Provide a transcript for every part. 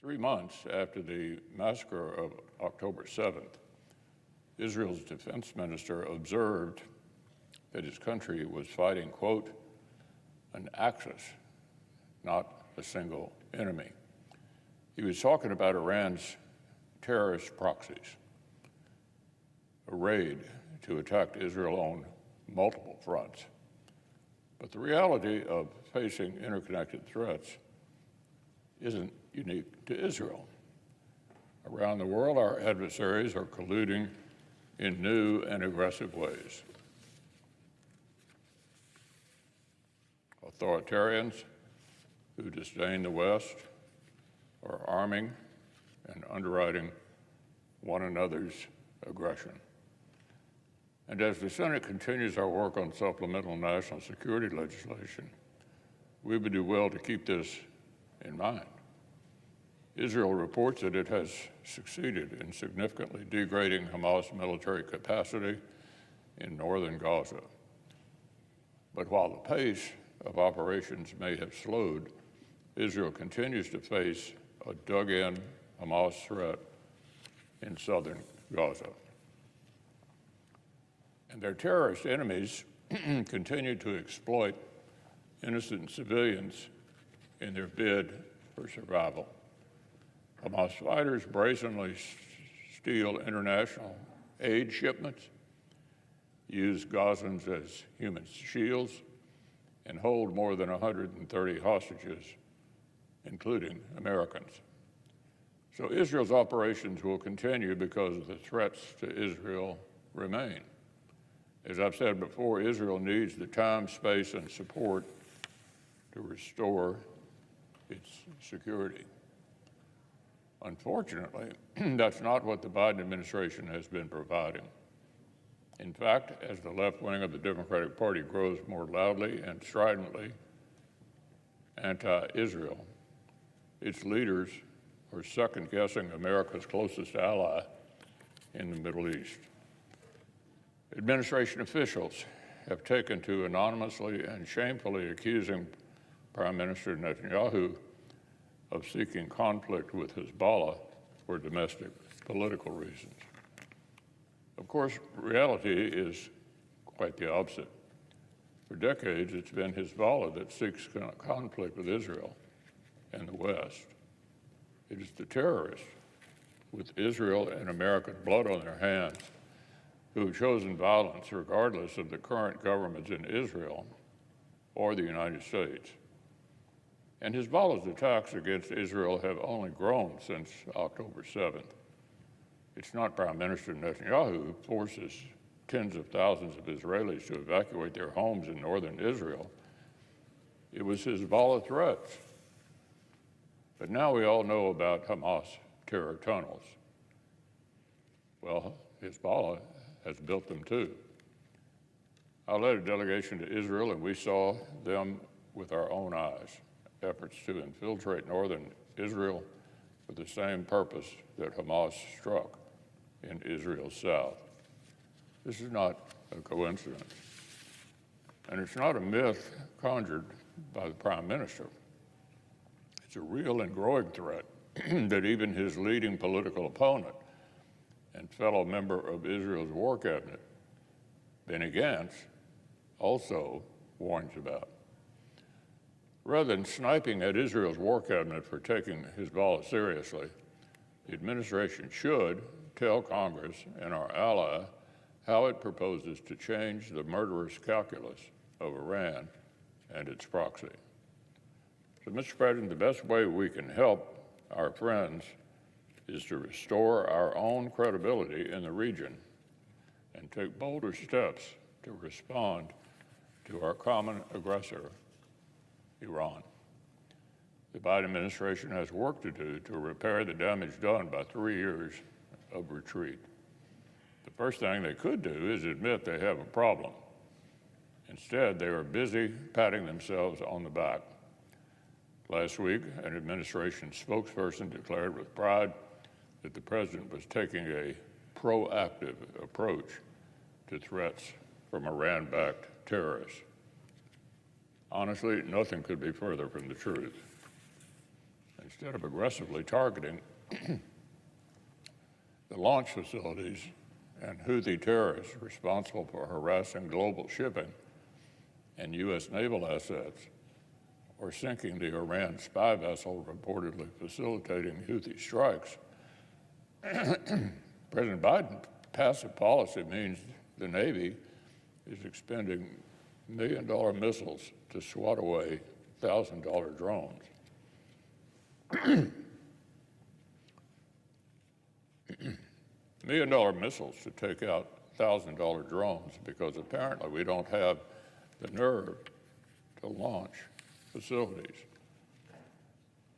3 months after the massacre of October 7th, Israel's defense minister observed that his country was fighting, quote, an axis, not a single enemy. He was talking about Iran's terrorist proxies, a raid to attack Israel on multiple fronts. But the reality of facing interconnected threats isn't unique to Israel. Around the world, our adversaries are colluding in new and aggressive ways. Authoritarians who disdain the West are arming and underwriting one another's aggression. And as the Senate continues our work on supplemental national security legislation, we would do well to keep this in mind. Israel reports that it has succeeded in significantly degrading Hamas military capacity in northern Gaza. But while the pace of operations may have slowed, Israel continues to face a dug-in Hamas threat in southern Gaza. And their terrorist enemies continue to exploit innocent civilians in their bid for survival. Hamas fighters brazenly steal international aid shipments, use Gazans as human shields, and hold more than 130 hostages, including Americans. So Israel's operations will continue because the threats to Israel remain. As I've said before, Israel needs the time, space, and support to restore its security. Unfortunately, that's not what the Biden administration has been providing. In fact, as the left wing of the Democratic Party grows more loudly and stridently anti-Israel, its leaders are second-guessing America's closest ally in the Middle East. Administration officials have taken to anonymously and shamefully accusing Prime Minister Netanyahu of seeking conflict with Hezbollah for domestic political reasons. Of course, reality is quite the opposite. For decades, it's been Hezbollah that seeks conflict with Israel and the West. It is the terrorists, with Israel and American blood on their hands, who have chosen violence regardless of the current governments in Israel or the United States. And Hezbollah's attacks against Israel have only grown since October 7th. It's not Prime Minister Netanyahu who forces tens of thousands of Israelis to evacuate their homes in northern Israel. It was Hezbollah threats. But now we all know about Hamas terror tunnels. Well, Hezbollah has built them too. I led a delegation to Israel, and we saw them with our own eyes, efforts to infiltrate northern Israel for the same purpose that Hamas struck in Israel's south. This is not a coincidence. And it's not a myth conjured by the Prime Minister. It's a real and growing threat that even his leading political opponent and fellow member of Israel's war cabinet, Benny Gantz, also warns about. Rather than sniping at Israel's war cabinet for taking Hezbollah seriously, the administration should tell Congress and our ally how it proposes to change the murderous calculus of Iran and its proxy. So, Mr. President, the best way we can help our friends is to restore our own credibility in the region and take bolder steps to respond to our common aggressor, Iran. The Biden administration has work to do to repair the damage done by 3 years of retreat. The first thing they could do is admit they have a problem. Instead, they are busy patting themselves on the back. Last week, an administration spokesperson declared with pride that the president was taking a proactive approach to threats from Iran-backed terrorists. Honestly, nothing could be further from the truth. And instead of aggressively targeting the launch facilities and Houthi terrorists responsible for harassing global shipping and U.S. naval assets, or sinking the Iran spy vessel reportedly facilitating Houthi strikes. President Biden's passive policy means the Navy is expending $1 million missiles to swat away $1,000 drones. $1 million missiles to take out $1,000 drones because apparently we don't have the nerve to launch facilities.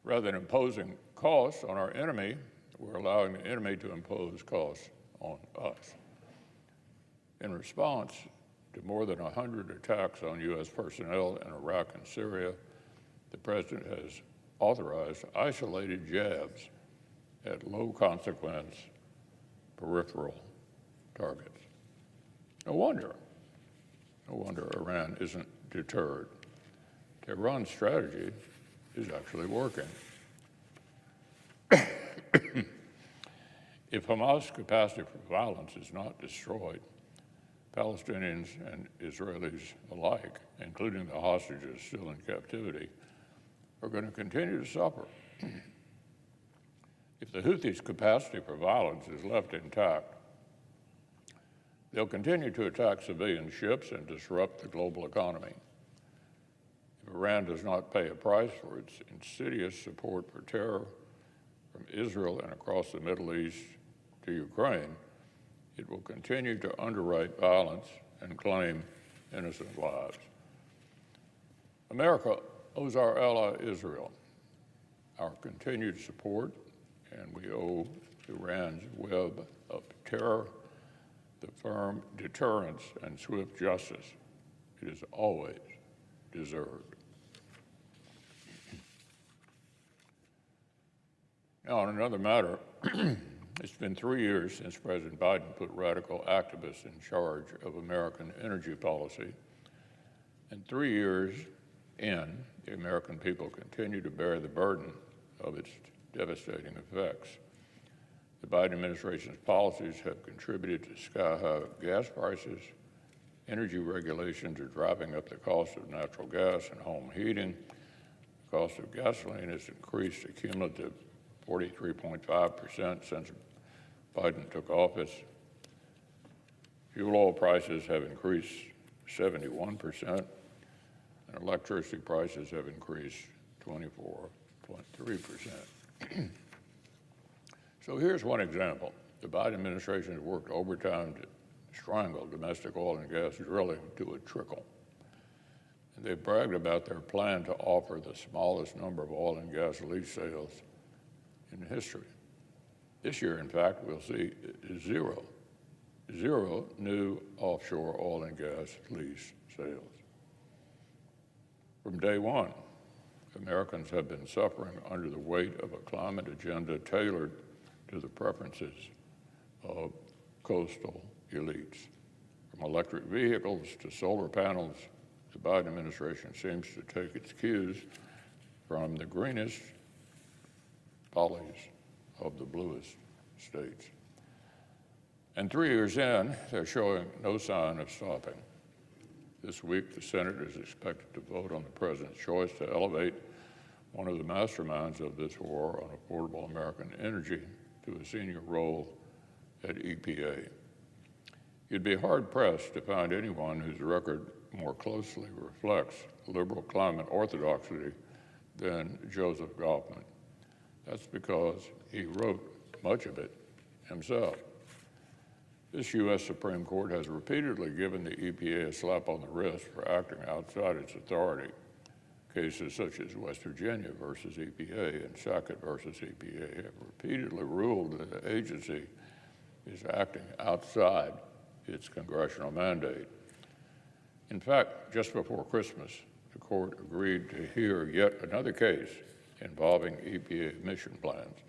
Rather than imposing costs on our enemy, we're allowing the enemy to impose costs on us. In response to more than 100 attacks on U.S. personnel in Iraq and Syria, the President has authorized isolated jabs at low-consequence peripheral targets. No wonder Iran isn't deterred. Tehran's strategy is actually working. If Hamas' capacity for violence is not destroyed, Palestinians and Israelis alike, including the hostages still in captivity, are going to continue to suffer. If the Houthis' capacity for violence is left intact, they'll continue to attack civilian ships and disrupt the global economy. If Iran does not pay a price for its insidious support for terror from Israel and across the Middle East to Ukraine, it will continue to underwrite violence and claim innocent lives. America owes our ally Israel our continued support, and we owe Iran's web of terror the firm deterrence and swift justice it has always deserved. Now, on another matter, it's been 3 years since President Biden put radical activists in charge of American energy policy, and 3 years in, the American people continue to bear the burden of its devastating effects. The Biden administration's policies have contributed to sky-high gas prices. Energy regulations are driving up the cost of natural gas and home heating. The cost of gasoline has increased a cumulative 43.5% since Biden took office. Fuel oil prices have increased 71%, and electricity prices have increased 24.3%. So here's one example. The Biden administration has worked overtime to strangle domestic oil and gas drilling to a trickle. And they've bragged about their plan to offer the smallest number of oil and gas lease sales in history. This year, in fact, we'll see zero new offshore oil and gas lease sales. From day one, Americans have been suffering under the weight of a climate agenda tailored to the preferences of coastal elites. From electric vehicles to solar panels, the Biden administration seems to take its cues from the greenest follies of the bluest states. And 3 years in, they're showing no sign of stopping. This week, the Senate is expected to vote on the president's choice to elevate one of the masterminds of this war on affordable American energy to a senior role at EPA. You'd be hard-pressed to find anyone whose record more closely reflects liberal climate orthodoxy than Joseph Goffman. That's because he wrote much of it himself. This U.S. Supreme Court has repeatedly given the EPA a slap on the wrist for acting outside its authority. Cases such as West Virginia versus EPA and Sackett versus EPA have repeatedly ruled that the agency is acting outside its congressional mandate. In fact, just before Christmas, the court agreed to hear yet another case involving EPA emission plans,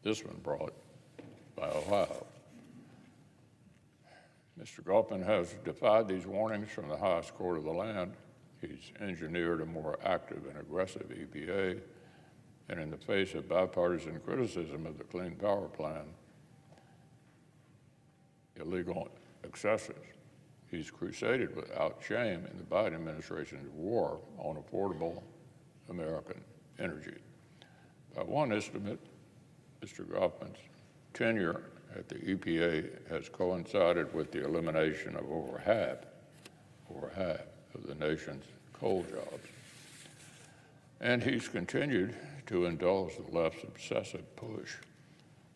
this one brought by Ohio. Mr. Goffman has defied these warnings from the highest court of the land. He's engineered a more active and aggressive EPA, And in the face of bipartisan criticism of the Clean Power Plan, illegal excesses, he's crusaded without shame in the Biden administration's war on affordable American energy. By one estimate, Mr. Goffman's tenure at the EPA has coincided with the elimination of over half of the nation's coal jobs. And he's continued to indulge the left's obsessive push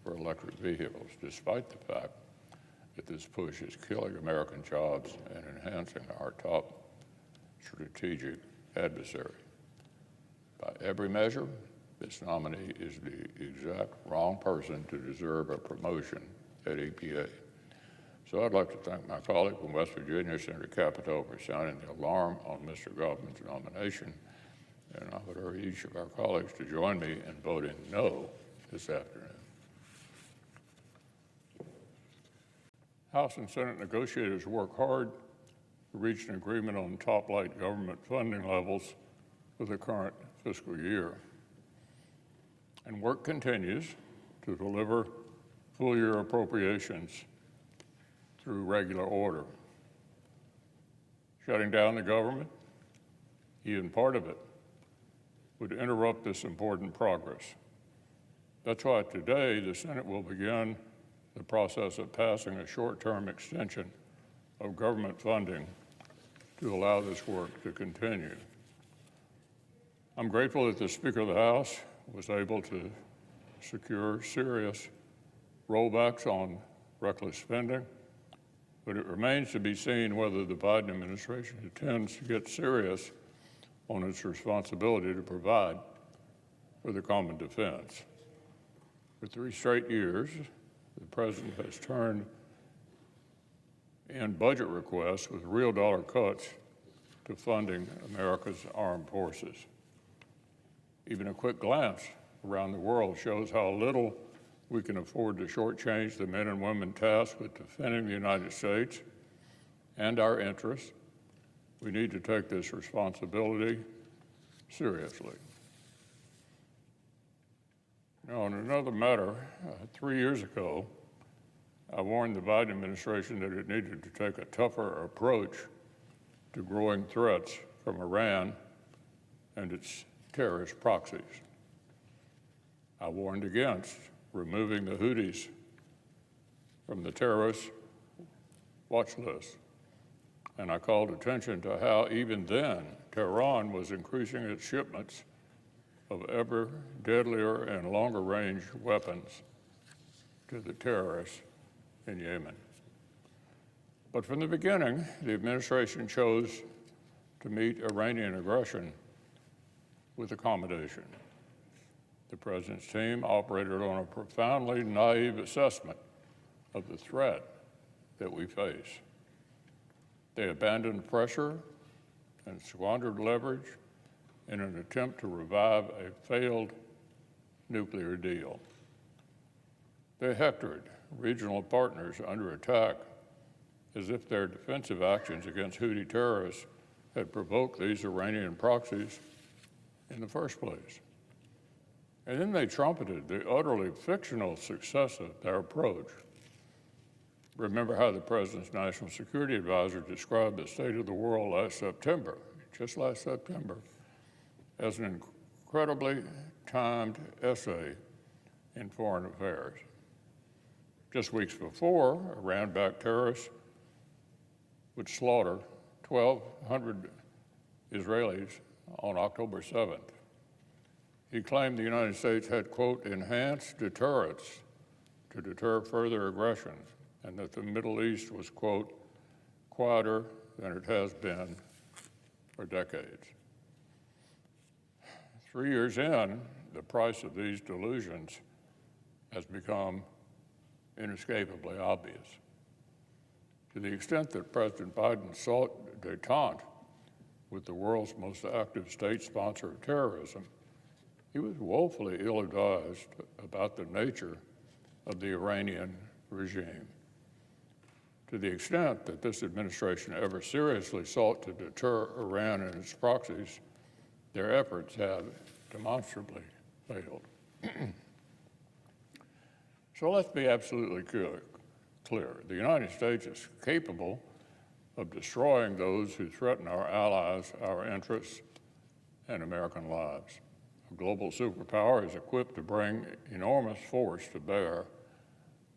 for electric vehicles, despite the fact that this push is killing American jobs and enhancing our top strategic adversary. By every measure, this nominee is the exact wrong person to deserve a promotion at EPA. So I'd like to thank my colleague from West Virginia, Senator Capito, for sounding the alarm on Mr. Goffman's nomination. And I would urge each of our colleagues to join me in voting no this afternoon. House and Senate negotiators work hard to reach an agreement on top-line government funding levels for the current fiscal year. And work continues to deliver full-year appropriations through regular order. Shutting down the government, even part of it, would interrupt this important progress. That's why today the Senate will begin the process of passing a short-term extension of government funding to allow this work to continue. I'm grateful that the Speaker of the House was able to secure serious rollbacks on reckless spending, but it remains to be seen whether the Biden administration intends to get serious on its responsibility to provide for the common defense. For 3 straight years, the President has turned in budget requests with real dollar cuts to funding America's armed forces. Even a quick glance around the world shows how little we can afford to shortchange the men and women tasked with defending the United States and our interests. We need to take this responsibility seriously. Now, on another matter, 3 years ago, I warned the Biden administration that it needed to take a tougher approach to growing threats from Iran and its terrorist proxies. I warned against removing the Houthis from the terrorist watch list, and I called attention to how even then Tehran was increasing its shipments of ever deadlier and longer-range weapons to the terrorists in Yemen. But from the beginning, the administration chose to meet Iranian aggression with accommodation. The President's team operated on a profoundly naive assessment of the threat that we face. They abandoned pressure and squandered leverage in an attempt to revive a failed nuclear deal. They hectored regional partners under attack as if their defensive actions against Houthi terrorists had provoked these Iranian proxies in the first place. And then they trumpeted the utterly fictional success of their approach. Remember how the President's National Security Advisor described the state of the world last September, just last September, as an incredibly timed essay in foreign affairs. Just weeks before, Iran-backed terrorists would slaughter 1,200 Israelis on October 7th. He claimed the United States had, quote, enhanced deterrence to deter further aggressions, and that the Middle East was, quote, quieter than it has been for decades. 3 years in, the price of these delusions has become inescapably obvious. To the extent that President Biden sought détente with the world's most active state sponsor of terrorism, he was woefully ill-advised about the nature of the Iranian regime. To the extent that this administration ever seriously sought to deter Iran and its proxies, their efforts have demonstrably failed. So let's be absolutely clear. The United States is capable of destroying those who threaten our allies, our interests, and American lives. A global superpower is equipped to bring enormous force to bear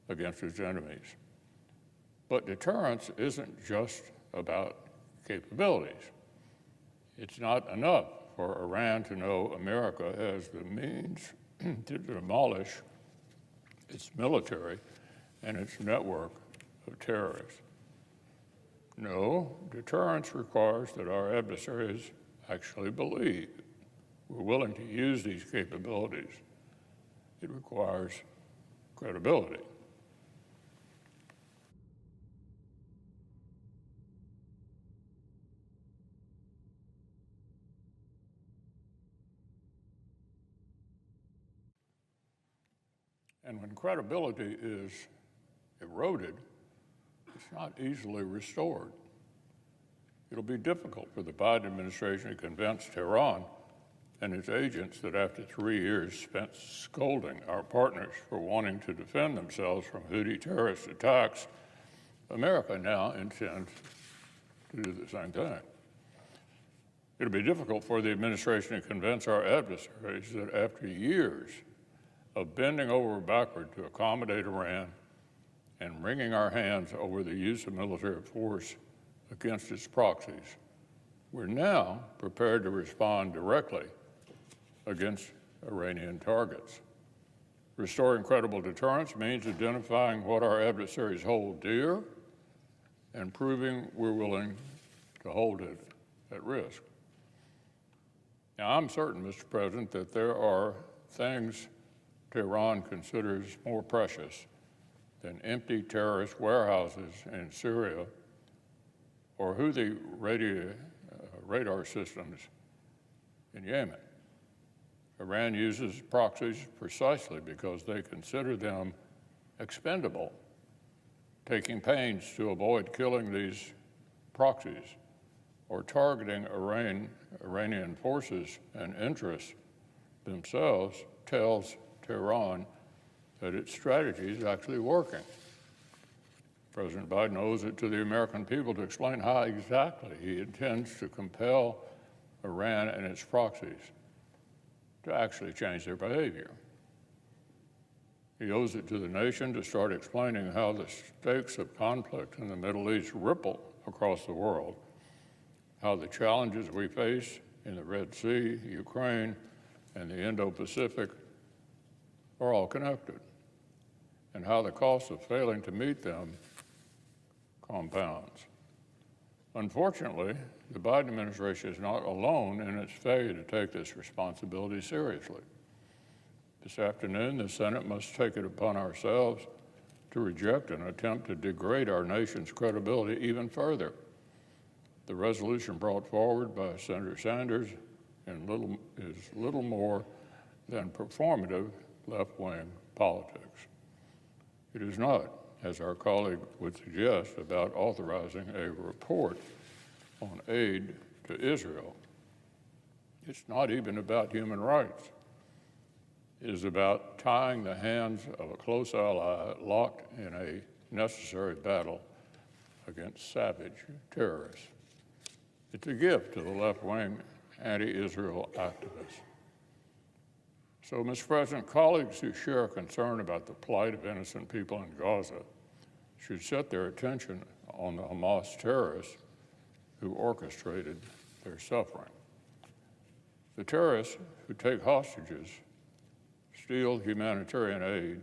against its enemies. But deterrence isn't just about capabilities. It's not enough for Iran to know America has the means to demolish its military and its network of terrorists. No, deterrence requires that our adversaries actually believe we're willing to use these capabilities. It requires credibility. And when credibility is eroded, it's not easily restored. It'll be difficult for the Biden administration to convince Tehran and its agents that after 3 years spent scolding our partners for wanting to defend themselves from Houthi terrorist attacks, America now intends to do the same thing. It'll be difficult for the administration to convince our adversaries that after years of bending over backward to accommodate Iran and wringing our hands over the use of military force against its proxies, we're now prepared to respond directly against Iranian targets. Restoring credible deterrence means identifying what our adversaries hold dear and proving we're willing to hold it at risk. Now, I'm certain, Mr. President, that there are things Tehran considers more precious than empty terrorist warehouses in Syria or Houthi radar systems in Yemen. Iran uses proxies precisely because they consider them expendable, taking pains to avoid killing these proxies or targeting Iranian forces and interests themselves tells Tehran that its strategy is actually working. President Biden owes it to the American people to explain how exactly he intends to compel Iran and its proxies to actually change their behavior. He owes it to the nation to start explaining how the stakes of conflict in the Middle East ripple across the world, how the challenges we face in the Red Sea, Ukraine, and the Indo-Pacific are all connected, and how the cost of failing to meet them compounds. Unfortunately, the Biden administration is not alone in its failure to take this responsibility seriously. This afternoon, the Senate must take it upon ourselves to reject an attempt to degrade our nation's credibility even further. The resolution brought forward by Senator Sanders is little more than performative left-wing politics. It is not, as our colleague would suggest, about authorizing a report on aid to Israel. It's not even about human rights. It is about tying the hands of a close ally locked in a necessary battle against savage terrorists. It's a gift to the left-wing anti-Israel activists. So, Mr. President, colleagues who share concern about the plight of innocent people in Gaza should set their attention on the Hamas terrorists who orchestrated their suffering. The terrorists who take hostages, steal humanitarian aid,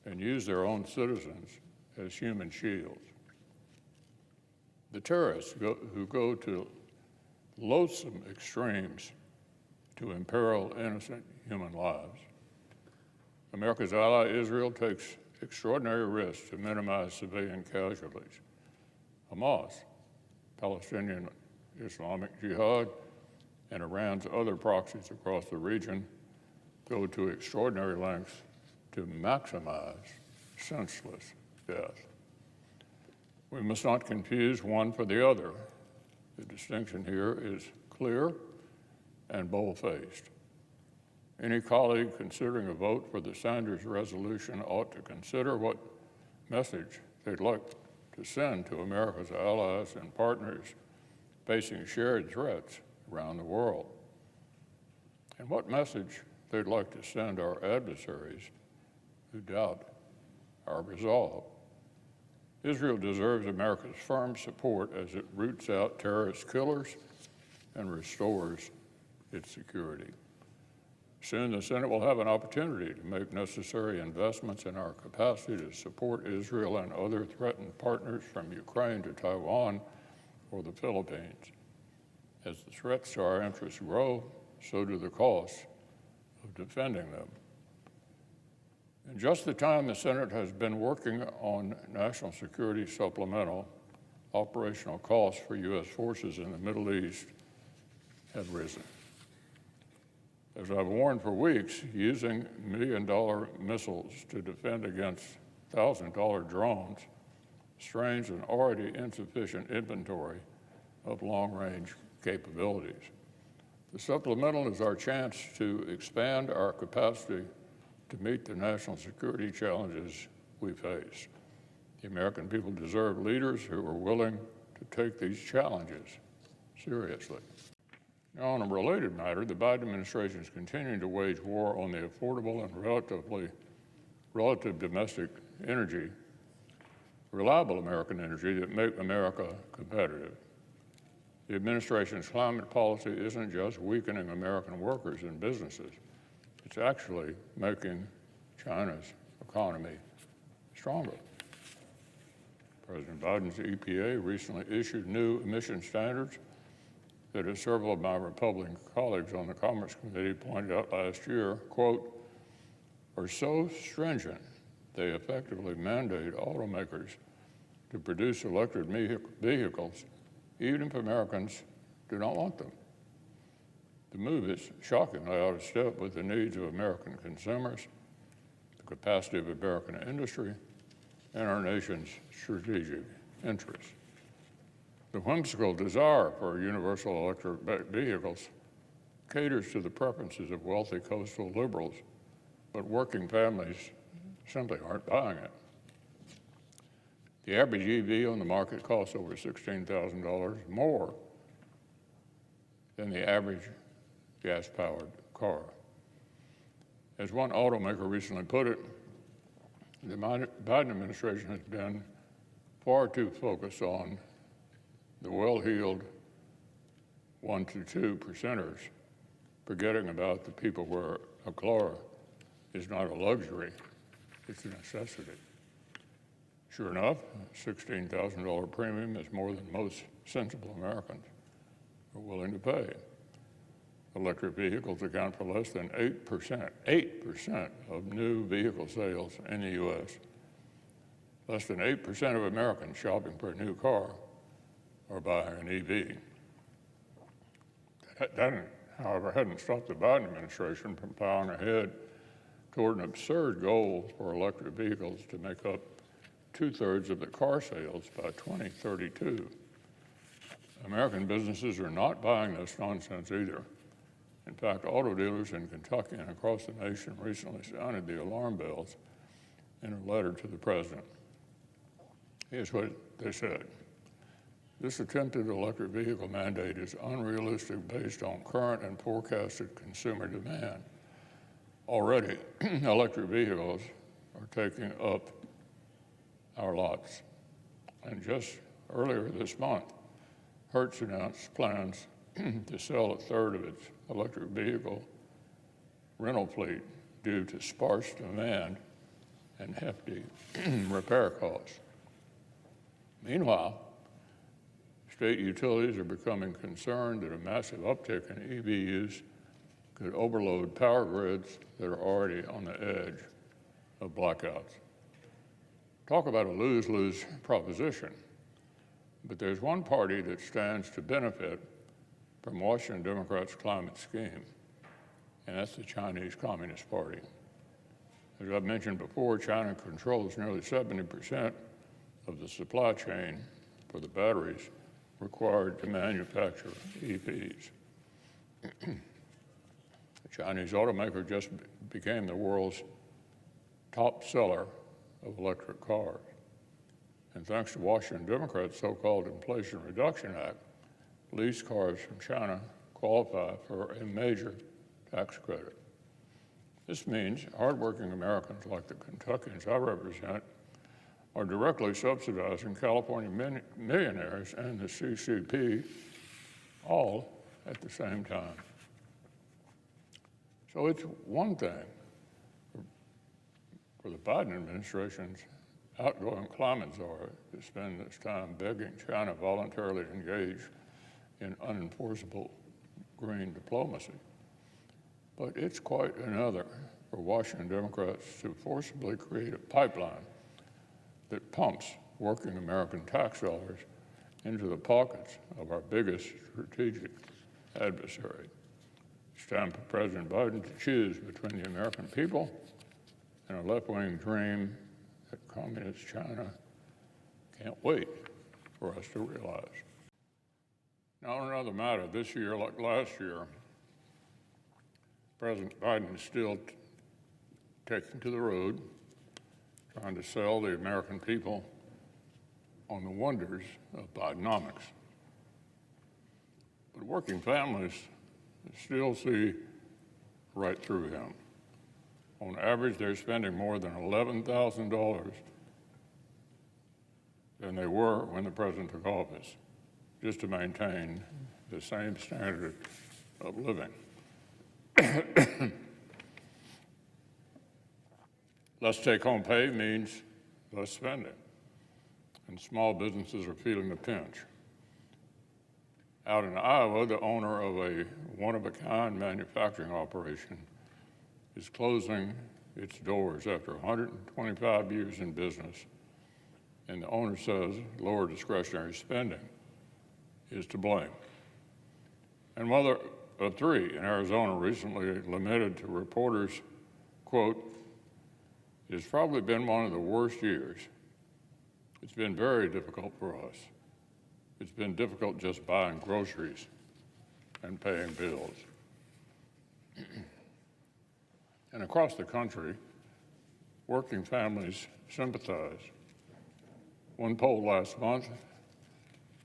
and use their own citizens as human shields. The terrorists who go to loathsome extremes to imperil innocent human lives. America's ally, Israel, takes extraordinary risks to minimize civilian casualties. Hamas, Palestinian Islamic Jihad, and Iran's other proxies across the region go to extraordinary lengths to maximize senseless death. We must not confuse one for the other. The distinction here is clear and bold-faced. Any colleague considering a vote for the Sanders resolution ought to consider what message they'd like to send to America's allies and partners facing shared threats around the world, and what message they'd like to send our adversaries who doubt our resolve. Israel deserves America's firm support as it roots out terrorist killers and restores its security. Soon the Senate will have an opportunity to make necessary investments in our capacity to support Israel and other threatened partners from Ukraine to Taiwan or the Philippines. As the threats to our interests grow, so do the costs of defending them. In just the time the Senate has been working on national security supplemental, operational costs for U.S. forces in the Middle East have risen. As I've warned for weeks, using million-dollar missiles to defend against $1,000 drones strains an already insufficient inventory of long-range capabilities. The supplemental is our chance to expand our capacity to meet the national security challenges we face. The American people deserve leaders who are willing to take these challenges seriously. Now, on a related matter, the Biden administration is continuing to wage war on the affordable and relative domestic energy, reliable American energy that make America competitive. The administration's climate policy isn't just weakening American workers and businesses, it's actually making China's economy stronger. President Biden's EPA recently issued new emission standards that, as several of my Republican colleagues on the Commerce Committee pointed out last year, quote, are so stringent they effectively mandate automakers to produce electric vehicles even if Americans do not want them. The move is shockingly out of step with the needs of American consumers, the capacity of American industry, and our nation's strategic interests. The whimsical desire for universal electric vehicles caters to the preferences of wealthy coastal liberals, but working families simply aren't buying it. The average EV on the market costs over $16,000 more than the average gas-powered car. As one automaker recently put it, the Biden administration has been far too focused on the well-heeled 1 to 2 percenters, forgetting about the people where a car is not a luxury, it's a necessity. Sure enough, a $16,000 premium is more than most sensible Americans are willing to pay. Electric vehicles account for less than 8% of new vehicle sales in the U.S. Less than 8% of Americans shopping for a new car are buying an EV. That, however, hadn't stopped the Biden administration from plowing ahead toward an absurd goal for electric vehicles to make up 2/3 of the car sales by 2032. American businesses are not buying this nonsense either. In fact, auto dealers in Kentucky and across the nation recently sounded the alarm bells in a letter to the president. Here's what they said. This attempted electric vehicle mandate is unrealistic based on current and forecasted consumer demand. Already, electric vehicles are taking up our lots. And just earlier this month, Hertz announced plans to sell 1/3 of its electric vehicle rental fleet due to sparse demand and hefty repair costs. Meanwhile, state utilities are becoming concerned that a massive uptick in EV use could overload power grids that are already on the edge of blackouts. Talk about a lose-lose proposition. But there's one party that stands to benefit from Washington Democrats' climate scheme, and that's the Chinese Communist Party. As I've mentioned before, China controls nearly 70% of the supply chain for the batteries required to manufacture EVs. The Chinese automaker just became the world's top seller of electric cars. And thanks to Washington Democrats' so-called Inflation Reduction Act, leased cars from China qualify for a major tax credit. This means hardworking Americans like the Kentuckians I represent are directly subsidizing California millionaires and the CCP all at the same time. So it's one thing for the Biden administration's outgoing climate czar to spend this time begging China voluntarily to engage in unenforceable green diplomacy. But it's quite another for Washington Democrats to forcibly create a pipeline that pumps working American tax dollars into the pockets of our biggest strategic adversary. It's time for President Biden to choose between the American people and a left-wing dream that communist China can't wait for us to realize. Now, on another matter, this year, like last year, President Biden is still taking to the road, trying to sell the American people on the wonders of Bidenomics. But working families still see right through him. On average, they're spending more than $11,000 than they were when the president took office, just to maintain the same standard of living. Less take-home pay means less spending, and small businesses are feeling the pinch. Out in Iowa, the owner of a one-of-a-kind manufacturing operation is closing its doors after 125 years in business, and the owner says lower discretionary spending is to blame. And mother of three in Arizona recently lamented to reporters, quote, "It's probably been one of the worst years. It's been very difficult for us. It's been difficult just buying groceries and paying bills." And across the country, working families sympathize. One poll last month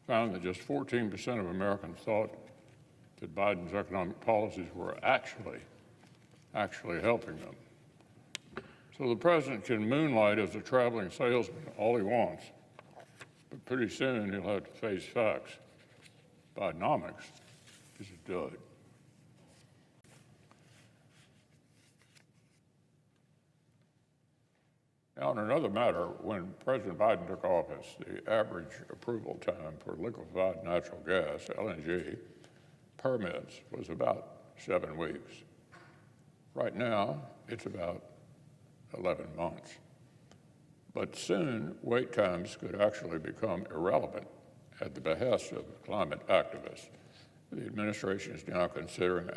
found that just 14% of Americans thought that Biden's economic policies were actually helping them. So the president can moonlight as a traveling salesman all he wants, but pretty soon he'll have to face facts. Bidenomics is a dud. Now, on another matter, when President Biden took office, the average approval time for liquefied natural gas, LNG, permits was about 7 weeks. Right now, it's about 11 months. But soon, wait times could actually become irrelevant at the behest of climate activists. The administration is now considering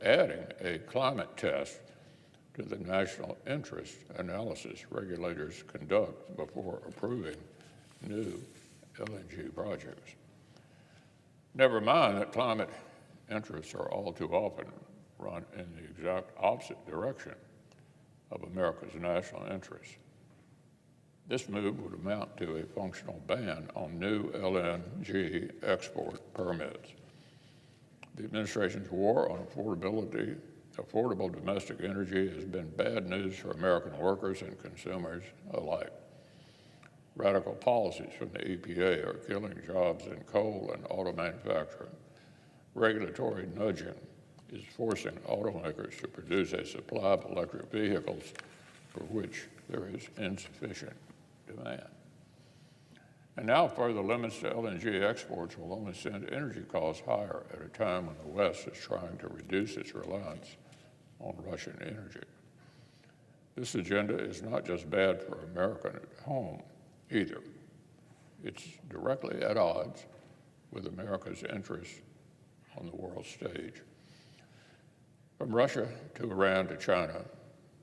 adding a climate test to the national interest analysis regulators conduct before approving new LNG projects. Never mind that climate interests are all too often run in the exact opposite direction of America's national interests. This move would amount to a functional ban on new LNG export permits. The administration's war on affordable domestic energy has been bad news for American workers and consumers alike. Radical policies from the EPA are killing jobs in coal and auto manufacturing. Regulatory nudging is forcing automakers to produce a supply of electric vehicles for which there is insufficient demand. And now further limits to LNG exports will only send energy costs higher at a time when the West is trying to reduce its reliance on Russian energy. This agenda is not just bad for America at home either. It's directly at odds with America's interests on the world stage. From Russia to Iran to China,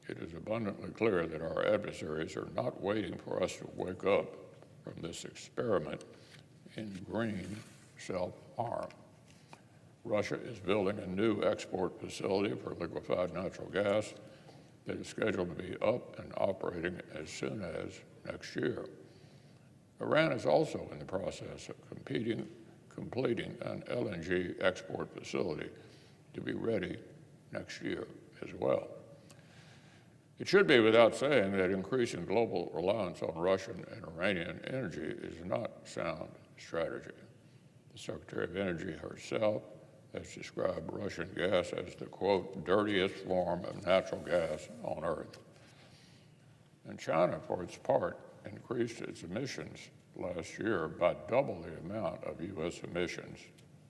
it is abundantly clear that our adversaries are not waiting for us to wake up from this experiment in green self-harm. Russia is building a new export facility for liquefied natural gas that is scheduled to be up and operating as soon as next year. Iran is also in the process of completing an LNG export facility to be ready next year as well. It should be without saying that increasing global reliance on Russian and Iranian energy is not sound strategy. The Secretary of Energy herself has described Russian gas as the, quote, dirtiest form of natural gas on Earth. And China, for its part, increased its emissions last year by double the amount of U.S. emissions,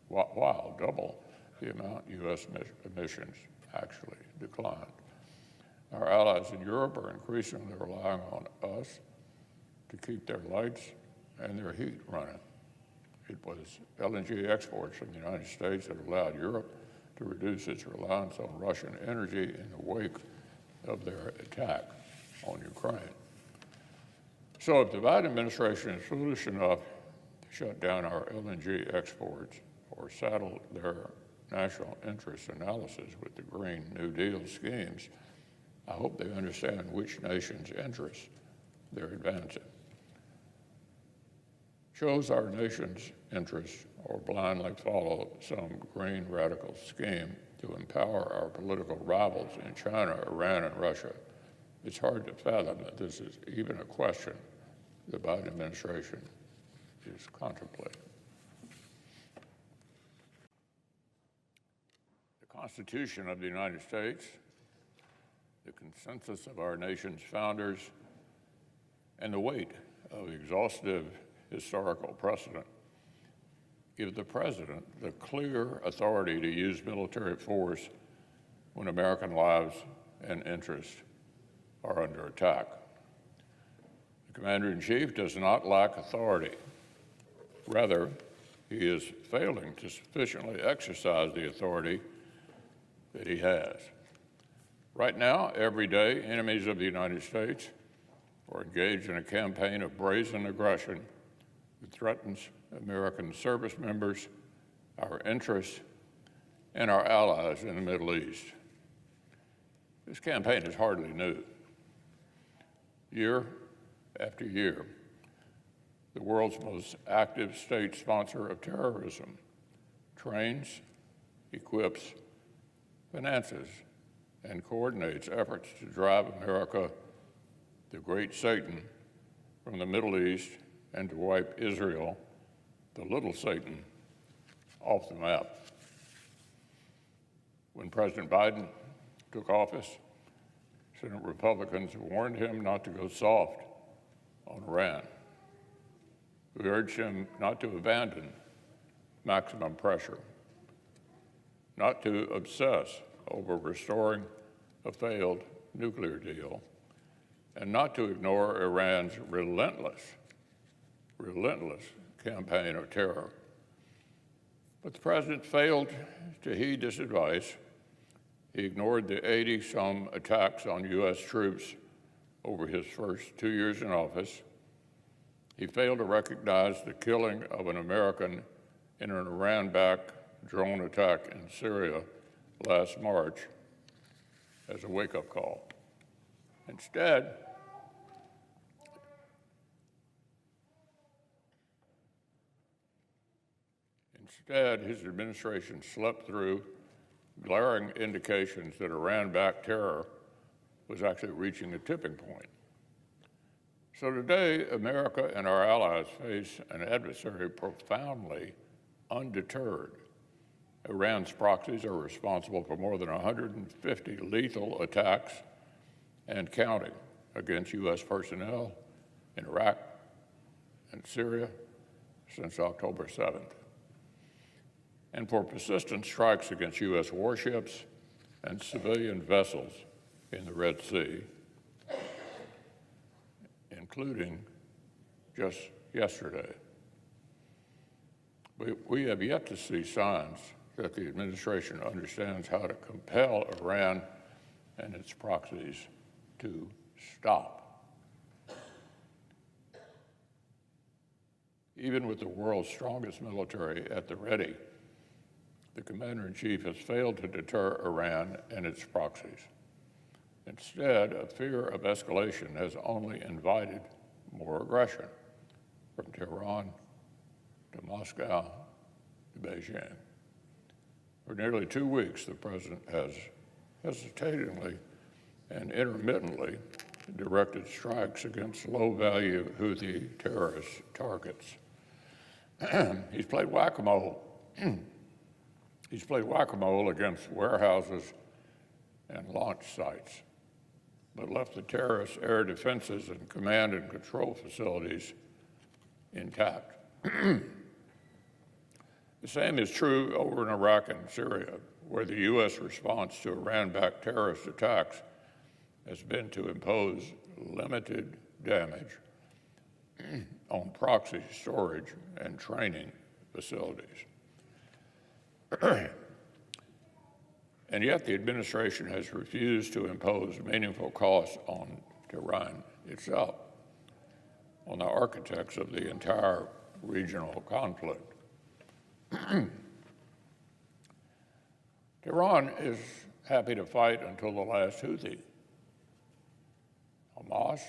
while double the amount U.S. emissions actually declined. Our allies in Europe are increasingly relying on us to keep their lights and their heat running. It was LNG exports from the United States that allowed Europe to reduce its reliance on Russian energy in the wake of their attack on Ukraine. So if the Biden administration is foolish enough to shut down our LNG exports or saddle their national interest analysis with the Green New Deal schemes, I hope they understand which nation's interests they're advancing. Shows our nation's interests or blindly follow some green radical scheme to empower our political rivals in China, Iran, and Russia. It's hard to fathom that this is even a question the Biden administration is contemplating. The Constitution of the United States, the consensus of our nation's founders, and the weight of exhaustive historical precedent give the President the clear authority to use military force when American lives and interests are under attack. The Commander-in-Chief does not lack authority. Rather, he is failing to sufficiently exercise the authority that he has. Right now, every day, enemies of the United States are engaged in a campaign of brazen aggression that threatens American service members, our interests, and our allies in the Middle East. This campaign is hardly new. Year after year, the world's most active state sponsor of terrorism trains, equips, finances, and coordinates efforts to drive America, the great Satan, from the Middle East and to wipe Israel, the little Satan, off the map. When President Biden took office, Senate Republicans warned him not to go soft on Iran. We urged him not to abandon maximum pressure, not to obsess over restoring a failed nuclear deal, and not to ignore Iran's relentless campaign of terror. But the President failed to heed this advice. He ignored the 80-some attacks on U.S. troops over his first 2 years in office. He failed to recognize the killing of an American in an Iran-backed drone attack in Syria last March as a wake-up call. Instead, his administration slept through glaring indications that Iran-backed terror was actually reaching a tipping point. So today, America and our allies face an adversary profoundly undeterred. Iran's proxies are responsible for more than 150 lethal attacks and counting against U.S. personnel in Iraq and Syria since October 7th, and for persistent strikes against U.S. warships and civilian vessels in the Red Sea, including just yesterday. We have yet to see signs that the administration understands how to compel Iran and its proxies to stop. Even with the world's strongest military at the ready, the commander-in-chief has failed to deter Iran and its proxies. Instead, a fear of escalation has only invited more aggression, from Tehran to Moscow to Beijing. For nearly 2 weeks, the president has hesitatingly and intermittently directed strikes against low-value Houthi terrorist targets. He's played whack-a-mole. He's played whack-a-mole against warehouses and launch sites, but left the terrorists' air defenses and command and control facilities intact. The same is true over in Iraq and Syria, where the U.S. response to Iran-backed terrorist attacks has been to impose limited damage on proxy storage and training facilities. And yet the administration has refused to impose meaningful costs on Tehran itself, on the architects of the entire regional conflict. Tehran is happy to fight until the last Houthi, Hamas,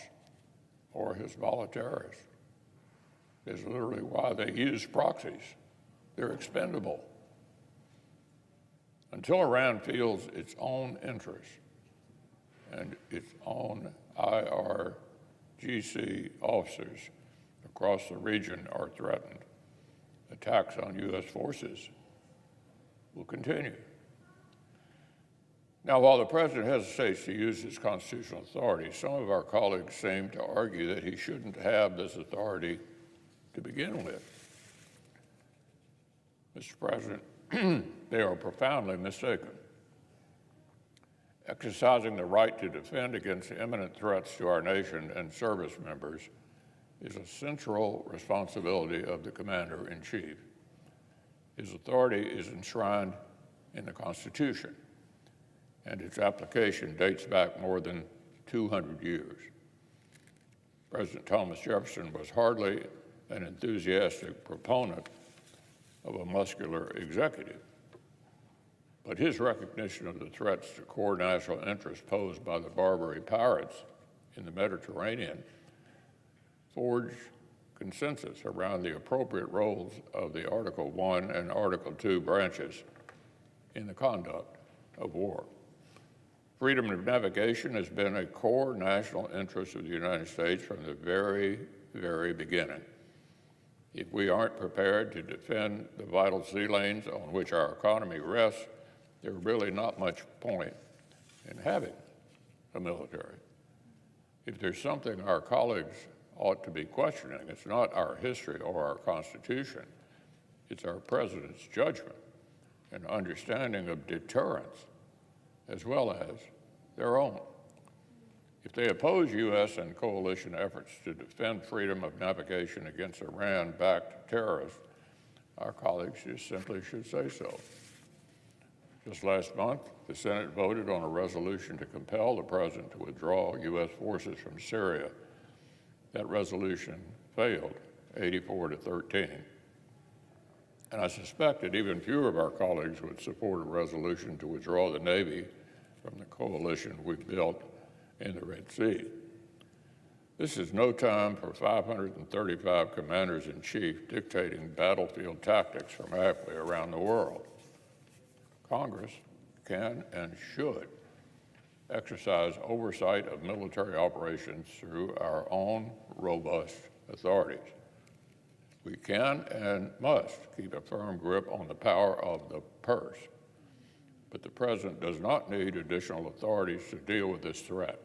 or Hezbollah terrorists. Is literally why they use proxies. They're expendable. Until Iran feels its own interests and its own IRGC officers across the region are threatened, attacks on U.S. forces will continue. Now, while the president hesitates to use his constitutional authority, some of our colleagues seem to argue that he shouldn't have this authority to begin with. Mr. President, they are profoundly mistaken. Exercising the right to defend against imminent threats to our nation and service members is a central responsibility of the commander-in-chief. His authority is enshrined in the Constitution, and its application dates back more than 200 years. President Thomas Jefferson was hardly an enthusiastic proponent of a muscular executive, but his recognition of the threats to core national interests posed by the Barbary pirates in the Mediterranean forged consensus around the appropriate roles of the Article I and Article II branches in the conduct of war. Freedom of navigation has been a core national interest of the United States from the very, very beginning. If we aren't prepared to defend the vital sea lanes on which our economy rests, there's really not much point in having a military. If there's something our colleagues ought to be questioning, it's not our history or our Constitution, it's our president's judgment and understanding of deterrence, as well as their own. If they oppose U.S. and coalition efforts to defend freedom of navigation against Iran-backed terrorists, our colleagues just simply should say so. Just last month, the Senate voted on a resolution to compel the president to withdraw U.S. forces from Syria. That resolution failed, 84-13. And I suspect that even fewer of our colleagues would support a resolution to withdraw the Navy from the coalition we've built in the Red Sea. This is no time for 535 commanders-in-chief dictating battlefield tactics from halfway around the world. Congress can and should exercise oversight of military operations through our own robust authorities. We can and must keep a firm grip on the power of the purse, but the president does not need additional authorities to deal with this threat,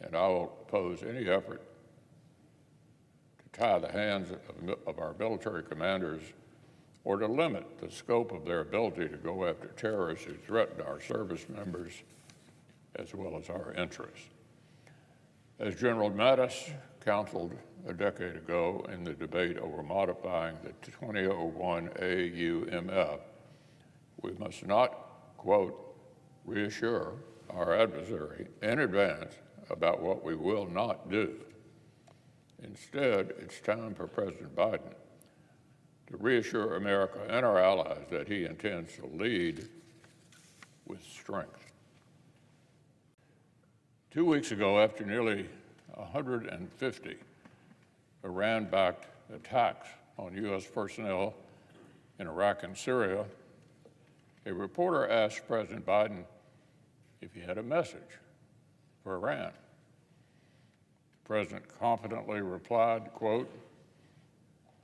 and I will oppose any effort to tie the hands of our military commanders or to limit the scope of their ability to go after terrorists who threaten our service members as well as our interests. As General Mattis counseled a decade ago in the debate over modifying the 2001 AUMF, we must not, quote, reassure our adversary in advance about what we will not do. Instead, it's time for President Biden to reassure America and our allies that he intends to lead with strength. 2 weeks ago, after nearly 150 Iran-backed attacks on U.S. personnel in Iraq and Syria, a reporter asked President Biden if he had a message for Iran. The president confidently replied, quote,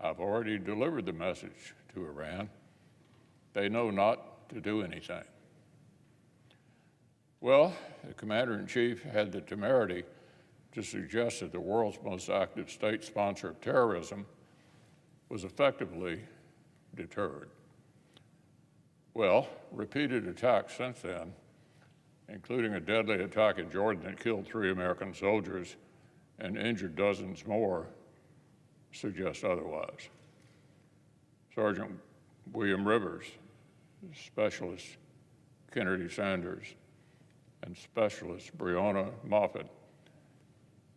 "I've already delivered the message to Iran. They know not to do anything." Well, the commander-in-chief had the temerity to suggest that the world's most active state sponsor of terrorism was effectively deterred. Well, repeated attacks since then, including a deadly attack in Jordan that killed 3 American soldiers and injured dozens more, suggest otherwise. Sergeant William Rivers, Specialist Kennedy Sanders, and Specialist Breonna Moffett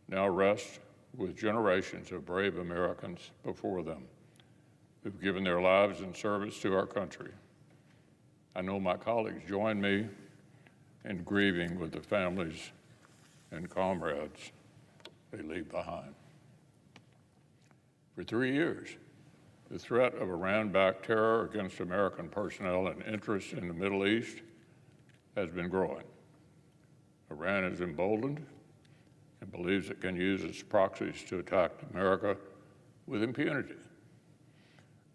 now rest with generations of brave Americans before them who've given their lives in service to our country. I know my colleagues join me in grieving with the families and comrades they leave behind. For 3 years, the threat of Iran-backed terror against American personnel and interests in the Middle East has been growing. Iran is emboldened and believes it can use its proxies to attack America with impunity.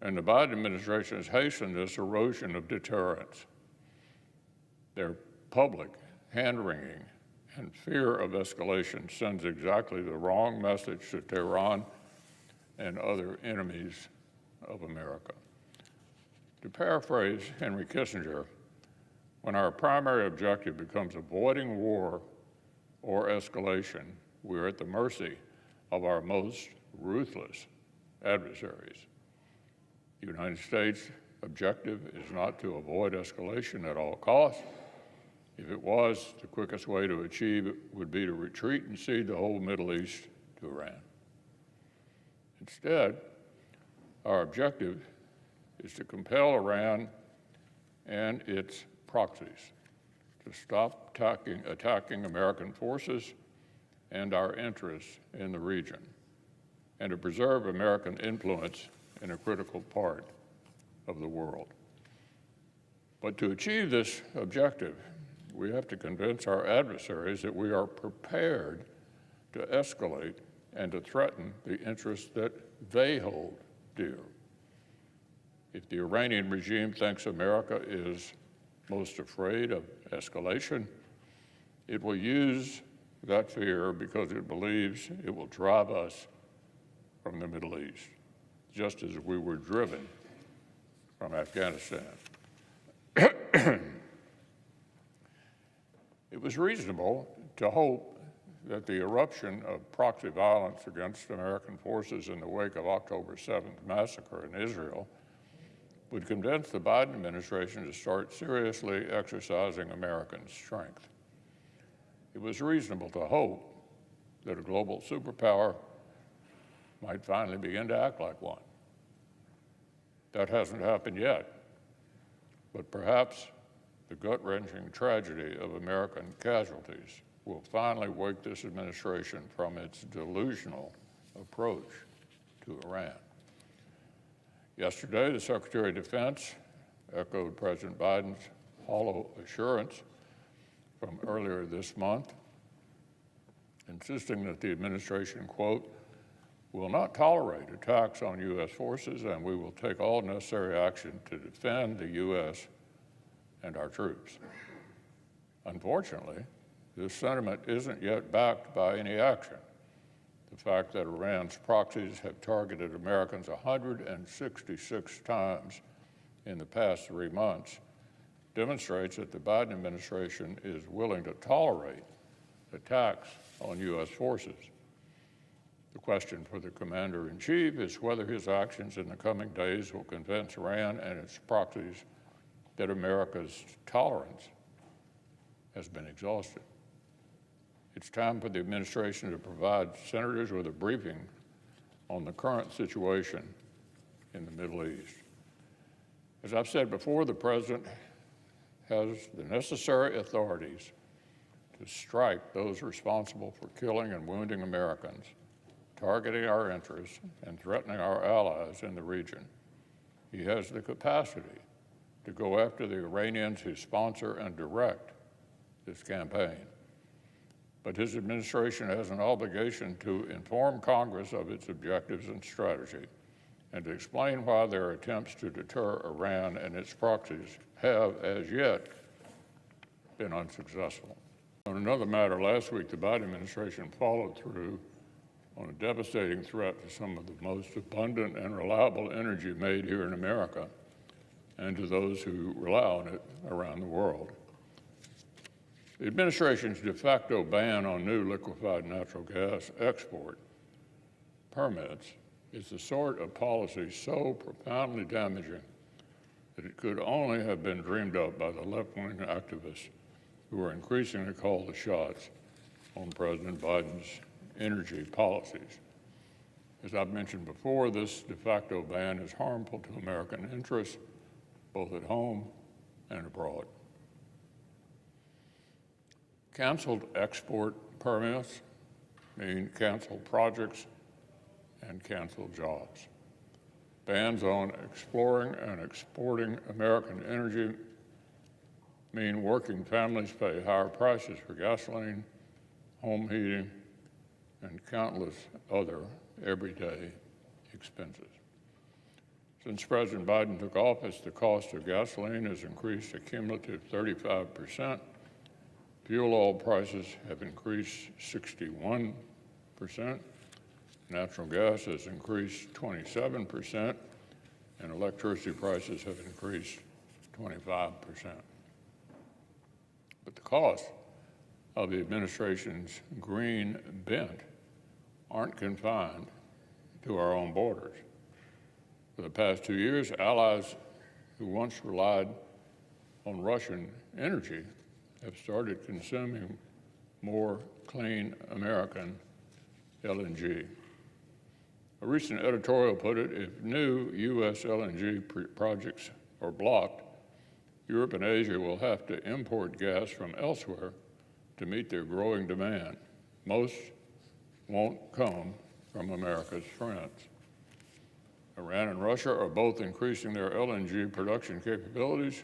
And the Biden administration has hastened this erosion of deterrence. Their public hand-wringing and fear of escalation sends exactly the wrong message to Tehran and other enemies of America. To paraphrase Henry Kissinger, when our primary objective becomes avoiding war or escalation, we're at the mercy of our most ruthless adversaries. The United States' objective is not to avoid escalation at all costs. If it was, the quickest way to achieve it would be to retreat and cede the whole Middle East to Iran. Instead, our objective is to compel Iran and its proxies to stop attacking American forces and our interests in the region, and to preserve American influence in a critical part of the world. But to achieve this objective, we have to convince our adversaries that we are prepared to escalate and to threaten the interests that they hold dear. If the Iranian regime thinks America is most afraid of escalation, it will use that fear because it believes it will drive us from the Middle East, just as we were driven from Afghanistan. It was reasonable to hope that the eruption of proxy violence against American forces in the wake of October 7th massacre in Israel would convince the Biden administration to start seriously exercising American strength. It was reasonable to hope that a global superpower might finally begin to act like one. That hasn't happened yet, but perhaps the gut-wrenching tragedy of American casualties will finally wake this administration from its delusional approach to Iran. Yesterday, the Secretary of Defense echoed President Biden's hollow assurance from earlier this month, insisting that the administration, quote, "will not tolerate attacks on U.S. forces, and we will take all necessary action to defend the U.S. and our troops." Unfortunately, this sentiment isn't yet backed by any action. The fact that Iran's proxies have targeted Americans 166 times in the past 3 months demonstrates that the Biden administration is willing to tolerate attacks on U.S. forces. The question for the commander-in-chief is whether his actions in the coming days will convince Iran and its proxies that America's tolerance has been exhausted. It's time for the administration to provide senators with a briefing on the current situation in the Middle East. As I've said before, the President has the necessary authorities to strike those responsible for killing and wounding Americans, targeting our interests, and threatening our allies in the region. He has the capacity to go after the Iranians who sponsor and direct this campaign. But his administration has an obligation to inform Congress of its objectives and strategy, and to explain why their attempts to deter Iran and its proxies have, as yet, been unsuccessful. On another matter, last week, the Biden administration followed through on a devastating threat to some of the most abundant and reliable energy made here in America and to those who rely on it around the world. The administration's de facto ban on new liquefied natural gas export permits is the sort of policy so profoundly damaging that it could only have been dreamed up by the left-wing activists who are increasingly call the shots on President Biden's energy policies. As I've mentioned before, this de facto ban is harmful to American interests, both at home and abroad. Canceled export permits mean canceled projects and canceled jobs. Bans on exploring and exporting American energy mean working families pay higher prices for gasoline, home heating, and countless other everyday expenses. Since President Biden took office, the cost of gasoline has increased a cumulative 35%. Fuel oil prices have increased 61%. Natural gas has increased 27%, and electricity prices have increased 25%. But the costs of the administration's green bent aren't confined to our own borders. For the past 2 years, allies who once relied on Russian energy have started consuming more clean American LNG. A recent editorial put it, if new U.S. LNG projects are blocked, Europe and Asia will have to import gas from elsewhere to meet their growing demand. Most won't come from America's friends. Iran and Russia are both increasing their LNG production capabilities,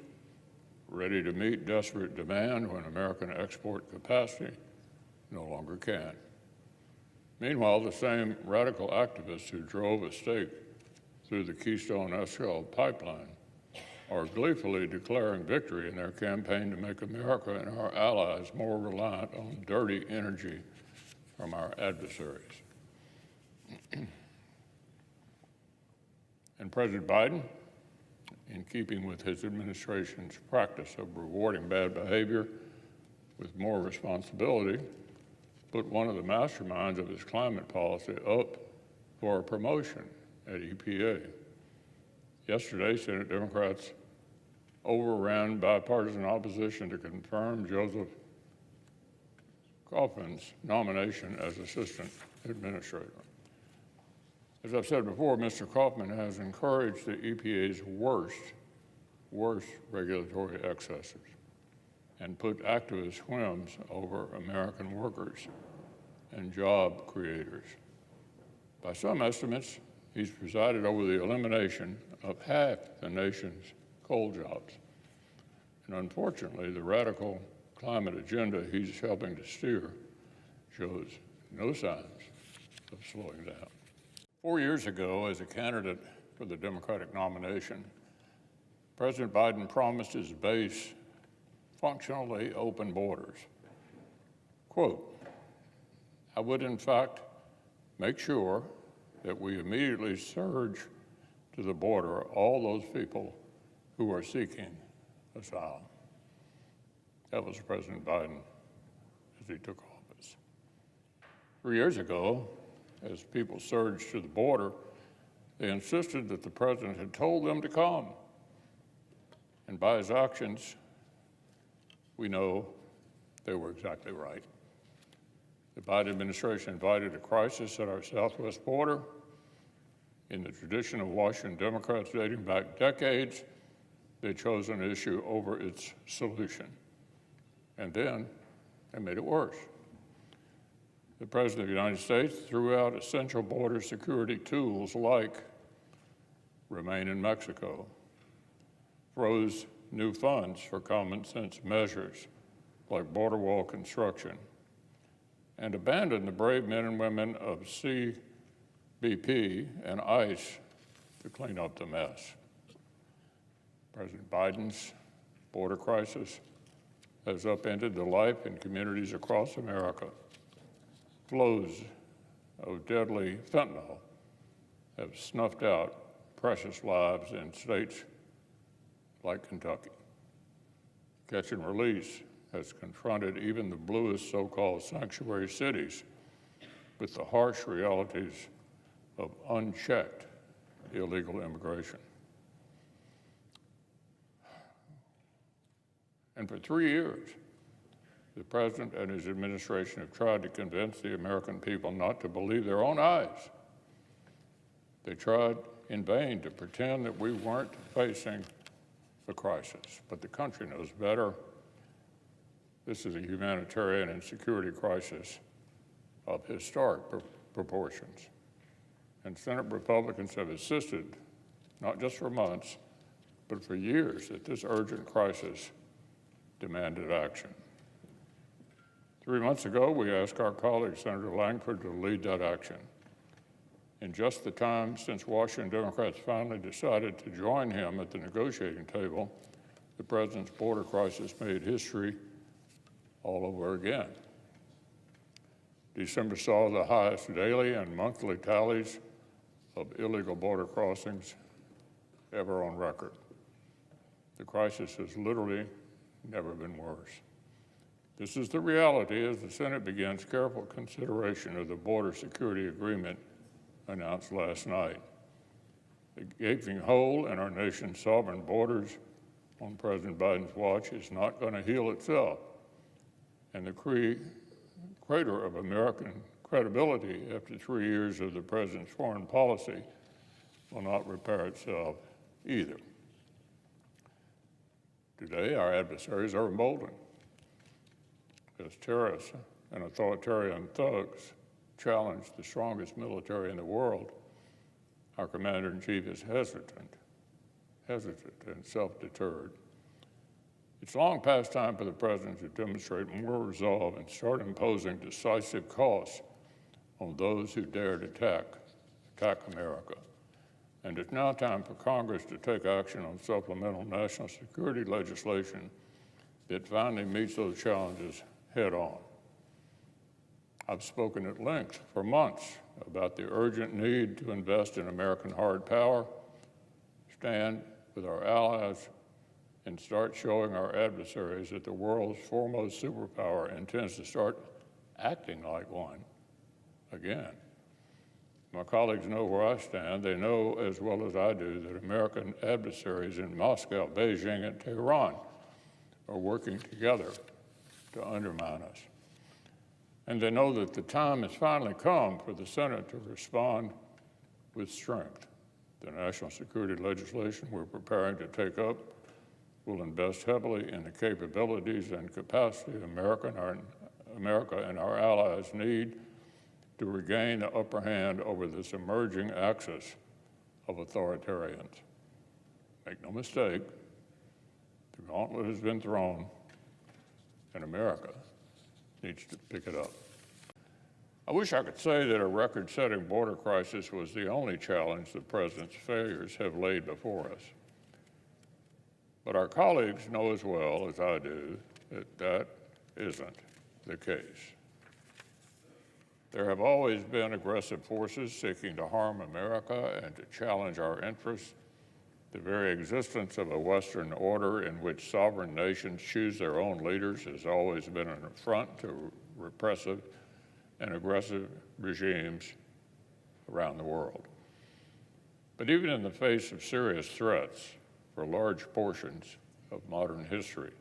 ready to meet desperate demand when American export capacity no longer can. Meanwhile, the same radical activists who drove a stake through the Keystone XL pipeline are gleefully declaring victory in their campaign to make America and our allies more reliant on dirty energy from our adversaries. And President Biden, in keeping with his administration's practice of rewarding bad behavior with more responsibility, put one of the masterminds of his climate policy up for a promotion at EPA. Yesterday, Senate Democrats overran bipartisan opposition to confirm Joseph Kaufman's nomination as assistant administrator. As I've said before, Mr. Kaufman has encouraged the EPA's worst regulatory excesses and put activist whims over American workers and job creators. By some estimates, he's presided over the elimination of half the nation's coal jobs. And unfortunately, the radical climate agenda he's helping to steer shows no signs of slowing down. 4 years ago, as a candidate for the Democratic nomination, President Biden promised his base functionally open borders. Quote, I would in fact make sure that we immediately surge to the border all those people who are seeking asylum. That was President Biden as he took office. 3 years ago, as people surged to the border, they insisted that the president had told them to come. And by his actions, we know they were exactly right. The Biden administration invited a crisis at our southwest border. In the tradition of Washington Democrats dating back decades, they chose an issue over its solution. And then they made it worse. The President of the United States threw out essential border security tools like Remain in Mexico, froze new funds for common sense measures like border wall construction, and abandoned the brave men and women of CBP and ICE to clean up the mess. President Biden's border crisis has upended the life in communities across America. Flows of deadly fentanyl have snuffed out precious lives in states like Kentucky. Catch and release has confronted even the bluest so-called sanctuary cities with the harsh realities of unchecked illegal immigration. And for 3 years, the President and his administration have tried to convince the American people not to believe their own eyes. They tried in vain to pretend that we weren't facing the crisis, but the country knows better. This is a humanitarian and security crisis of historic proportions. And Senate Republicans have insisted, not just for months, but for years, that this urgent crisis demanded action. 3 months ago, we asked our colleague, Senator Langford, to lead that action. In just the time since Washington Democrats finally decided to join him at the negotiating table, the President's border crisis made history all over again. December saw the highest daily and monthly tallies of illegal border crossings ever on record. The crisis has literally never been worse. This is the reality as the Senate begins careful consideration of the border security agreement announced last night. The gaping hole in our nation's sovereign borders on President Biden's watch is not going to heal itself, and the crater of American credibility after 3 years of the President's foreign policy will not repair itself either. Today, our adversaries are emboldened as terrorists and authoritarian thugs challenge the strongest military in the world. Our commander-in-chief is hesitant and self-deterred. It's long past time for the President to demonstrate more resolve and start imposing decisive costs on those who dare to attack America. And it's now time for Congress to take action on supplemental national security legislation that finally meets those challenges head on. I've spoken at length for months about the urgent need to invest in American hard power, stand with our allies, and start showing our adversaries that the world's foremost superpower intends to start acting like one again. My colleagues know where I stand. They know as well as I do that American adversaries in Moscow, Beijing, and Tehran are working together to undermine us. And they know that the time has finally come for the Senate to respond with strength. The national security legislation we're preparing to take up will invest heavily in the capabilities and capacity America and our allies need to regain the upper hand over this emerging axis of authoritarians. Make no mistake, the gauntlet has been thrown, and America needs to pick it up. I wish I could say that a record-setting border crisis was the only challenge the President's failures have laid before us. But our colleagues know as well as I do that that isn't the case. There have always been aggressive forces seeking to harm America and to challenge our interests. The very existence of a Western order in which sovereign nations choose their own leaders has always been an affront to repressive and aggressive regimes around the world. But even in the face of serious threats for large portions of modern history,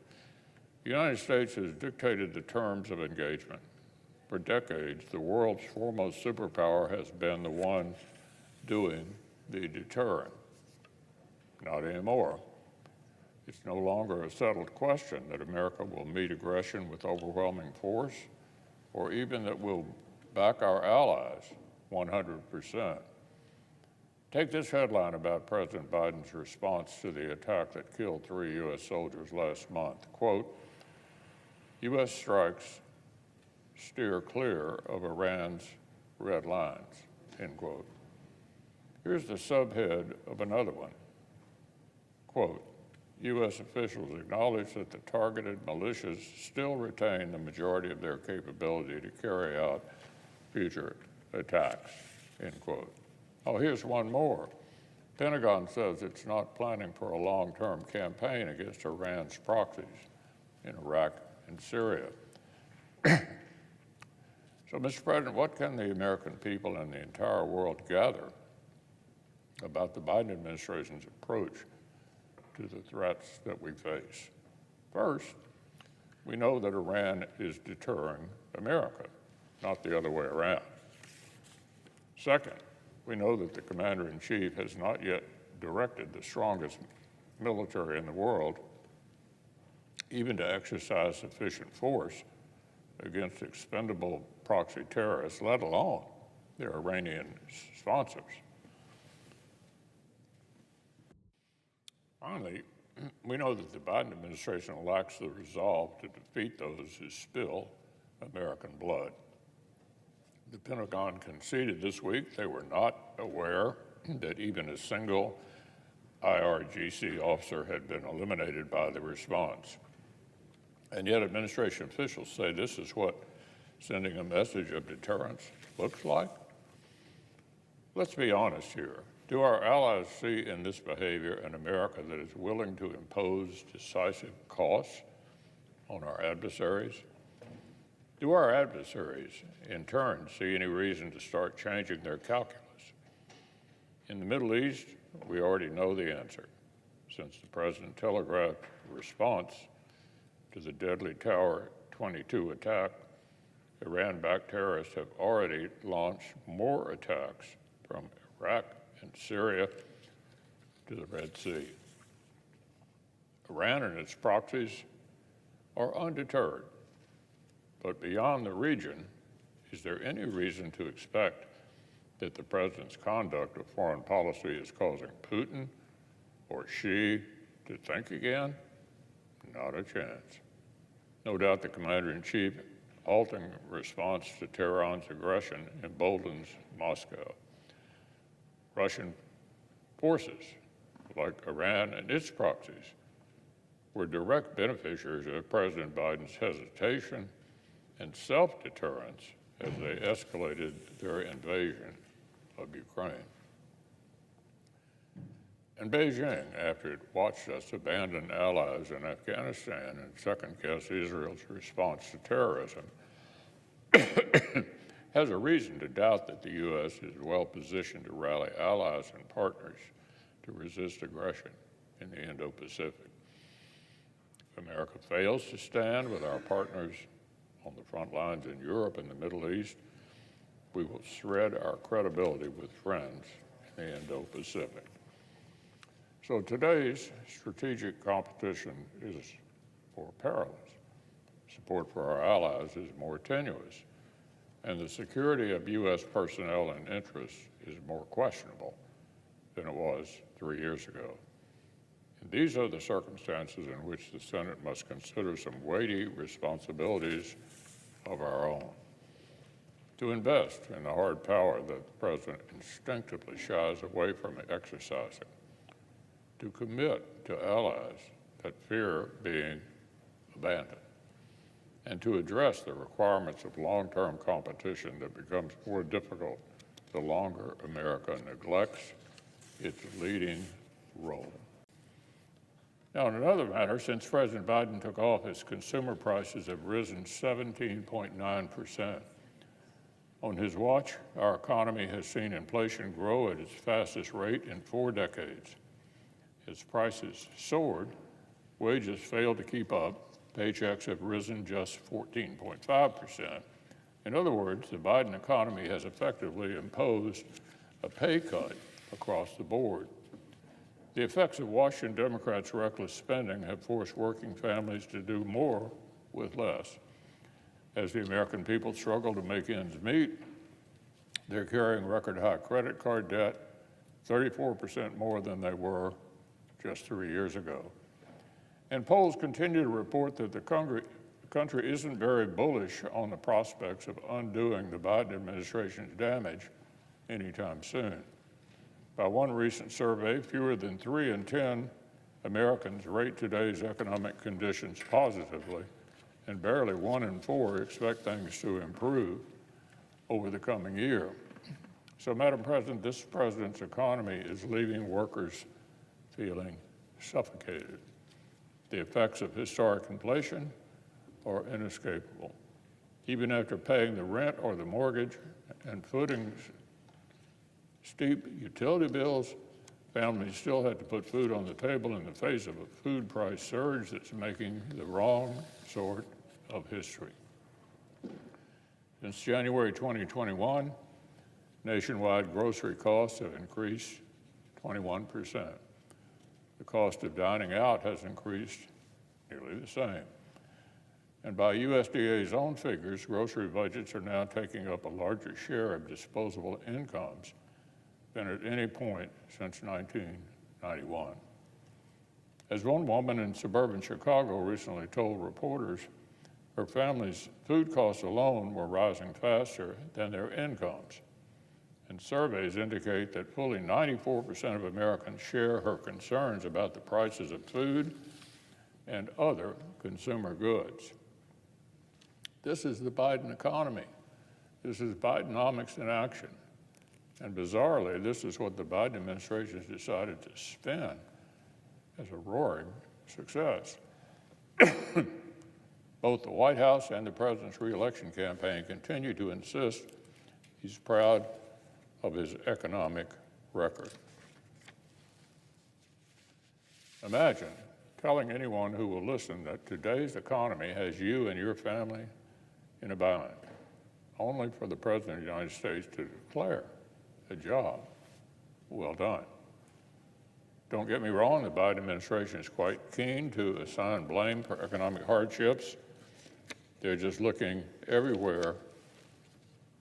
the United States has dictated the terms of engagement. For decades, the world's foremost superpower has been the one doing be deterrent. Not anymore. It's no longer a settled question that America will meet aggression with overwhelming force, or even that we'll back our allies 100%. Take this headline about President Biden's response to the attack that killed 3 U.S. soldiers last month. Quote, U.S. strikes steer clear of Iran's red lines, end quote. Here's the subhead of another one. Quote, U.S. officials acknowledge that the targeted militias still retain the majority of their capability to carry out future attacks, end quote. Oh, here's one more. Pentagon says it's not planning for a long-term campaign against Iran's proxies in Iraq and Syria. So, Mr. President, what can the American people and the entire world gather about the Biden administration's approach to the threats that we face? First, we know that Iran is deterring America, not the other way around. Second, we know that the commander-in-chief has not yet directed the strongest military in the world even to exercise sufficient force against expendable proxy terrorists, let alone their Iranian sponsors. Finally, we know that the Biden administration lacks the resolve to defeat those who spill American blood. The Pentagon conceded this week they were not aware that even a single IRGC officer had been eliminated by the response. And yet administration officials say this is what sending a message of deterrence looks like. Let's be honest here. Do our allies see in this behavior an America that is willing to impose decisive costs on our adversaries? Do our adversaries, in turn, see any reason to start changing their calculus? In the Middle East, we already know the answer. Since the President telegraphed a response to the deadly Tower 22 attack, Iran-backed terrorists have already launched more attacks from Iraq and Syria to the Red Sea. Iran and its proxies are undeterred. But beyond the region, is there any reason to expect that the president's conduct of foreign policy is causing Putin or Xi to think again? Not a chance. No doubt the commander-in-chief halting response to Tehran's aggression emboldens Moscow. Russian forces, like Iran and its proxies, were direct beneficiaries of President Biden's hesitation and self-deterrence as they escalated their invasion of Ukraine. And Beijing, after it watched us abandon allies in Afghanistan and second-guess Israel's response to terrorism, has a reason to doubt that the U.S. is well-positioned to rally allies and partners to resist aggression in the Indo-Pacific. If America fails to stand with our partners on the front lines in Europe and the Middle East, we will shred our credibility with friends in the Indo-Pacific. So today's strategic competition is more perilous. Support for our allies is more tenuous, and the security of U.S. personnel and interests is more questionable than it was 3 years ago. And these are the circumstances in which the Senate must consider some weighty responsibilities of our own. To invest in the hard power that the President instinctively shies away from exercising. To commit to allies that fear being abandoned. And to address the requirements of long-term competition that becomes more difficult the longer America neglects its leading role. Now, in another matter, since President Biden took office, consumer prices have risen 17.9%. On his watch, our economy has seen inflation grow at its fastest rate in 4 decades. As prices soared, wages failed to keep up. Paychecks have risen just 14.5%. In other words, the Biden economy has effectively imposed a pay cut across the board. The effects of Washington Democrats' reckless spending have forced working families to do more with less. As the American people struggle to make ends meet, they're carrying record-high credit card debt, 34% more than they were just 3 years ago. And polls continue to report that the country isn't very bullish on the prospects of undoing the Biden administration's damage anytime soon. By one recent survey, fewer than 3 in 10 Americans rate today's economic conditions positively, and barely 1 in 4 expect things to improve over the coming year. So, Madam President, this president's economy is leaving workers feeling suffocated. The effects of historic inflation are inescapable. Even after paying the rent or the mortgage and footing steep utility bills, families still had to put food on the table in the face of a food price surge that's making the wrong sort of history. Since January 2021, nationwide grocery costs have increased 21%. The cost of dining out has increased nearly the same. And by USDA's own figures, grocery budgets are now taking up a larger share of disposable incomes than at any point since 1991. As one woman in suburban Chicago recently told reporters, her family's food costs alone were rising faster than their incomes. And surveys indicate that fully 94% of Americans share her concerns about the prices of food and other consumer goods. This is the Biden economy. This is Bidenomics in action. And bizarrely, this is what the Biden administration has decided to spin as a roaring success. Both the White House and the president's reelection campaign continue to insist he's proud of his economic record. Imagine telling anyone who will listen that today's economy has you and your family in a bind, only for the President of the United States to declare a job well done. Don't get me wrong, the Biden administration is quite keen to assign blame for economic hardships. They're just looking everywhere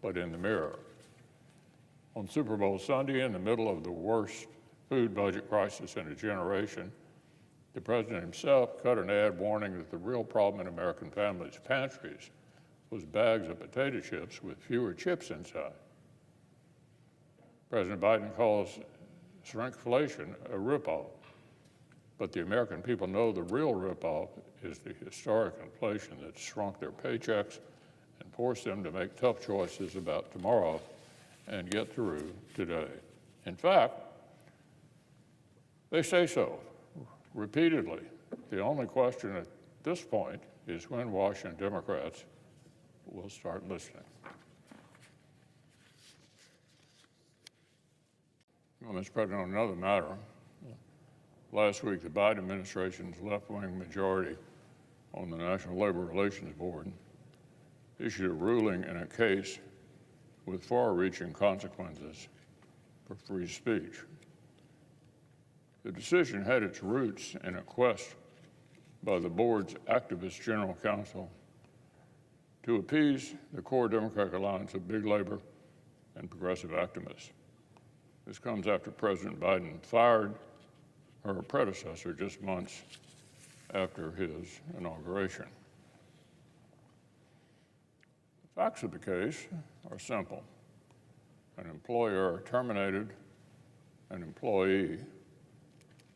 but in the mirror. On Super Bowl Sunday, in the middle of the worst food budget crisis in a generation, the president himself cut an ad warning that the real problem in American families' pantries was bags of potato chips with fewer chips inside. President Biden calls shrinkflation a ripoff, but the American people know the real ripoff is the historic inflation that shrunk their paychecks and forced them to make tough choices about tomorrow and get through today. In fact, they say so repeatedly. The only question at this point is when Washington Democrats will start listening. Well, Mr. President, on another matter, last week the Biden administration's left-wing majority on the National Labor Relations Board issued a ruling in a case with far-reaching consequences for free speech. The decision had its roots in a quest by the board's activist general counsel to appease the core Democratic alliance of big labor and progressive activists. This comes after President Biden fired her predecessor just months after his inauguration. The facts of the case are simple. An employer terminated an employee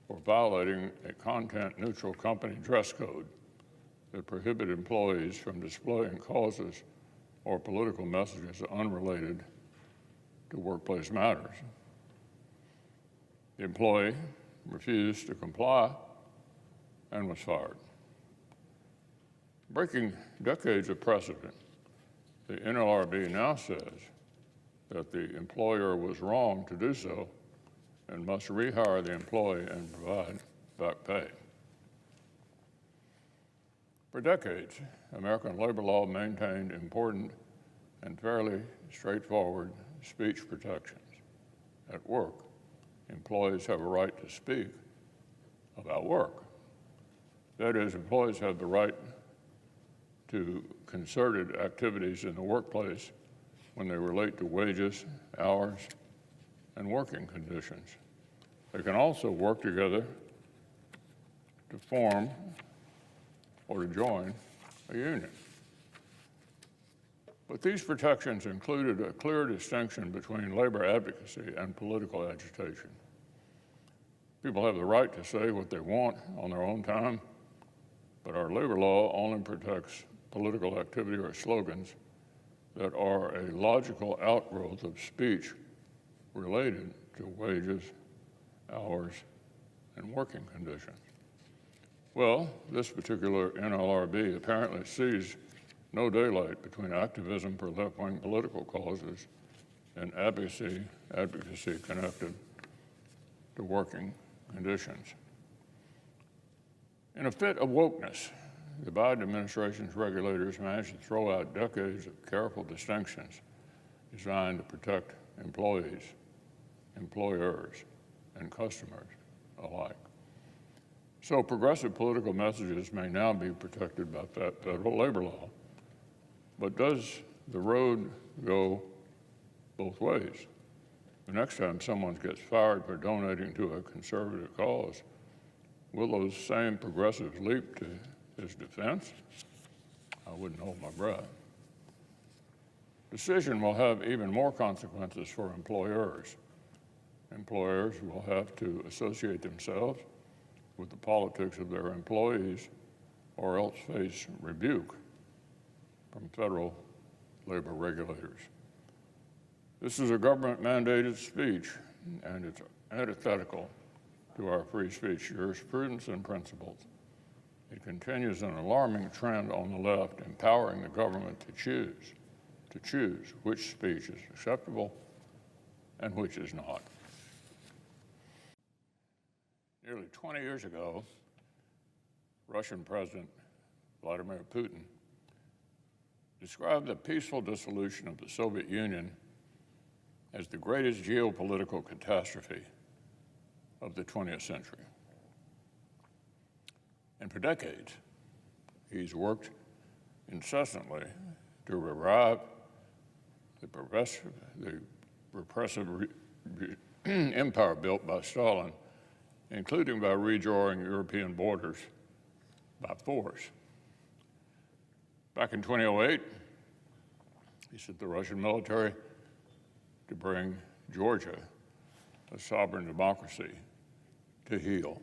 for violating a content-neutral company dress code that prohibited employees from displaying causes or political messages unrelated to workplace matters. The employee refused to comply and was fired. Breaking decades of precedent, the NLRB now says that the employer was wrong to do so and must rehire the employee and provide back pay. For decades, American labor law maintained important and fairly straightforward speech protections at work. employees have a right to speak about work. That is, employees have the right to concerted activities in the workplace when they relate to wages, hours, and working conditions. They can also work together to form or to join a union. But these protections included a clear distinction between labor advocacy and political agitation. People have the right to say what they want on their own time, but our labor law only protects political activity or slogans that are a logical outgrowth of speech related to wages, hours, and working conditions. Well, this particular NLRB apparently sees no daylight between activism for left-wing political causes and advocacy connected to working conditions. In a fit of wokeness, the Biden administration's regulators managed to throw out decades of careful distinctions designed to protect employees, employers, and customers alike. So progressive political messages may now be protected by federal labor law. But does the road go both ways? The next time someone gets fired for donating to a conservative cause, will those same progressives leap to his defense? I wouldn't hold my breath. Decision will have even more consequences for employers. Employers will have to associate themselves with the politics of their employees or else face rebuke from federal labor regulators. This is a government-mandated speech, and it's antithetical to our free speech jurisprudence and principles. It continues an alarming trend on the left, empowering the government to choose which speech is acceptable and which is not. Nearly 20 years ago, Russian President Vladimir Putin described the peaceful dissolution of the Soviet Union as the greatest geopolitical catastrophe of the 20th century. And for decades, he's worked incessantly to revive the repressive empire built by Stalin, including by redrawing European borders by force. Back in 2008, he sent the Russian military to bring Georgia, a sovereign democracy, to heel.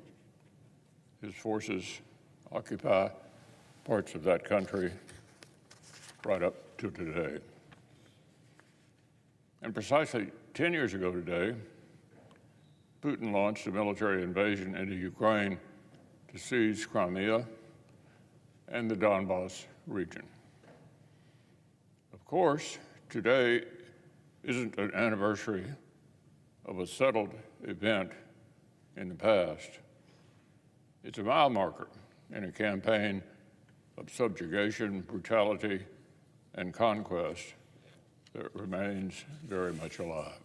His forces occupy parts of that country right up to today. And precisely 10 years ago today, Putin launched a military invasion into Ukraine to seize Crimea and the Donbass region. Of course, today isn't an anniversary of a settled event in the past. It's a mile marker in a campaign of subjugation, brutality, and conquest that remains very much alive.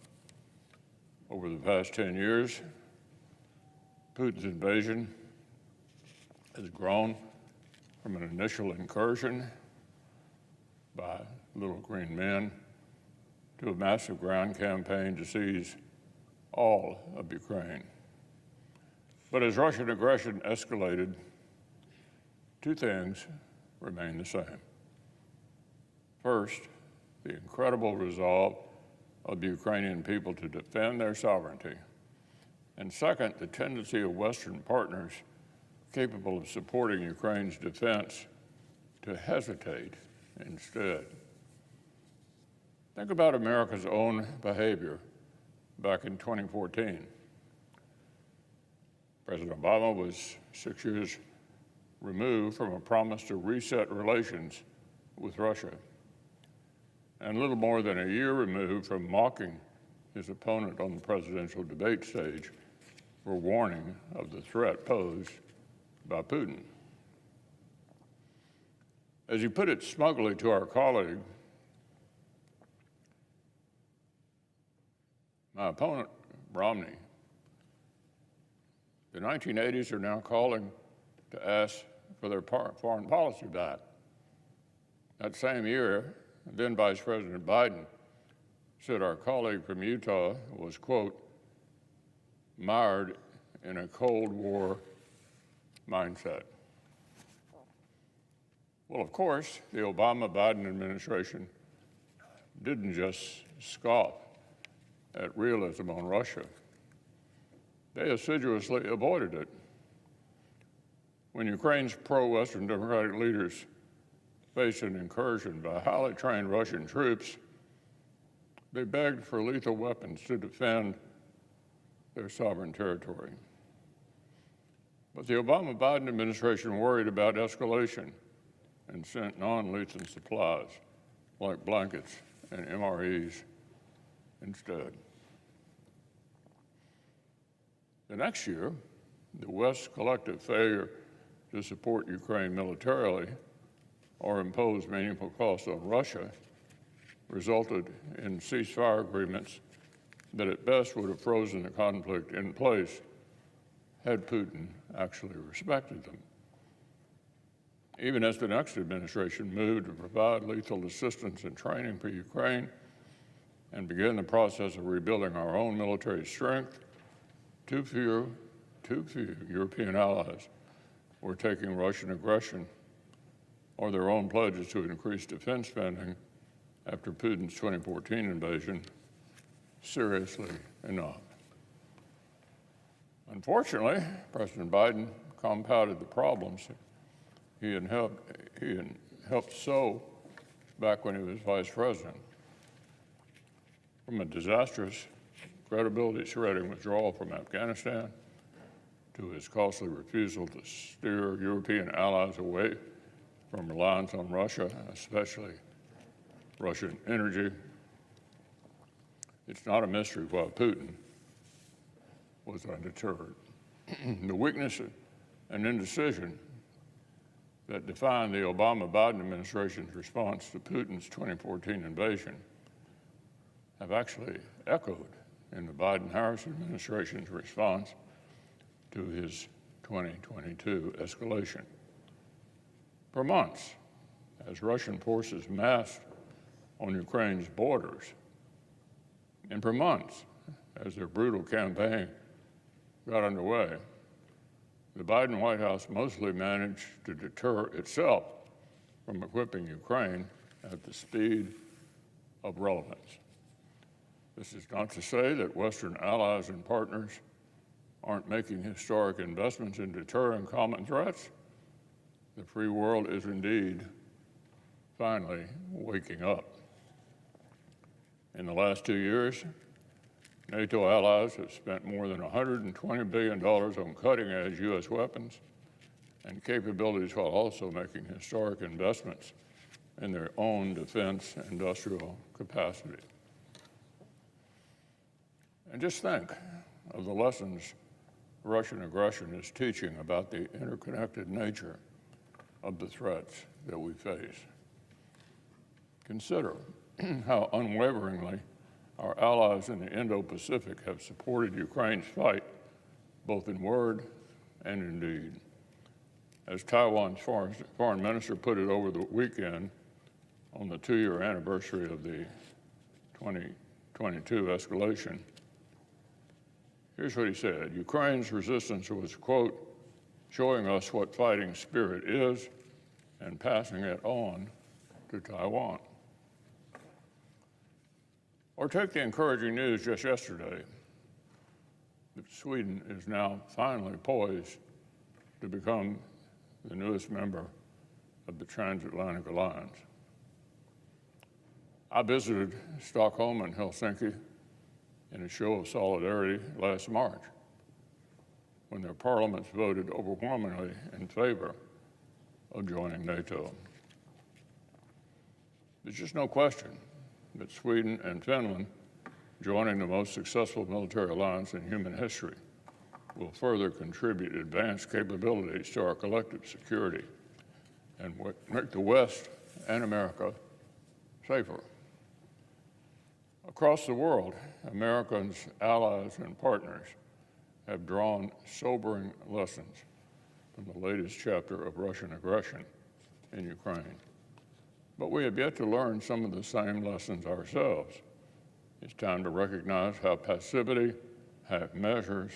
Over the past 10 years, Putin's invasion has grown from an initial incursion by little green men to a massive ground campaign to seize all of Ukraine. But as Russian aggression escalated, two things remain the same. First, the incredible resolve of the Ukrainian people to defend their sovereignty. And second, the tendency of Western partners capable of supporting Ukraine's defense to hesitate instead. Think about America's own behavior back in 2014. President Obama was 6 years removed from a promise to reset relations with Russia, and little more than a year removed from mocking his opponent on the presidential debate stage for warning of the threat posed by Putin. As he put it smugly to our colleague, my opponent, Romney, The 1980s are now calling to ask for their foreign policy back. That same year, then Vice President Biden said our colleague from Utah was, quote, mired in a Cold War mindset. Well, of course, the Obama-Biden administration didn't just scoff at realism on Russia. They assiduously avoided it. When Ukraine's pro-Western democratic leaders faced an incursion by highly trained Russian troops, they begged for lethal weapons to defend their sovereign territory. But the Obama-Biden administration worried about escalation and sent non-lethal supplies like blankets and MREs instead. The next year, the West's collective failure to support Ukraine militarily or impose meaningful costs on Russia resulted in ceasefire agreements that at best would have frozen the conflict in place had Putin actually respected them. Even as the next administration moved to provide lethal assistance and training for Ukraine and begin the process of rebuilding our own military strength, too few European allies were taking Russian aggression or their own pledges to increase defense spending after Putin's 2014 invasion seriously enough. Unfortunately, President Biden compounded the problems he had helped sow back when he was vice president. From a disastrous, credibility-shredding withdrawal from Afghanistan to his costly refusal to steer European allies away from reliance on Russia, especially Russian energy, it's not a mystery why Putin was undeterred. The weakness and indecision that defined the Obama-Biden administration's response to Putin's 2014 invasion have actually echoed in the Biden-Harris administration's response to his 2022 escalation. For months, as Russian forces massed on Ukraine's borders, and for months, as their brutal campaign got underway, the Biden White House mostly managed to deter itself from equipping Ukraine at the speed of relevance. This is not to say that Western allies and partners aren't making historic investments in deterring common threats. The free world is indeed finally waking up. In the last 2 years, NATO allies have spent more than $120 billion on cutting-edge U.S. weapons and capabilities while also making historic investments in their own defense industrial capacity. And just think of the lessons Russian aggression is teaching about the interconnected nature of the threats that we face. Consider how unwaveringly our allies in the Indo-Pacific have supported Ukraine's fight, both in word and in deed. As Taiwan's foreign minister put it over the weekend on the 2-year anniversary of the 2022 escalation, here's what he said: Ukraine's resistance was, quote, showing us what fighting spirit is and passing it on to Taiwan. Or take the encouraging news just yesterday that Sweden is now finally poised to become the newest member of the Transatlantic Alliance. I visited Stockholm and Helsinki in a show of solidarity last March when their parliaments voted overwhelmingly in favor of joining NATO. There's just no question that Sweden and Finland, joining the most successful military alliance in human history, will further contribute advanced capabilities to our collective security and make the West and America safer. Across the world, Americans, allies, and partners have drawn sobering lessons from the latest chapter of Russian aggression in Ukraine. But we have yet to learn some of the same lessons ourselves. It's time to recognize how passivity, half measures,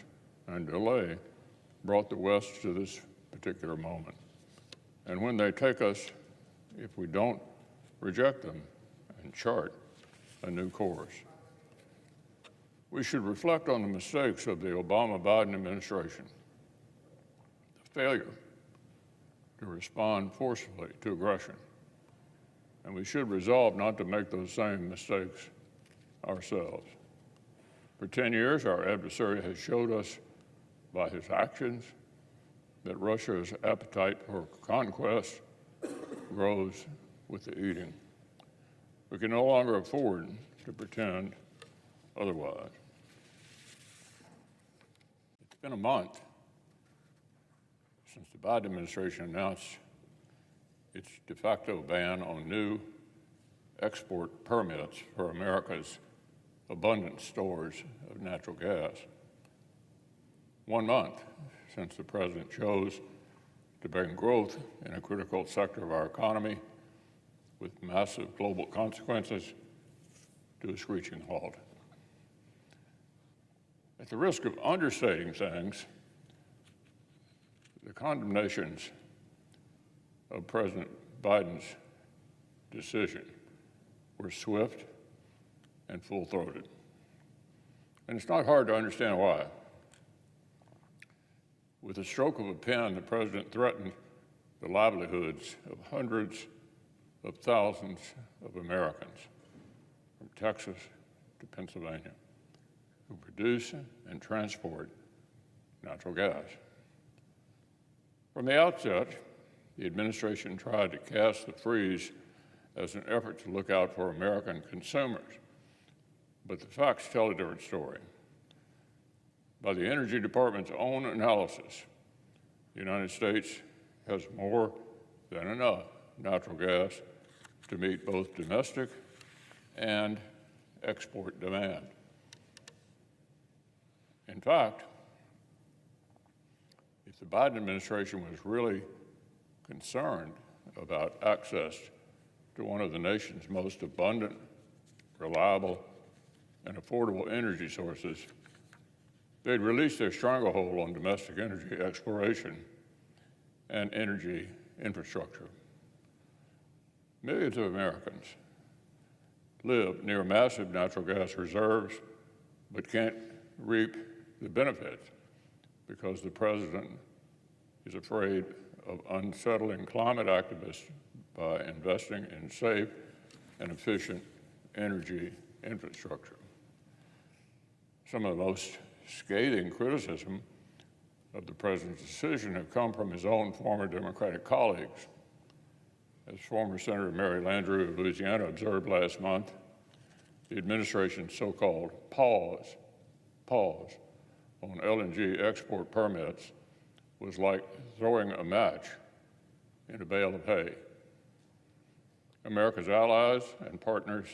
and delay brought the West to this particular moment. And when they take us, if we don't reject them and chart a new course. We should reflect on the mistakes of the Obama-Biden administration, the failure to respond forcefully to aggression, and we should resolve not to make those same mistakes ourselves. For 10 years, our adversary has showed us by his actions that Russia's appetite for conquest grows with the eating. We can no longer afford to pretend otherwise. It's been a month since the Biden administration announced its de facto ban on new export permits for America's abundant stores of natural gas. 1 month since the president chose to bring growth in a critical sector of our economy with massive global consequences to a screeching halt. At the risk of understating things, the condemnations of President Biden's decision were swift and full-throated. And it's not hard to understand why. With a stroke of a pen, the president threatened the livelihoods of hundreds of thousands of Americans from Texas to Pennsylvania who produce and transport natural gas. From the outset, the administration tried to cast the freeze as an effort to look out for American consumers, but the facts tell a different story. By the Energy Department's own analysis, the United States has more than enough natural gas to meet both domestic and export demand. In fact, if the Biden administration was really concerned about access to one of the nation's most abundant, reliable, and affordable energy sources, they'd release their stranglehold on domestic energy exploration and energy infrastructure. Millions of Americans live near massive natural gas reserves but can't reap the benefits because the president is afraid of unsettling climate activists by investing in safe and efficient energy infrastructure. Some of the most scathing criticism of the president's decision have come from his own former Democratic colleagues. As former Senator Mary Landrieu of Louisiana observed last month, the administration's so-called pause on LNG export permits was like throwing a match in a bale of hay. America's allies and partners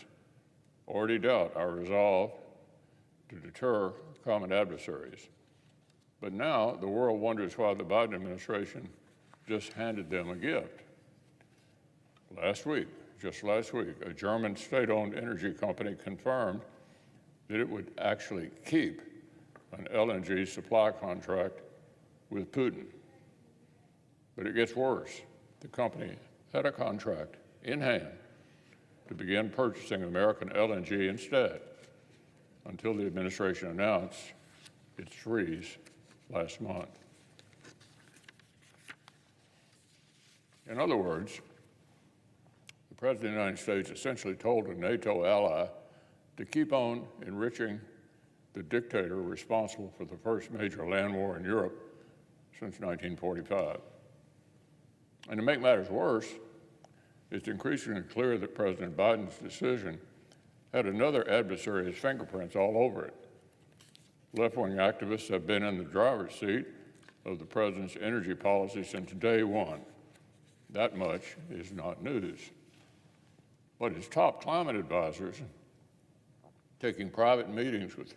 already doubt our resolve to deter common adversaries. But now the world wonders why the Biden administration just handed them a gift. Just last week, a German state-owned energy company confirmed that it would actually keep an LNG supply contract with Putin. But it gets worse. The company had a contract in hand to begin purchasing American LNG instead, until the administration announced its freeze last month. In other words, the President of the United States essentially told a NATO ally to keep on enriching the dictator responsible for the first major land war in Europe since 1945. And to make matters worse, it's increasingly clear that President Biden's decision had another adversary's fingerprints all over it. Left-wing activists have been in the driver's seat of the president's energy policy since day one. That much is not news. But his top climate advisors, taking private meetings with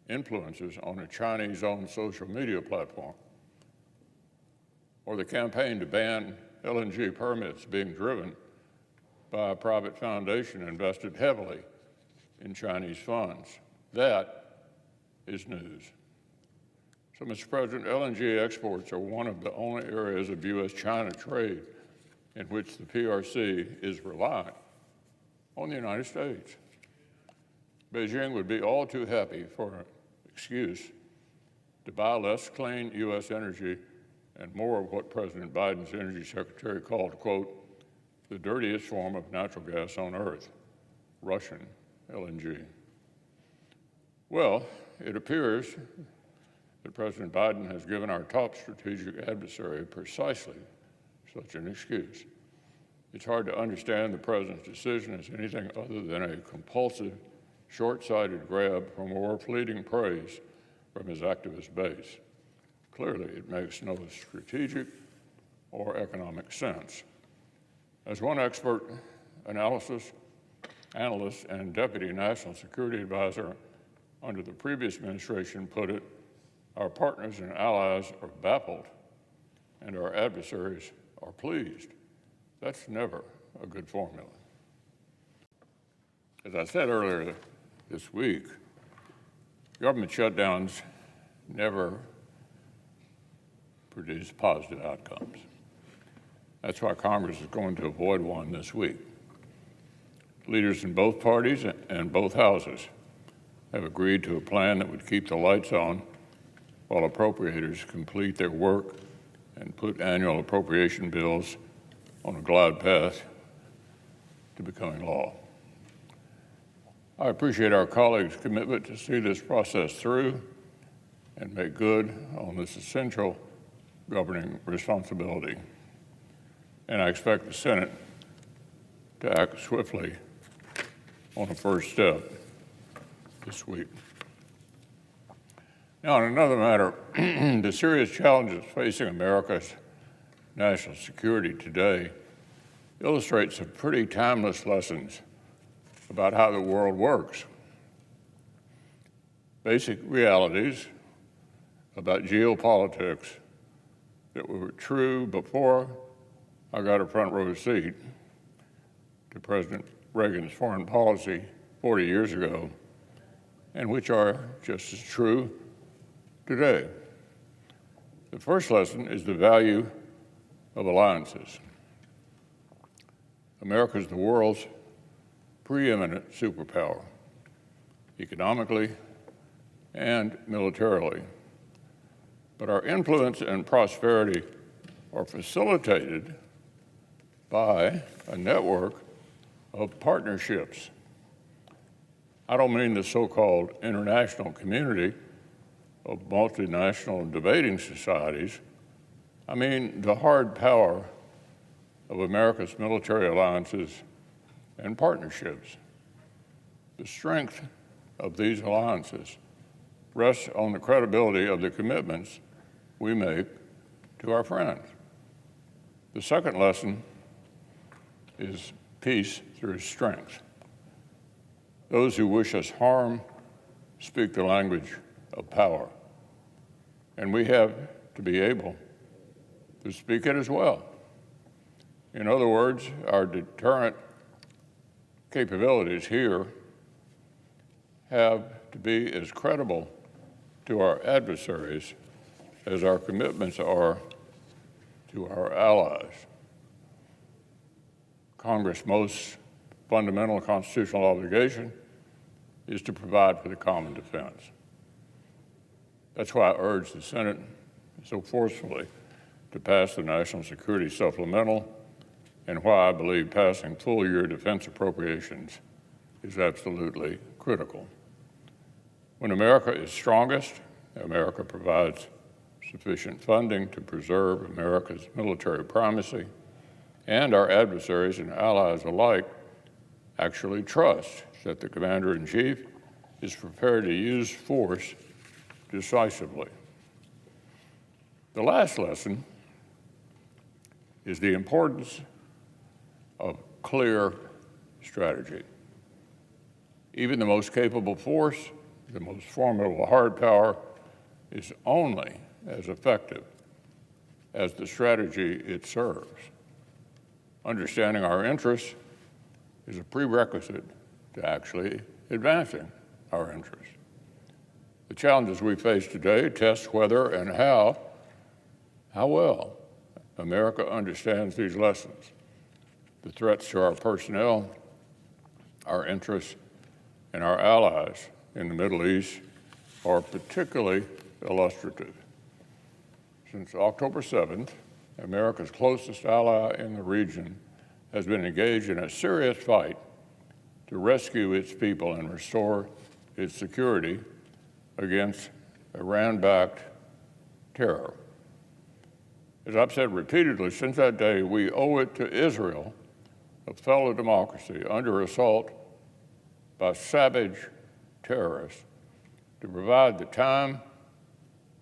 influences on a Chinese-owned social media platform, or the campaign to ban LNG permits being driven by a private foundation invested heavily in Chinese funds. That is news. So, Mr. President, LNG exports are one of the only areas of U.S.-China trade in which the PRC is reliant on the United States. Beijing would be all too happy for an excuse to buy less clean U.S. energy and more of what President Biden's Energy Secretary called, quote, the dirtiest form of natural gas on earth, Russian LNG. Well, it appears that President Biden has given our top strategic adversary precisely such an excuse. It's hard to understand the President's decision as anything other than a compulsive, short-sighted grab for more fleeting praise from his activist base. Clearly, it makes no strategic or economic sense. As one expert analyst and Deputy National Security Advisor under the previous administration put it, our partners and allies are baffled and our adversaries are pleased. That's never a good formula. As I said earlier this week, government shutdowns never produce positive outcomes. That's why Congress is going to avoid one this week. Leaders in both parties and both houses have agreed to a plan that would keep the lights on while appropriators complete their work and put annual appropriation bills on a glide path to becoming law. I appreciate our colleagues' commitment to see this process through and make good on this essential governing responsibility. And I expect the Senate to act swiftly on the first step this week. Now, on another matter, the serious challenges facing America's national security today illustrate some pretty timeless lessons about how the world works. Basic realities about geopolitics that were true before I got a front row seat to President Reagan's foreign policy 40 years ago, and which are just as true today. The first lesson is the value of alliances. America is the world's preeminent superpower, economically and militarily. But our influence and prosperity are facilitated by a network of partnerships. I don't mean the so-called international community of multinational debating societies. I mean the hard power of America's military alliances and partnerships. The strength of these alliances rests on the credibility of the commitments we make to our friends. The second lesson is peace through strength. Those who wish us harm speak the language of power, and we have to be able to speak it as well. In other words, our deterrent capabilities here have to be as credible to our adversaries as our commitments are to our allies. Congress' most fundamental constitutional obligation is to provide for the common defense. That's why I urge the Senate so forcefully to pass the National Security Supplemental, and why I believe passing full-year defense appropriations is absolutely critical. When America is strongest, America provides sufficient funding to preserve America's military primacy, and our adversaries and allies alike actually trust that the Commander-in-Chief is prepared to use force decisively. The last lesson is the importance of clear strategy. Even the most capable force the most formidable hard power, is only as effective as the strategy it serves. Understanding our interests is a prerequisite to actually advancing our interests. The challenges we face today test whether and how well America understands these lessons. The threats to our personnel, our interests, and our allies in the Middle East are particularly illustrative. Since October 7th, America's closest ally in the region has been engaged in a serious fight to rescue its people and restore its security against Iran-backed terror. As I've said repeatedly since that day, we owe it to Israel, a fellow democracy under assault by savage terrorists, to provide the time,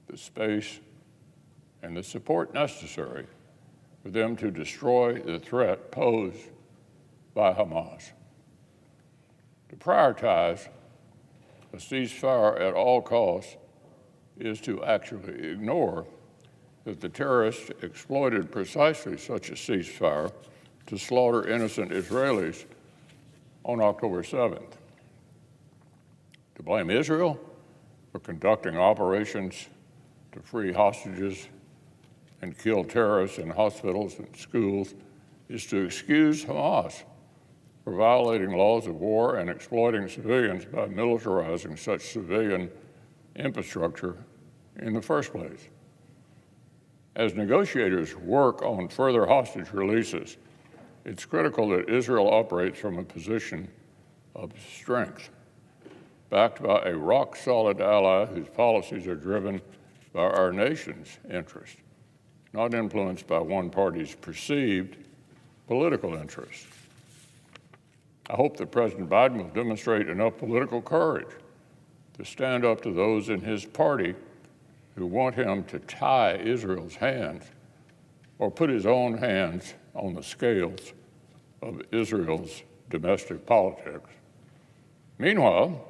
the space, and the support necessary for them to destroy the threat posed by Hamas. To prioritize a ceasefire at all costs is to actually ignore that the terrorists exploited precisely such a ceasefire to slaughter innocent Israelis on October 7th. To blame Israel for conducting operations to free hostages and kill terrorists in hospitals and schools is to excuse Hamas for violating laws of war and exploiting civilians by militarizing such civilian infrastructure in the first place. As negotiators work on further hostage releases, it's critical that Israel operates from a position of strength, backed by a rock-solid ally whose policies are driven by our nation's interests, not influenced by one party's perceived political interests. I hope that President Biden will demonstrate enough political courage to stand up to those in his party who want him to tie Israel's hands or put his own hands on the scales of Israel's domestic politics. Meanwhile,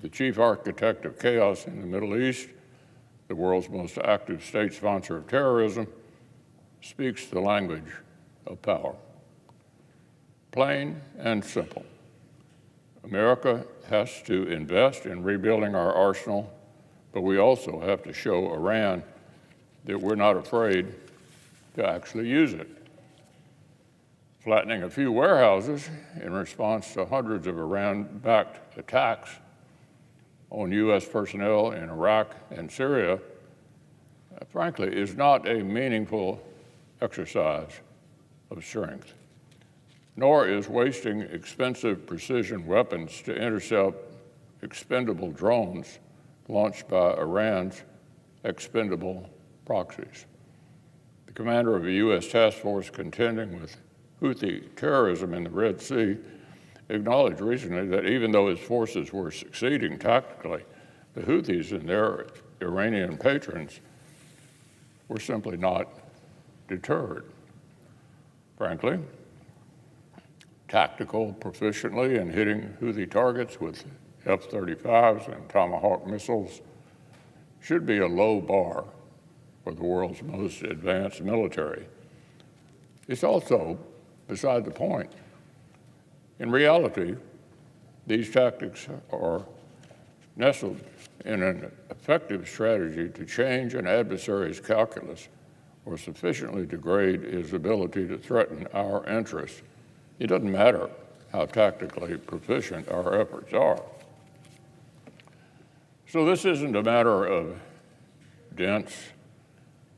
the chief architect of chaos in the Middle East, the world's most active state sponsor of terrorism, speaks the language of power. Plain and simple. America has to invest in rebuilding our arsenal, but we also have to show Iran that we're not afraid to actually use it. Flattening a few warehouses in response to hundreds of Iran-backed attacks on U.S. personnel in Iraq and Syria, frankly, is not a meaningful exercise of strength, nor is wasting expensive precision weapons to intercept expendable drones launched by Iran's expendable proxies. The commander of a U.S. task force contending with Houthi terrorism in the Red Sea acknowledged recently that even though his forces were succeeding tactically, the Houthis and their Iranian patrons were simply not deterred. Frankly, tactical proficiently in hitting Houthi targets with F-35s and Tomahawk missiles should be a low bar for the world's most advanced military. It's also beside the point. In reality, these tactics are nestled in an effective strategy to change an adversary's calculus or sufficiently degrade his ability to threaten our interests. It doesn't matter how tactically proficient our efforts are. So this isn't a matter of dense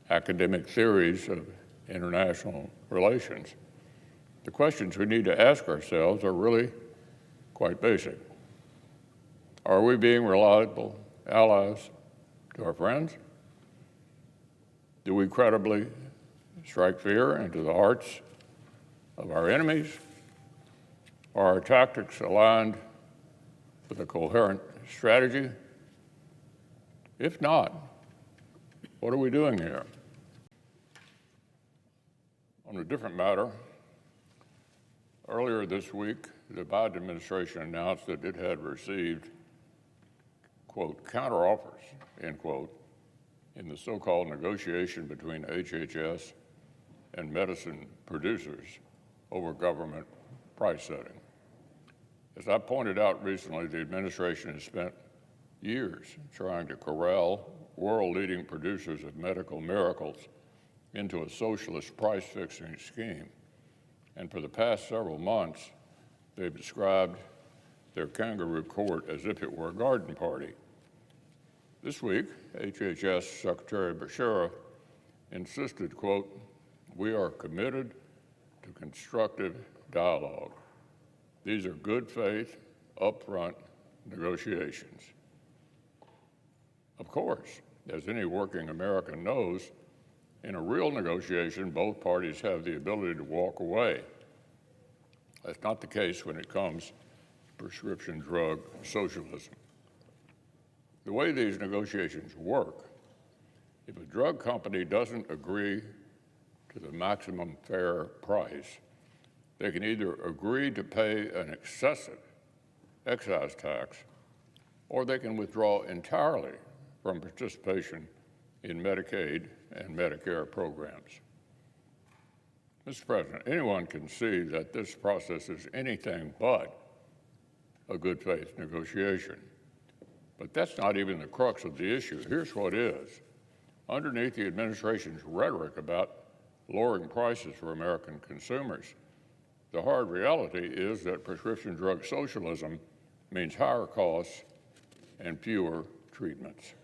academic theories of international relations. The questions we need to ask ourselves are really quite basic. Are we being reliable allies to our friends? Do we credibly strike fear into the hearts of our enemies? Are our tactics aligned with a coherent strategy? If not, what are we doing here? On a different matter, earlier this week, the Biden administration announced that it had received, quote, counteroffers, end quote, in the so-called negotiation between HHS and medicine producers over government price setting. As I pointed out recently, the administration has spent years trying to corral world-leading producers of medical miracles into a socialist price-fixing scheme. And for the past several months, they've described their kangaroo court as if it were a garden party. This week, HHS Secretary Bashara insisted, quote, "We are committed to constructive dialogue. These are good faith, upfront negotiations." Of course, as any working American knows, in a real negotiation, both parties have the ability to walk away. That's not the case when it comes to prescription drug socialism. The way these negotiations work, if a drug company doesn't agree to the maximum fair price, they can either agree to pay an excessive excise tax, or they can withdraw entirely from participation in Medicaid and Medicare programs. Mr. President, anyone can see that this process is anything but a good faith negotiation. But that's not even the crux of the issue. Here's what is. Underneath the administration's rhetoric about lowering prices for American consumers, the hard reality is that prescription drug socialism means higher costs and fewer treatments.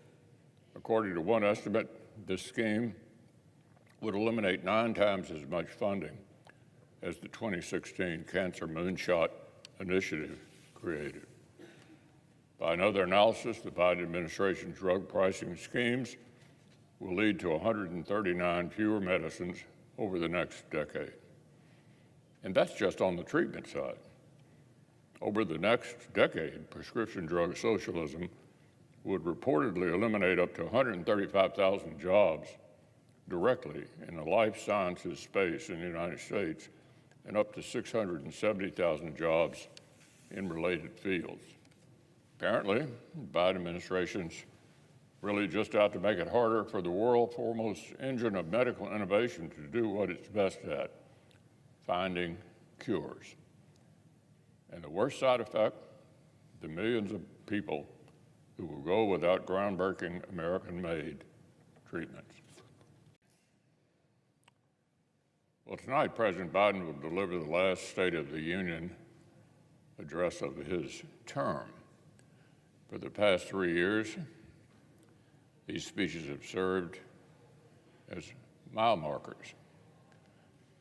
According to one estimate, this scheme would eliminate 9 times as much funding as the 2016 Cancer Moonshot Initiative created. By another analysis, the Biden administration's drug pricing schemes will lead to 139 fewer medicines over the next decade. And that's just on the treatment side. Over the next decade, prescription drug socialism would reportedly eliminate up to 135,000 jobs directly in the life sciences space in the United States and up to 670,000 jobs in related fields. Apparently, the Biden administration's really just out to make it harder for the world's foremost engine of medical innovation to do what it's best at, finding cures. And the worst side effect, the millions of people who will go without groundbreaking American-made treatments. Well, tonight, President Biden will deliver the last State of the Union address of his term. For the past 3 years, these speeches have served as mile markers,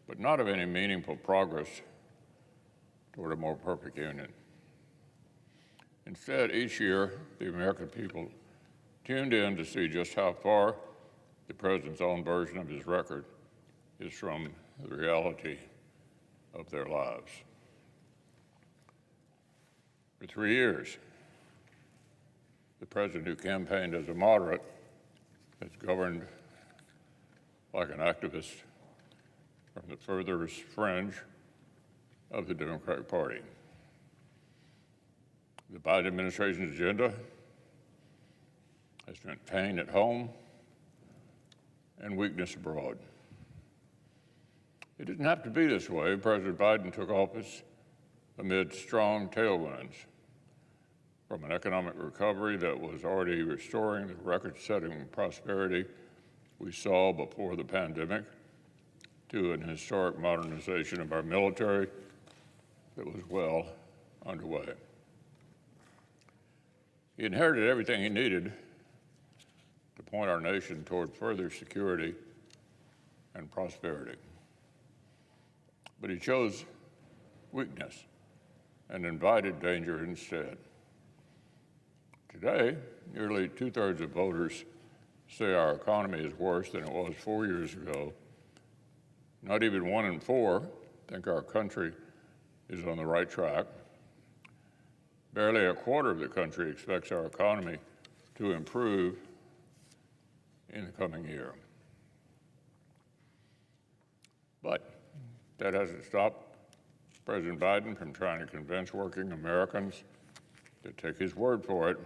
but not of any meaningful progress toward a more perfect union. Instead, each year, the American people tuned in to see just how far the president's own version of his record is from the reality of their lives. For 3 years, the president who campaigned as a moderate has governed like an activist from the furthest fringe of the Democratic Party. The Biden administration's agenda has meant pain at home and weakness abroad. It didn't have to be this way. President Biden took office amid strong tailwinds from an economic recovery that was already restoring the record-setting prosperity we saw before the pandemic to an historic modernization of our military that was well underway. He inherited everything he needed to point our nation toward further security and prosperity. But he chose weakness and invited danger instead. Today, nearly 2/3 of voters say our economy is worse than it was 4 years ago. Not even 1 in 4 think our country is on the right track. Barely a quarter of the country expects our economy to improve in the coming year. But that hasn't stopped President Biden from trying to convince working Americans to take his word for it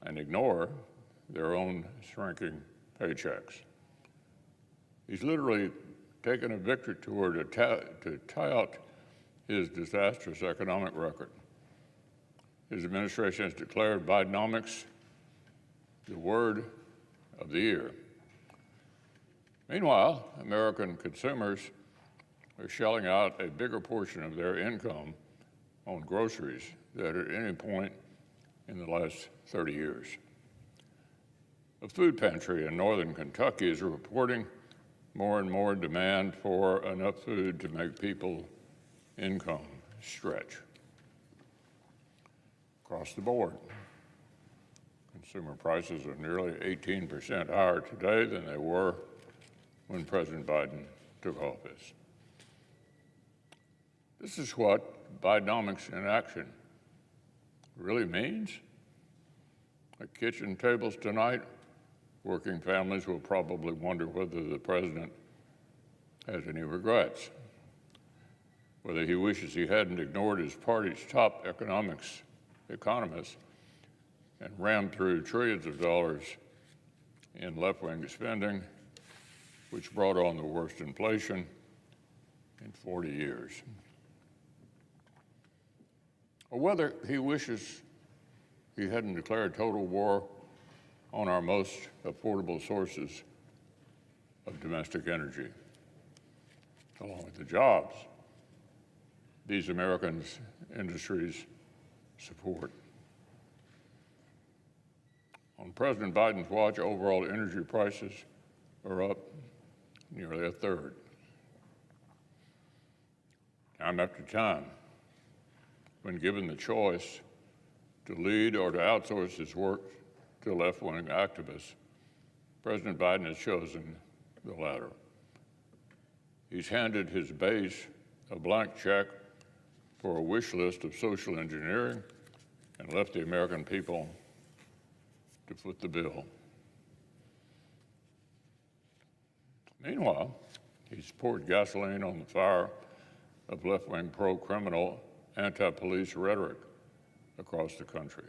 and ignore their own shrinking paychecks. He's literally taken a victory tour to tout his disastrous economic record. His administration has declared Bidenomics the word of the year. Meanwhile, American consumers are shelling out a bigger portion of their income on groceries than at any point in the last 30 years. A food pantry in northern Kentucky is reporting more and more demand for enough food to make people's income stretch. Across the board, consumer prices are nearly 18% higher today than they were when President Biden took office. This is what Bidenomics in action really means. At kitchen tables tonight, working families will probably wonder whether the president has any regrets, whether he wishes he hadn't ignored his party's top economists and rammed through trillions of dollars in left-wing spending, which brought on the worst inflation in 40 years. Or whether he wishes he hadn't declared total war on our most affordable sources of domestic energy, along with the jobs these Americans' industries support. On President Biden's watch, overall energy prices are up nearly a third. Time after time, when given the choice to lead or to outsource his work to left-wing activists, President Biden has chosen the latter. He's handed his base a blank check for a wish list of social engineering and left the American people to foot the bill. Meanwhile, he's poured gasoline on the fire of left-wing pro-criminal anti-police rhetoric across the country.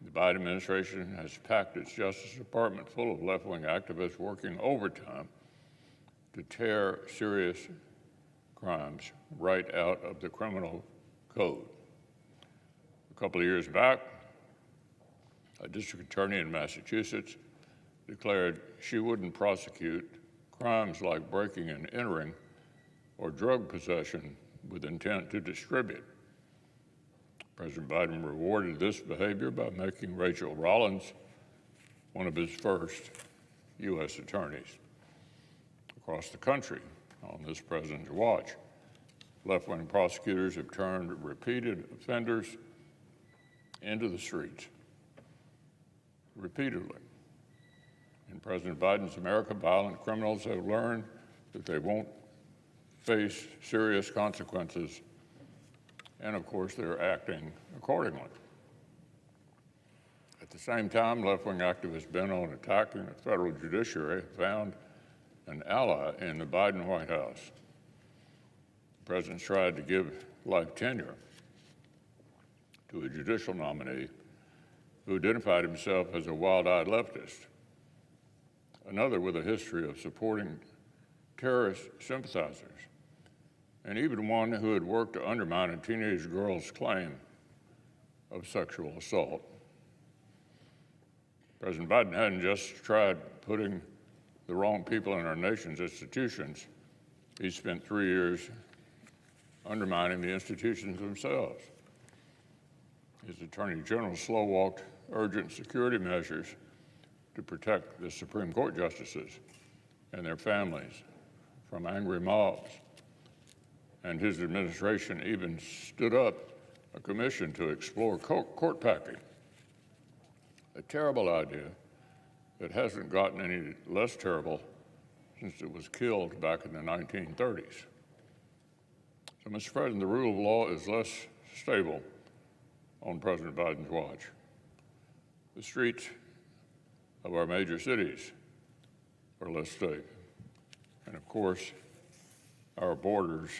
The Biden administration has packed its Justice Department full of left-wing activists working overtime to tear serious crimes right out of the criminal code. A couple of years back, a district attorney in Massachusetts declared she wouldn't prosecute crimes like breaking and entering or drug possession with intent to distribute. President Biden rewarded this behavior by making Rachel Rollins one of his first U.S. attorneys. Across the country, on this president's watch, left-wing prosecutors have turned repeated offenders into the streets repeatedly. In President Biden's America, violent criminals have learned that they won't face serious consequences, and of course, they're acting accordingly. At the same time, left-wing activists bent on attacking the federal judiciary found an ally in the Biden White House. The president's tried to give life tenure to a judicial nominee who identified himself as a wild-eyed leftist, another with a history of supporting terrorist sympathizers, and even one who had worked to undermine a teenage girl's claim of sexual assault. President Biden hadn't just tried putting the wrong people in our nation's institutions. He spent 3 years undermining the institutions themselves. His Attorney General slow-walked urgent security measures to protect the Supreme Court justices and their families from angry mobs. And his administration even stood up a commission to explore court packing, a terrible idea that hasn't gotten any less terrible since it was killed back in the 1930s. So, Mr. President, the rule of law is less stable on President Biden's watch. The streets of our major cities are less safe. And of course, our borders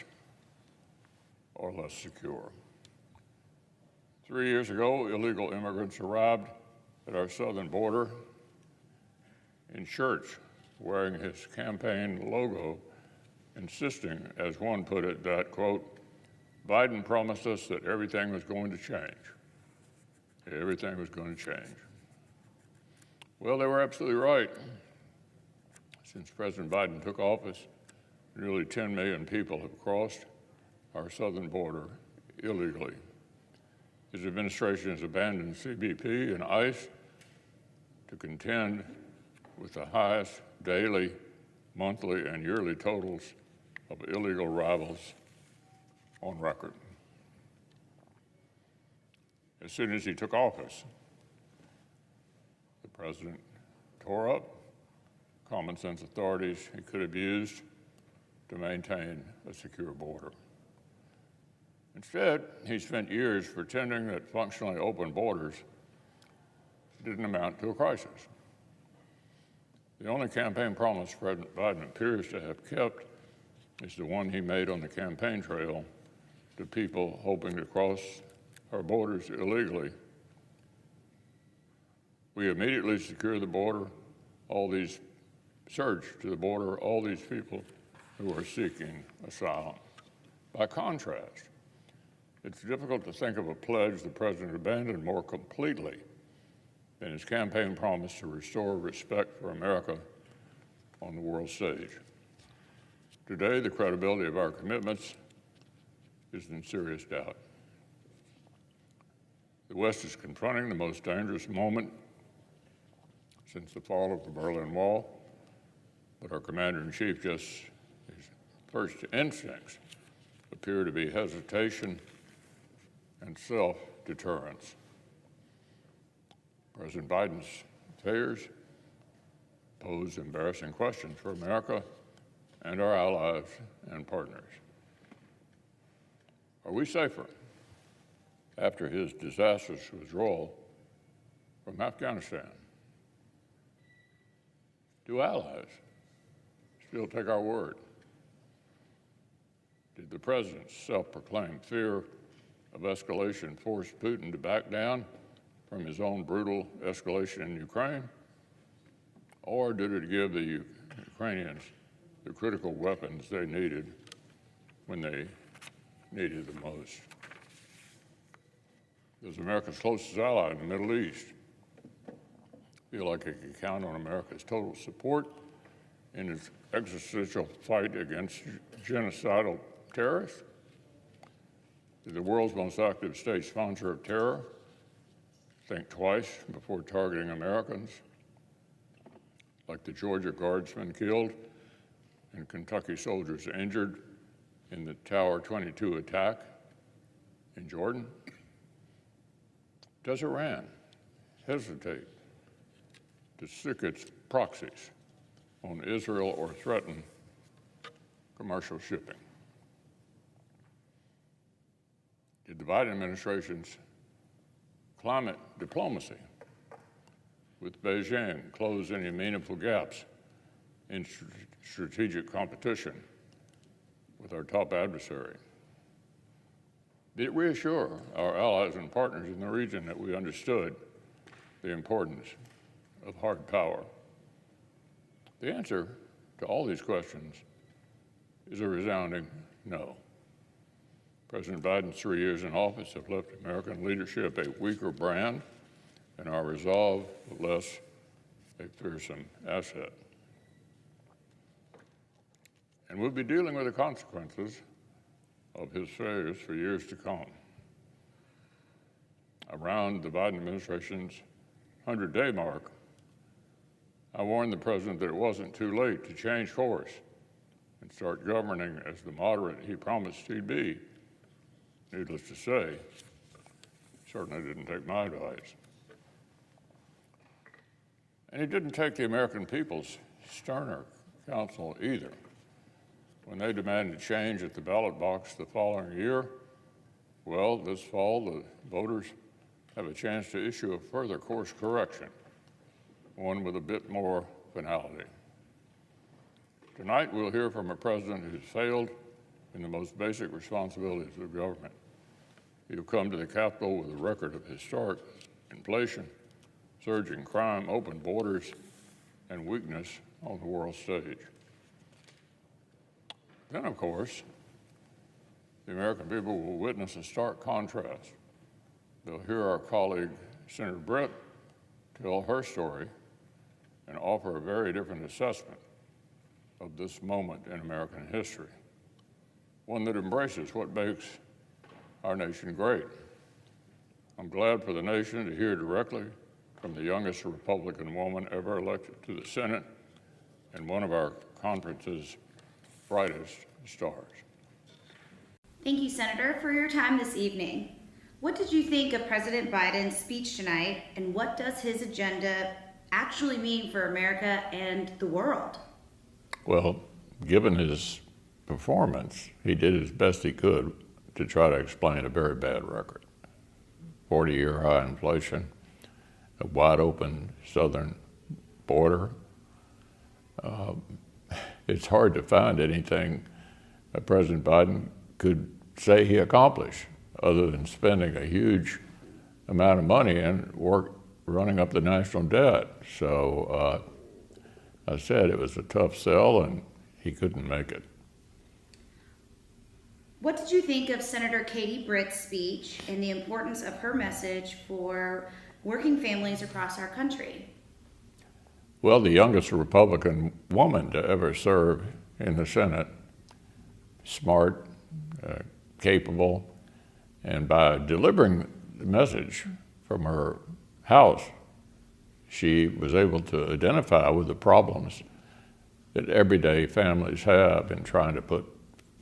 are less secure. 3 years ago, illegal immigrants arrived at our southern border in church wearing his campaign logo, insisting, as one put it, that, quote, Biden promised us that everything was going to change. Everything was going to change. Well, they were absolutely right. Since President Biden took office, nearly 10 million people have crossed our southern border illegally. His administration has abandoned CBP and ICE to contend with the highest daily, monthly, and yearly totals of illegal arrivals on record. As soon as he took office, the president tore up common sense authorities he could have used to maintain a secure border. Instead, he spent years pretending that functionally open borders didn't amount to a crisis. The only campaign promise President Biden appears to have kept is the one he made on the campaign trail to people hoping to cross our borders illegally. We immediately secure the border, surge to the border, all these people who are seeking asylum. By contrast, it's difficult to think of a pledge the president abandoned more completely than his campaign promise to restore respect for America on the world stage. Today, the credibility of our commitments is in serious doubt. The West is confronting the most dangerous moment since the fall of the Berlin Wall, but our commander-in-chief his first instincts appear to be hesitation and self-deterrence. President Biden's failures pose embarrassing questions for America and our allies and partners. Are we safer after his disastrous withdrawal from Afghanistan? Do allies still take our word? Did the president's self-proclaimed fear of escalation force Putin to back down from his own brutal escalation in Ukraine? Or did it give the Ukrainians the critical weapons they needed when they needed the most? Does America's closest ally in the Middle East feel like it can count on America's total support in its existential fight against genocidal terrorists? Did the world's most active state sponsor of terror think twice before targeting Americans, like the Georgia Guardsmen killed and Kentucky soldiers injured in the Tower 22 attack in Jordan? Does Iran hesitate to stick its proxies on Israel or threaten commercial shipping? Did the Biden administration's climate diplomacy with Beijing close any meaningful gaps in strategic competition with our top adversary? Did it reassure our allies and partners in the region that we understood the importance of hard power? The answer to all these questions is a resounding no. President Biden's 3 years in office have left American leadership a weaker brand and our resolve less a fearsome asset. And we'll be dealing with the consequences of his failures for years to come. Around the Biden administration's 100-day mark, I warned the president that it wasn't too late to change course and start governing as the moderate he promised he'd be. Needless to say, certainly didn't take my advice. And he didn't take the American people's sterner counsel either. When they demanded change at the ballot box the following year, well, this fall, the voters have a chance to issue a further course correction, one with a bit more finality. Tonight, we'll hear from a president who's failed in the most basic responsibilities of government. He'll come to the Capitol with a record of historic inflation, surging crime, open borders, and weakness on the world stage. Then, of course, the American people will witness a stark contrast. They'll hear our colleague, Senator Britt, tell her story and offer a very different assessment of this moment in American history, one that embraces what makes our nation great. I'm glad for the nation to hear directly from the youngest Republican woman ever elected to the Senate and one of our conference's brightest stars. Thank you, Senator, for your time this evening. What did you think of President Biden's speech tonight, and what does his agenda actually mean for America and the world? Well, given his performance, he did as best he could to try to explain a very bad record. 40-year high inflation, a wide open southern border. It's hard to find anything President Biden could say he accomplished other than spending a huge amount of money and running up the national debt. So I said it was a tough sell and he couldn't make it. What did you think of Senator Katie Britt's speech and the importance of her message for working families across our country? Well, the youngest Republican woman to ever serve in the Senate, smart, capable, and by delivering the message from her house, she was able to identify with the problems that everyday families have in trying to put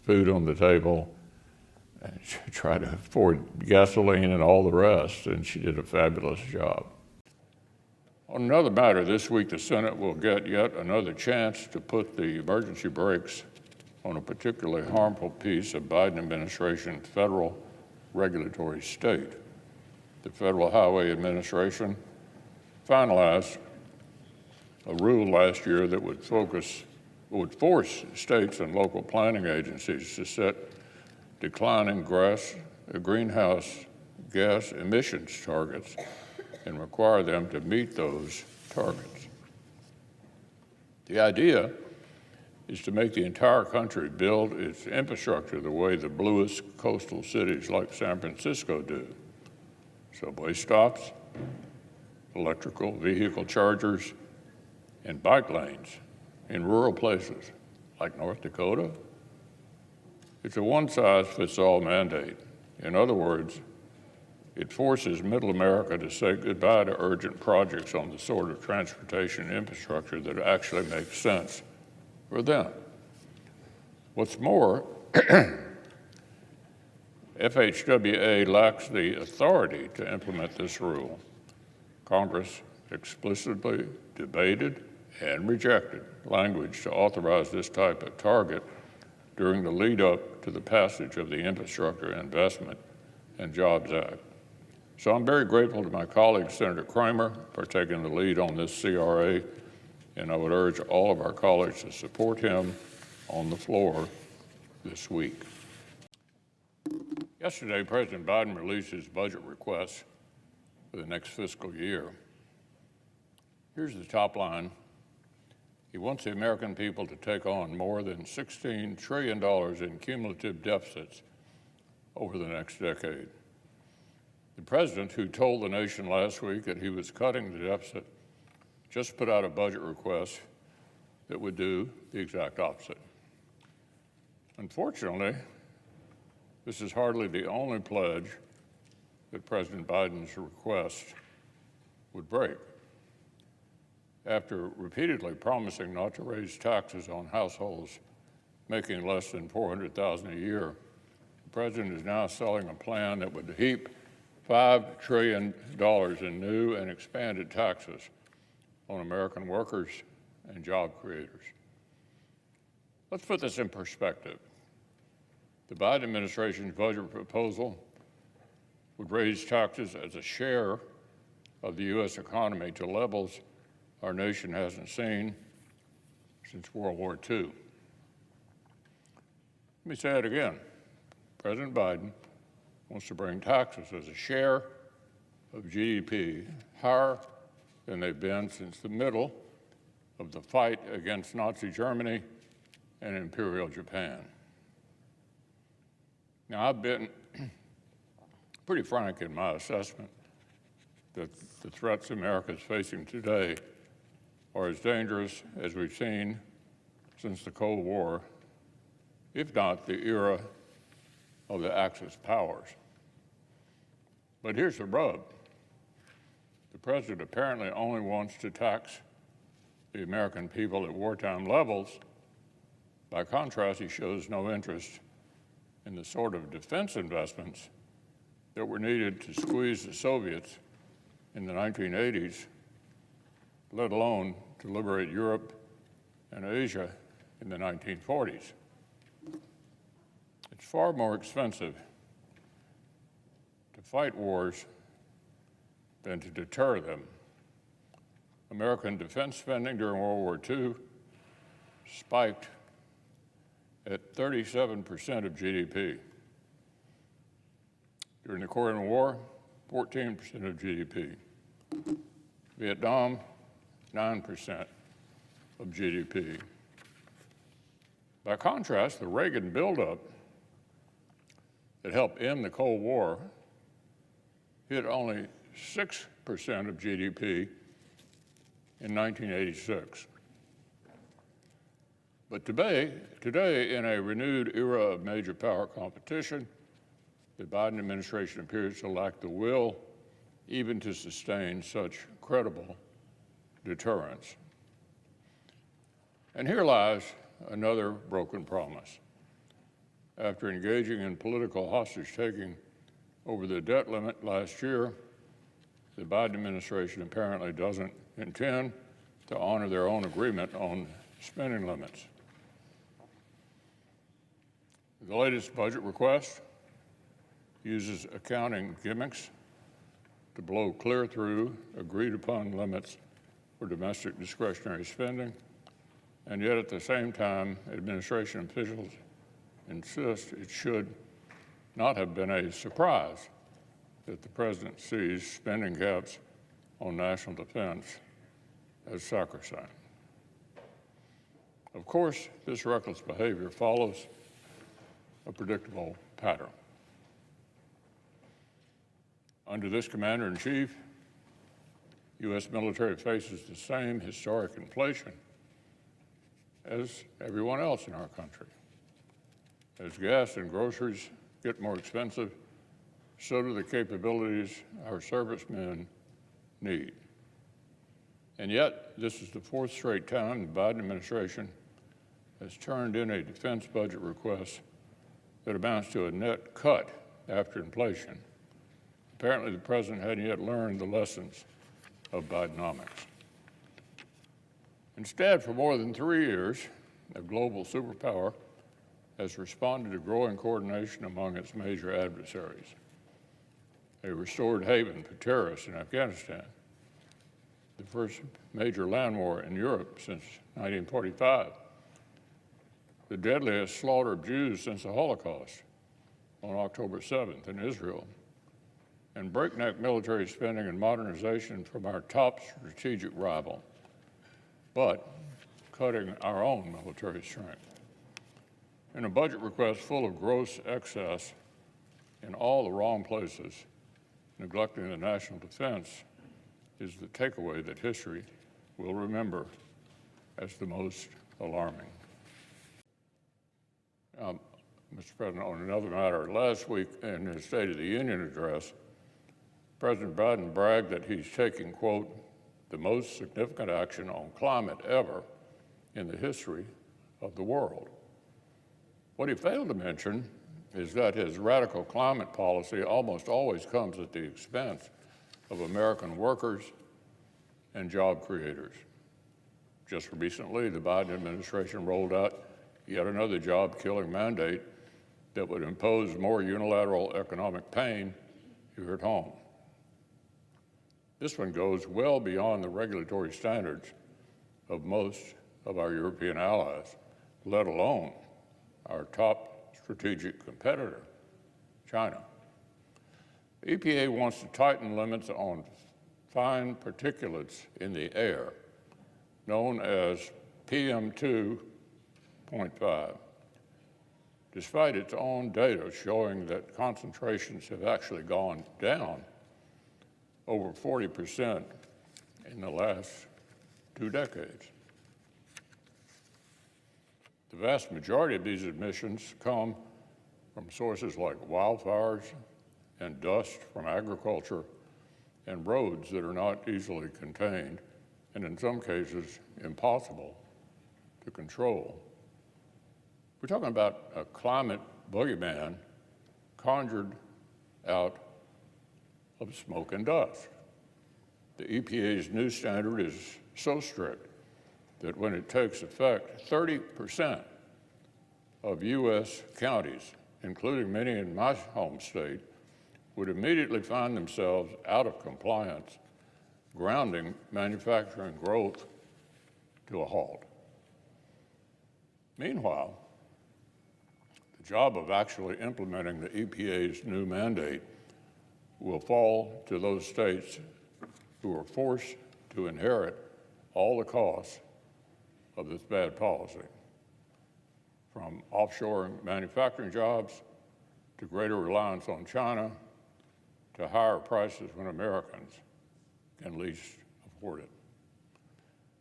food on the table, and try to afford gasoline and all the rest, and she did a fabulous job. On another matter, this week the Senate will get yet another chance to put the emergency brakes on a particularly harmful piece of Biden administration's federal regulatory state. The Federal Highway Administration finalized a rule last year that would force states and local planning agencies to set declining greenhouse gas emissions targets and require them to meet those targets. The idea is to make the entire country build its infrastructure the way the bluest coastal cities like San Francisco do. Subway stops, electrical vehicle chargers, and bike lanes in rural places like North Dakota. It's a one-size-fits-all mandate. In other words, it forces middle America to say goodbye to urgent projects on the sort of transportation infrastructure that actually makes sense for them. What's more, FHWA lacks the authority to implement this rule. Congress explicitly debated and rejected language to authorize this type of target during the lead up to the passage of the Infrastructure Investment and Jobs Act. So I'm very grateful to my colleague, Senator Kramer, for taking the lead on this CRA, and I would urge all of our colleagues to support him on the floor this week. Yesterday, President Biden released his budget request for the next fiscal year. Here's the top line. He wants the American people to take on more than $16 trillion in cumulative deficits over the next decade. The president, who told the nation last week that he was cutting the deficit, just put out a budget request that would do the exact opposite. Unfortunately, this is hardly the only pledge that President Biden's request would break. After repeatedly promising not to raise taxes on households making less than $400,000 a year, the president is now selling a plan that would heap $5 trillion in new and expanded taxes on American workers and job creators. Let's put this in perspective. The Biden administration's budget proposal would raise taxes as a share of the U.S. economy to levels our nation hasn't seen since World War II. Let me say it again. President Biden wants to bring taxes as a share of GDP higher than they've been since the middle of the fight against Nazi Germany and Imperial Japan. Now, I've been pretty frank in my assessment that the threats America is facing today are as dangerous as we've seen since the Cold War, if not the era of the Axis powers. But here's the rub. The president apparently only wants to tax the American people at wartime levels. By contrast, he shows no interest in the sort of defense investments that were needed to squeeze the Soviets in the 1980s, let alone to liberate Europe and Asia in the 1940s. It's far more expensive to fight wars than to deter them. American defense spending during World War II spiked at 37% of GDP. During the Korean War, 14% of GDP. Vietnam, 9% of GDP. By contrast, the Reagan buildup that helped end the Cold War hit only 6% of GDP in 1986. But today, in a renewed era of major power competition, the Biden administration appears to lack the will even to sustain such credible deterrence. And here lies another broken promise. After engaging in political hostage-taking over the debt limit last year, the Biden administration apparently doesn't intend to honor their own agreement on spending limits. The latest budget request uses accounting gimmicks to blow clear through agreed-upon limits for domestic discretionary spending, and yet at the same time, administration officials insist it should not have been a surprise that the president sees spending caps on national defense as sacrosanct. Of course, this reckless behavior follows a predictable pattern. Under this commander-in-chief, U.S. military faces the same historic inflation as everyone else in our country. As gas and groceries get more expensive, so do the capabilities our servicemen need. And yet, this is the fourth straight time the Biden administration has turned in a defense budget request that amounts to a net cut after inflation. Apparently, the president hadn't yet learned the lessons of Bidenomics. Instead, for more than 3 years, a global superpower has responded to growing coordination among its major adversaries. A restored haven for terrorists in Afghanistan, the first major land war in Europe since 1945, the deadliest slaughter of Jews since the Holocaust on October 7th in Israel, and breakneck military spending and modernization from our top strategic rival, but cutting our own military strength. In a budget request full of gross excess in all the wrong places, neglecting the national defense is the takeaway that history will remember as the most alarming. Mr. President, on another matter, last week in his State of the Union address, President Biden bragged that he's taking, quote, the most significant action on climate ever in the history of the world. What he failed to mention is that his radical climate policy almost always comes at the expense of American workers and job creators. Just recently, the Biden administration rolled out yet another job-killing mandate that would impose more unilateral economic pain here at home. This one goes well beyond the regulatory standards of most of our European allies, let alone our top strategic competitor, China. The EPA wants to tighten limits on fine particulates in the air, known as PM2.5, despite its own data showing that concentrations have actually gone down over 40% in the last 2 decades. The vast majority of these emissions come from sources like wildfires and dust from agriculture and roads that are not easily contained and in some cases impossible to control. We're talking about a climate boogeyman conjured out of smoke and dust. The EPA's new standard is so strict that when it takes effect, 30% of U.S. counties, including many in my home state, would immediately find themselves out of compliance, grounding manufacturing growth to a halt. Meanwhile, the job of actually implementing the EPA's new mandate will fall to those states who are forced to inherit all the costs of this bad policy, from offshoring manufacturing jobs to greater reliance on China to higher prices when Americans can least afford it.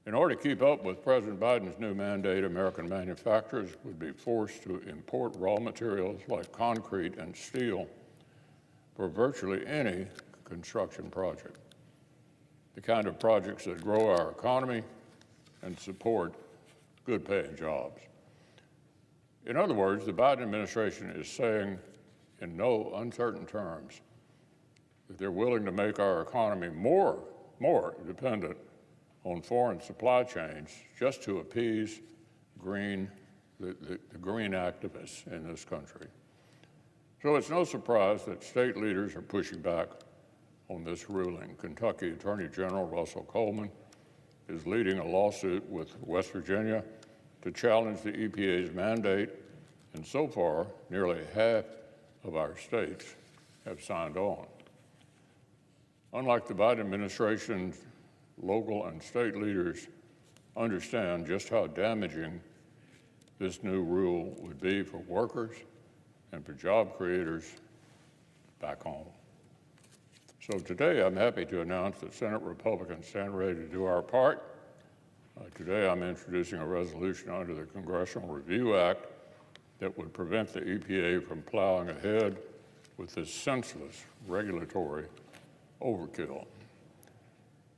In order to keep up with President Biden's new mandate, American manufacturers would be forced to import raw materials like concrete and steel for virtually any construction project, the kind of projects that grow our economy and support good-paying jobs. In other words, the Biden administration is saying in no uncertain terms that they're willing to make our economy more dependent on foreign supply chains just to appease the green activists in this country. So it's no surprise that state leaders are pushing back on this ruling. Kentucky Attorney General Russell Coleman is leading a lawsuit with West Virginia to challenge the EPA's mandate, and so far, nearly half of our states have signed on. Unlike the Biden administration, local and state leaders understand just how damaging this new rule would be for workers and for job creators back home. So today, I'm happy to announce that Senate Republicans stand ready to do our part. Today, I'm introducing a resolution under the Congressional Review Act that would prevent the EPA from plowing ahead with this senseless regulatory overkill.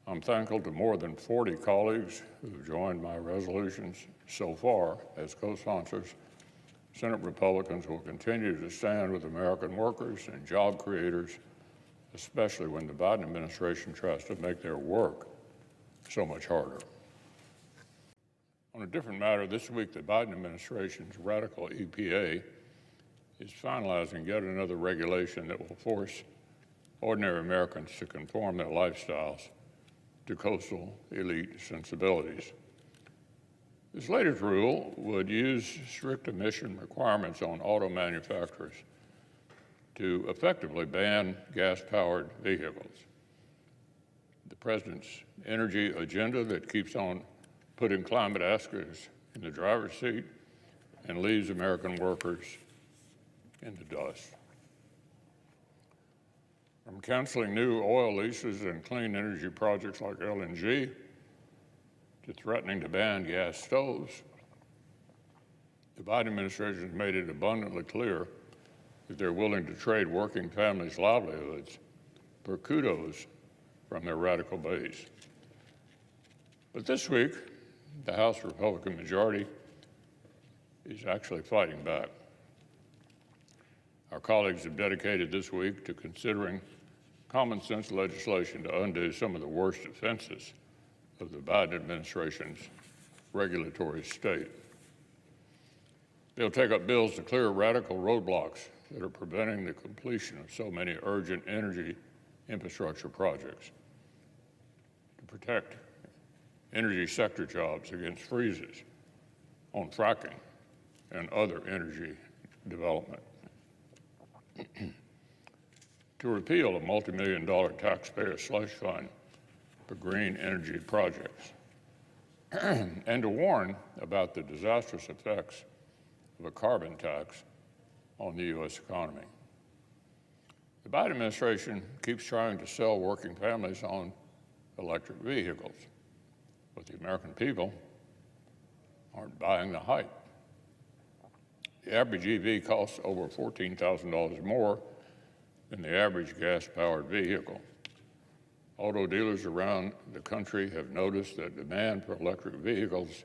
I'm thankful to more than 40 colleagues who've joined my resolutions so far as co-sponsors. Senate Republicans will continue to stand with American workers and job creators, especially when the Biden administration tries to make their work so much harder. On a different matter, this week the Biden administration's radical EPA is finalizing yet another regulation that will force ordinary Americans to conform their lifestyles to coastal elite sensibilities. This latest rule would use strict emission requirements on auto manufacturers to effectively ban gas-powered vehicles. The president's energy agenda that keeps on putting climate actors in the driver's seat and leaves American workers in the dust. From canceling new oil leases and clean energy projects like LNG to threatening to ban gas stoves, the Biden administration has made it abundantly clear that they're willing to trade working families' livelihoods for kudos from their radical base. But this week, the House Republican majority is actually fighting back. Our colleagues have dedicated this week to considering common sense legislation to undo some of the worst offenses of the Biden administration's regulatory state. They'll take up bills to clear radical roadblocks that are preventing the completion of so many urgent energy infrastructure projects, to protect energy sector jobs against freezes on fracking and other energy development, to repeal a multi-million-dollar taxpayer slush fund for green energy projects and to warn about the disastrous effects of a carbon tax on the U.S. economy. The Biden administration keeps trying to sell working families on electric vehicles, but the American people aren't buying the hype. The average EV costs over $14,000 more than the average gas-powered vehicle. Auto dealers around the country have noticed that demand for electric vehicles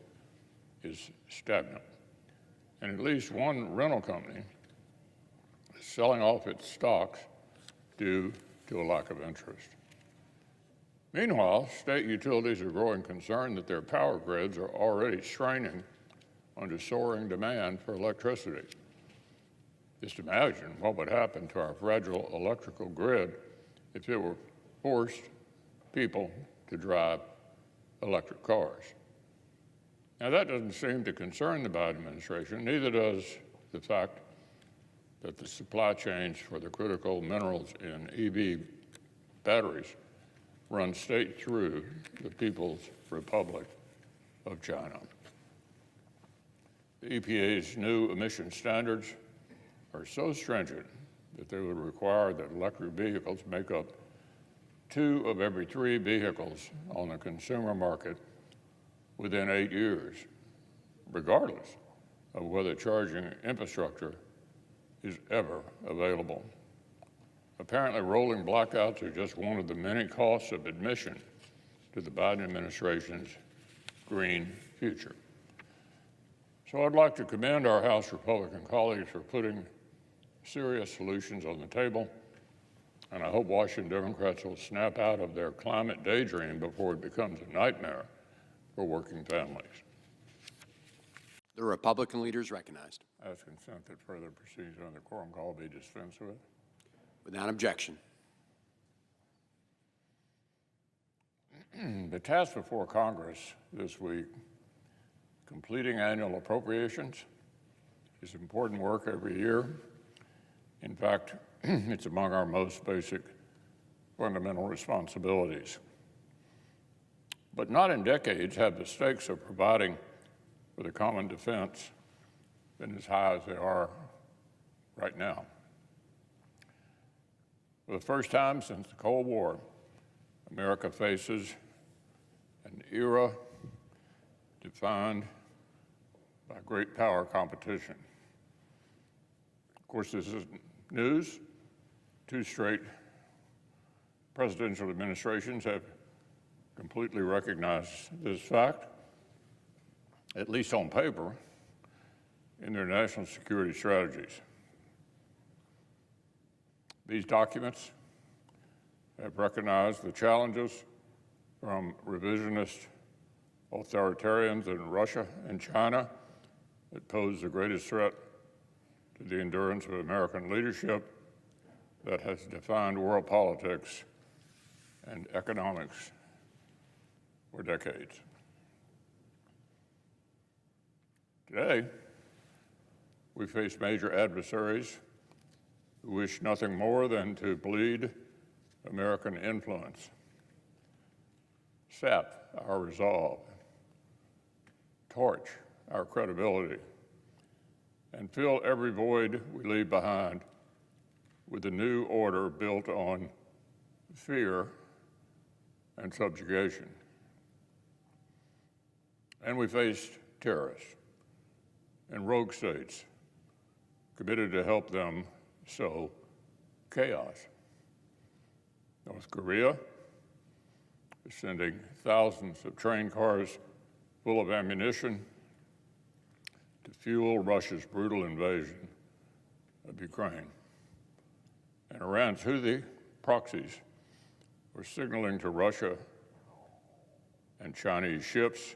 is stagnant, and at least one rental company is selling off its stocks due to a lack of interest. Meanwhile, state utilities are growing concerned that their power grids are already straining under soaring demand for electricity. Just imagine what would happen to our fragile electrical grid if it were forced people to drive electric cars. Now, that doesn't seem to concern the Biden administration, neither does the fact that the supply chains for the critical minerals in EV batteries run straight through the People's Republic of China. The EPA's new emission standards are so stringent that they would require that electric vehicles make up 2 of every 3 vehicles on the consumer market within 8 years, regardless of whether charging infrastructure is ever available. Apparently, rolling blackouts are just one of the many costs of admission to the Biden administration's green future. So I'd like to commend our House Republican colleagues for putting serious solutions on the table, and I hope Washington Democrats will snap out of their climate daydream before it becomes a nightmare for working families. The Republican leader is recognized. I ask consent that further proceedings on the quorum call be dispensed with. Without objection. The task before Congress this week, completing annual appropriations, is important work every year. In fact, it's among our most basic fundamental responsibilities. But not in decades have the stakes of providing for the common defense been as high as they are right now. For the first time since the Cold War, America faces an era defined by great power competition. Of course, this isn't news. 2 straight presidential administrations have completely recognized this fact, at least on paper, in their national security strategies. These documents have recognized the challenges from revisionist authoritarians in Russia and China that pose the greatest threat to the endurance of American leadership that has defined world politics and economics for decades. Today, we face major adversaries who wish nothing more than to bleed American influence, sap our resolve, torch our credibility, and fill every void we leave behind with a new order built on fear and subjugation. And we faced terrorists and rogue states committed to help them sow chaos. North Korea is sending thousands of train cars full of ammunition to fuel Russia's brutal invasion of Ukraine. And Iran's Houthi proxies were signaling to Russia and Chinese ships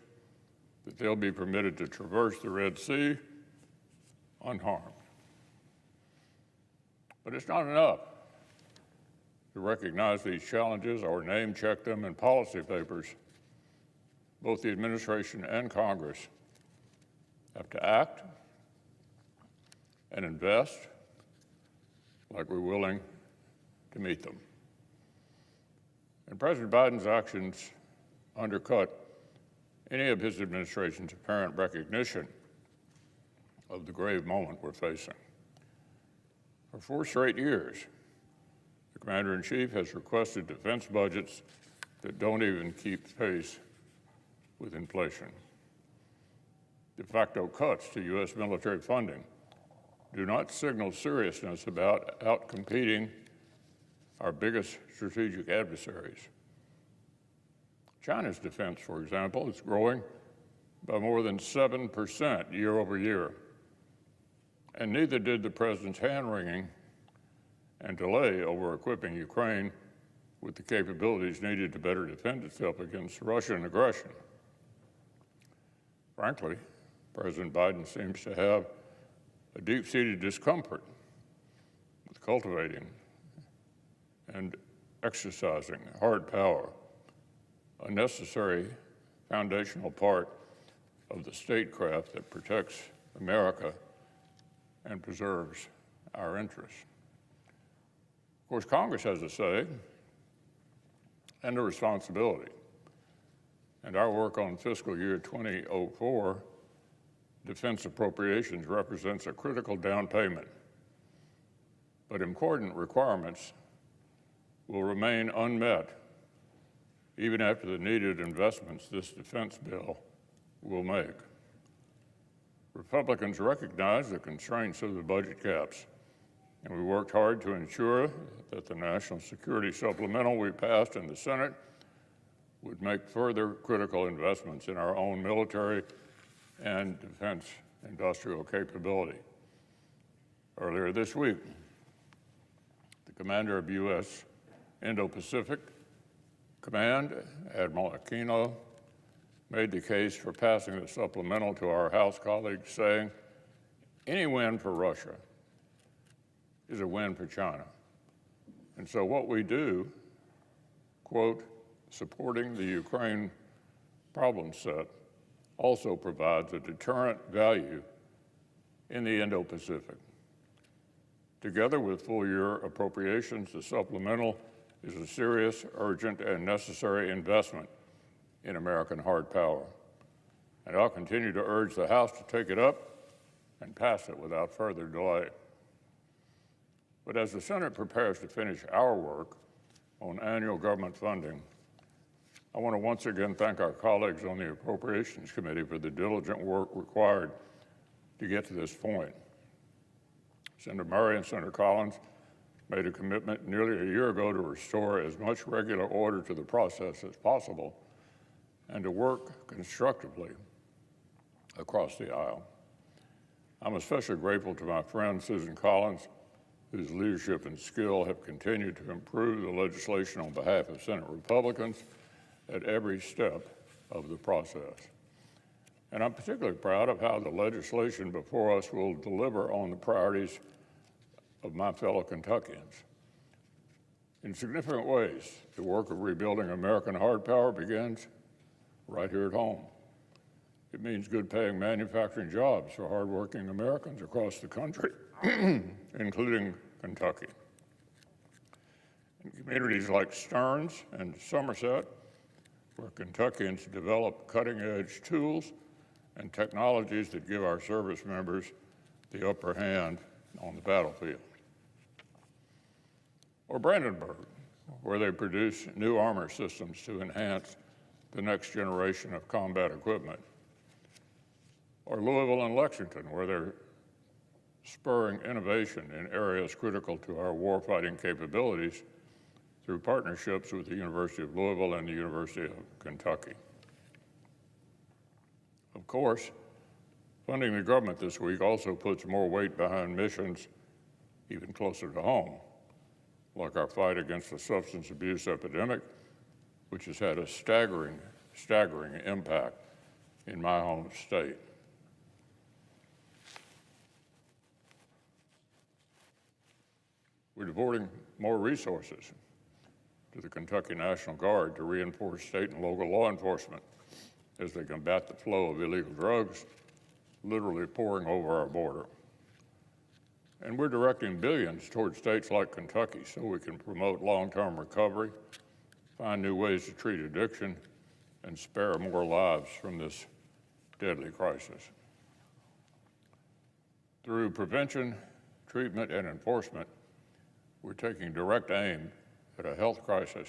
that they'll be permitted to traverse the Red Sea unharmed. But it's not enough to recognize these challenges or name check them in policy papers. Both the administration and Congress have to act and invest like we're willing to meet them. And President Biden's actions undercut any of his administration's apparent recognition of the grave moment we're facing. For 4 straight years, the Commander-in-Chief has requested defense budgets that don't even keep pace with inflation. De facto cuts to U.S. military funding do not signal seriousness about outcompeting our biggest strategic adversaries. China's defense, for example, is growing by more than 7% year over year. And neither did the president's hand-wringing and delay over equipping Ukraine with the capabilities needed to better defend itself against Russian aggression. Frankly, President Biden seems to have a deep-seated discomfort with cultivating and exercising hard power, a necessary foundational part of the statecraft that protects America and preserves our interests. Of course, Congress has a say and a responsibility. And our work on fiscal year 2004 defense appropriations represents a critical down payment. But important requirements will remain unmet even after the needed investments this defense bill will make. Republicans recognize the constraints of the budget caps, and we worked hard to ensure that the national security supplemental we passed in the Senate would make further critical investments in our own military and defense industrial capability. Earlier this week, the commander of U.S. Indo-Pacific Command, Admiral Aquino, made the case for passing the supplemental to our House colleagues, saying, any win for Russia is a win for China. And so what we do, quote, supporting the Ukraine problem set, also provides a deterrent value in the Indo-Pacific. Together with full-year appropriations, the supplemental is a serious, urgent, and necessary investment in American hard power. And I'll continue to urge the House to take it up and pass it without further delay. But as the Senate prepares to finish our work on annual government funding, I want to once again thank our colleagues on the Appropriations Committee for the diligent work required to get to this point. Senator Murray and Senator Collins made a commitment nearly a year ago to restore as much regular order to the process as possible and to work constructively across the aisle. I'm especially grateful to my friend Susan Collins, whose leadership and skill have continued to improve the legislation on behalf of Senate Republicans at every step of the process. And I'm particularly proud of how the legislation before us will deliver on the priorities of my fellow Kentuckians. In significant ways, the work of rebuilding American hard power begins right here at home. It means good-paying manufacturing jobs for hardworking Americans across the country, including Kentucky. In communities like Stearns and Somerset, where Kentuckians develop cutting-edge tools and technologies that give our service members the upper hand on the battlefield. Or Brandenburg, where they produce new armor systems to enhance the next generation of combat equipment. Or Louisville and Lexington, where they're spurring innovation in areas critical to our warfighting capabilities through partnerships with the University of Louisville and the University of Kentucky. Of course, funding the government this week also puts more weight behind missions even closer to home, like our fight against the substance abuse epidemic, which has had a staggering impact in my home state. We're devoting more resources to the Kentucky National Guard to reinforce state and local law enforcement as they combat the flow of illegal drugs literally pouring over our border. And we're directing billions towards states like Kentucky so we can promote long-term recovery, find new ways to treat addiction, and spare more lives from this deadly crisis. Through prevention, treatment, and enforcement, we're taking direct aim at a health crisis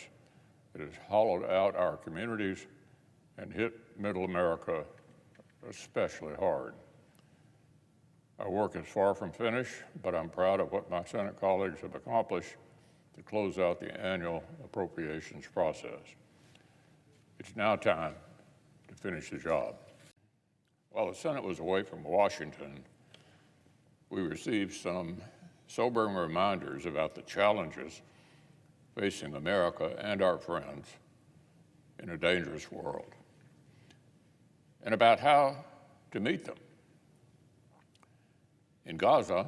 that has hollowed out our communities and hit middle America especially hard. Our work is far from finished, but I'm proud of what my Senate colleagues have accomplished to close out the annual appropriations process. It's now time to finish the job. While the Senate was away from Washington, we received some sobering reminders about the challenges facing America and our friends in a dangerous world, and about how to meet them. In Gaza,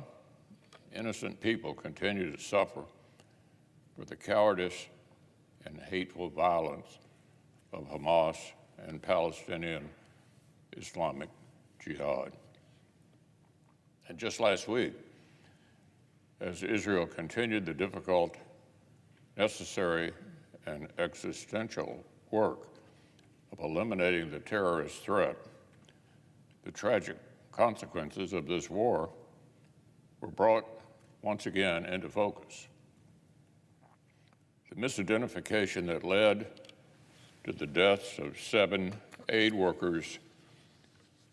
innocent people continue to suffer for the cowardice and hateful violence of Hamas and Palestinian Islamic Jihad. And just last week, as Israel continued the difficult, necessary, and existential work of eliminating the terrorist threat, the tragic consequences of this war were brought once again into focus. The misidentification that led to the deaths of 7 aid workers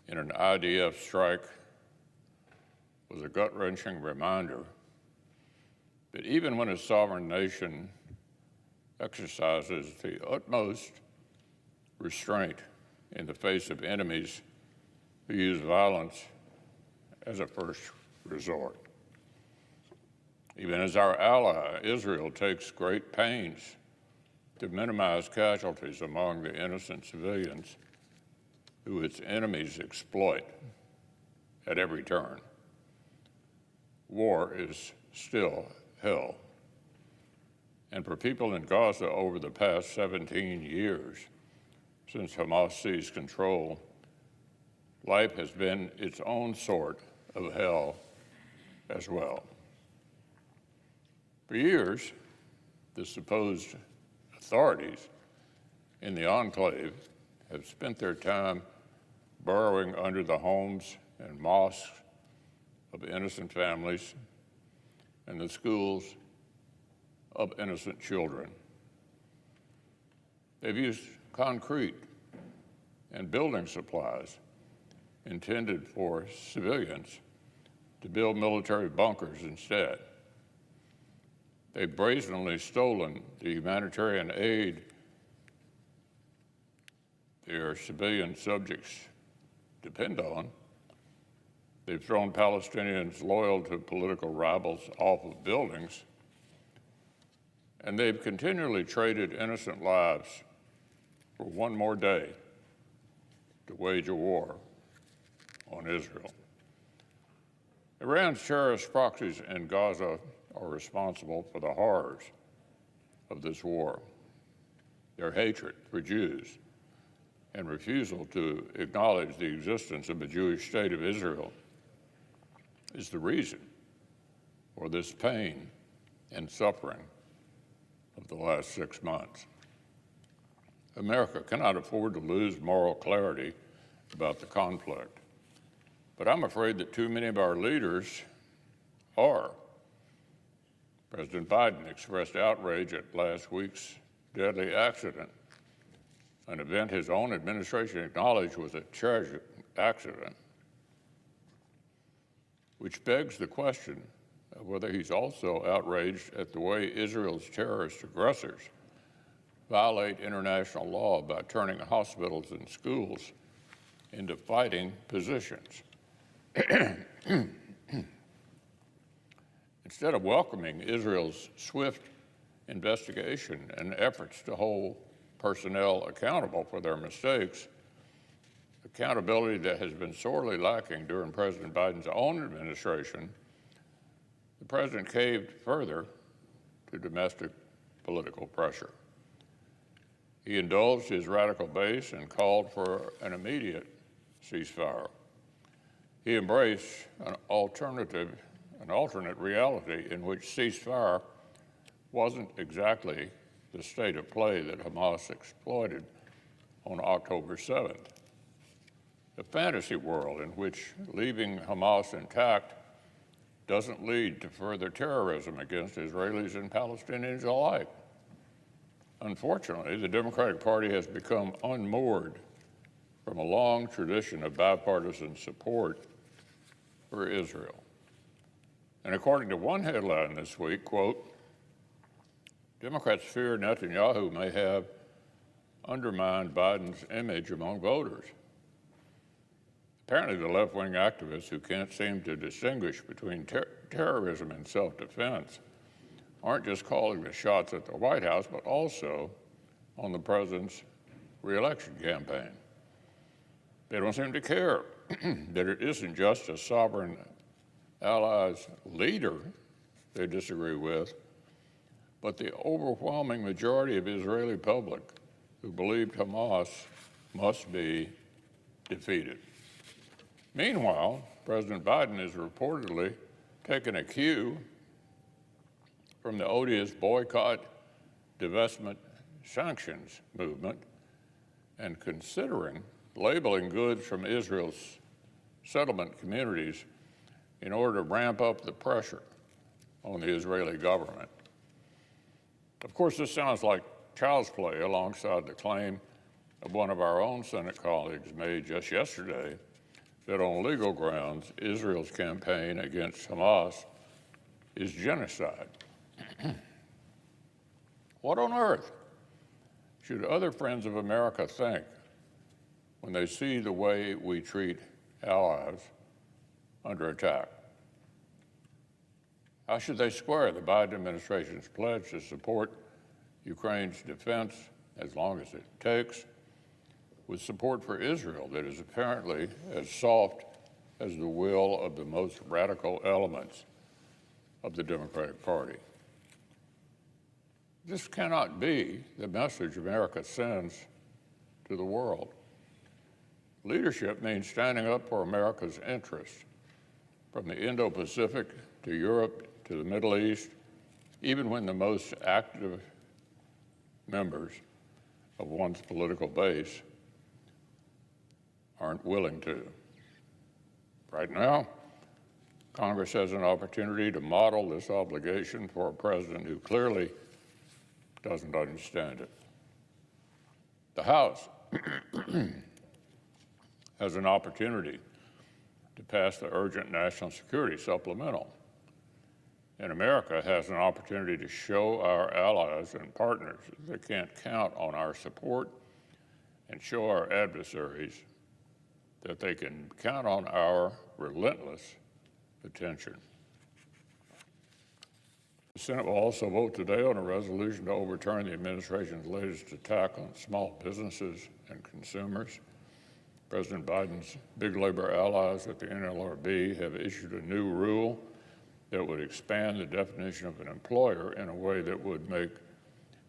in an IDF strike was a gut-wrenching reminder that even when a sovereign nation exercises the utmost restraint in the face of enemies who use violence as a first resort, even as our ally, Israel, takes great pains to minimize casualties among the innocent civilians who its enemies exploit at every turn, war is still hell. And for people in Gaza over the past 17 years, since Hamas seized control, life has been its own sort of hell as well. For years, the supposed authorities in the enclave have spent their time burrowing under the homes and mosques of innocent families and the schools of innocent children. They've used concrete and building supplies intended for civilians to build military bunkers instead. They've brazenly stolen the humanitarian aid their civilian subjects depend on. They've thrown Palestinians loyal to political rivals off of buildings, and they've continually traded innocent lives for one more day to wage a war on Israel. Iran's terrorist proxies in Gaza are responsible for the horrors of this war. Their hatred for Jews and refusal to acknowledge the existence of the Jewish state of Israel is the reason for this pain and suffering of the last 6 months. America cannot afford to lose moral clarity about the conflict, but I'm afraid that too many of our leaders are. President Biden expressed outrage at last week's deadly accident, an event his own administration acknowledged was a tragic accident, which begs the question of whether he's also outraged at the way Israel's terrorist aggressors violate international law by turning hospitals and schools into fighting positions. Instead of welcoming Israel's swift investigation and efforts to hold personnel accountable for their mistakes, accountability that has been sorely lacking during President Biden's own administration, the president caved further to domestic political pressure. He indulged his radical base and called for an immediate ceasefire. He embraced an alternate reality in which ceasefire wasn't exactly the state of play that Hamas exploited on October 7th. A fantasy world in which leaving Hamas intact doesn't lead to further terrorism against Israelis and Palestinians alike. Unfortunately, the Democratic Party has become unmoored from a long tradition of bipartisan support for Israel. And according to one headline this week, quote, Democrats fear Netanyahu may have undermined Biden's image among voters. Apparently, the left-wing activists who can't seem to distinguish between terrorism and self-defense aren't just calling the shots at the White House, but also on the president's re-election campaign. They don't seem to care that it isn't just a sovereign ally's leader they disagree with, but the overwhelming majority of Israeli public who believed Hamas must be defeated. Meanwhile, President Biden is reportedly taking a cue from the odious boycott, divestment, sanctions movement and considering labeling goods from Israel's settlement communities in order to ramp up the pressure on the Israeli government. Of course, this sounds like child's play alongside the claim of one of our own Senate colleagues made just yesterday that on legal grounds, Israel's campaign against Hamas is genocide. What on earth should other friends of America think when they see the way we treat allies under attack? How should they square the Biden administration's pledge to support Ukraine's defense as long as it takes with support for Israel that is apparently as soft as the will of the most radical elements of the Democratic Party? This cannot be the message America sends to the world. Leadership means standing up for America's interests, from the Indo-Pacific to Europe to the Middle East, even when the most active members of one's political base aren't willing to. Right now, Congress has an opportunity to model this obligation for a president who clearly doesn't understand it. The House has an opportunity to pass the urgent national security supplemental. And America has an opportunity to show our allies and partners that they can't count on our support and show our adversaries that they can count on our relentless attention. The Senate will also vote today on a resolution to overturn the administration's latest attack on small businesses and consumers. President Biden's big labor allies at the NLRB have issued a new rule that would expand the definition of an employer in a way that would make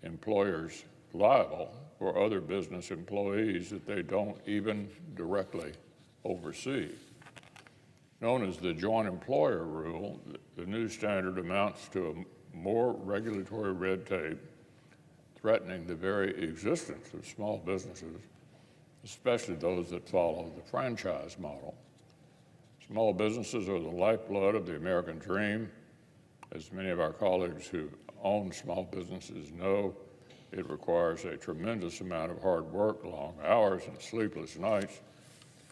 employers liable for other business employees that they don't even directly oversee. Known as the joint employer rule, the new standard amounts to a more regulatory red tape, threatening the very existence of small businesses, especially those that follow the franchise model. Small businesses are the lifeblood of the American dream. As many of our colleagues who own small businesses know, it requires a tremendous amount of hard work, long hours, and sleepless nights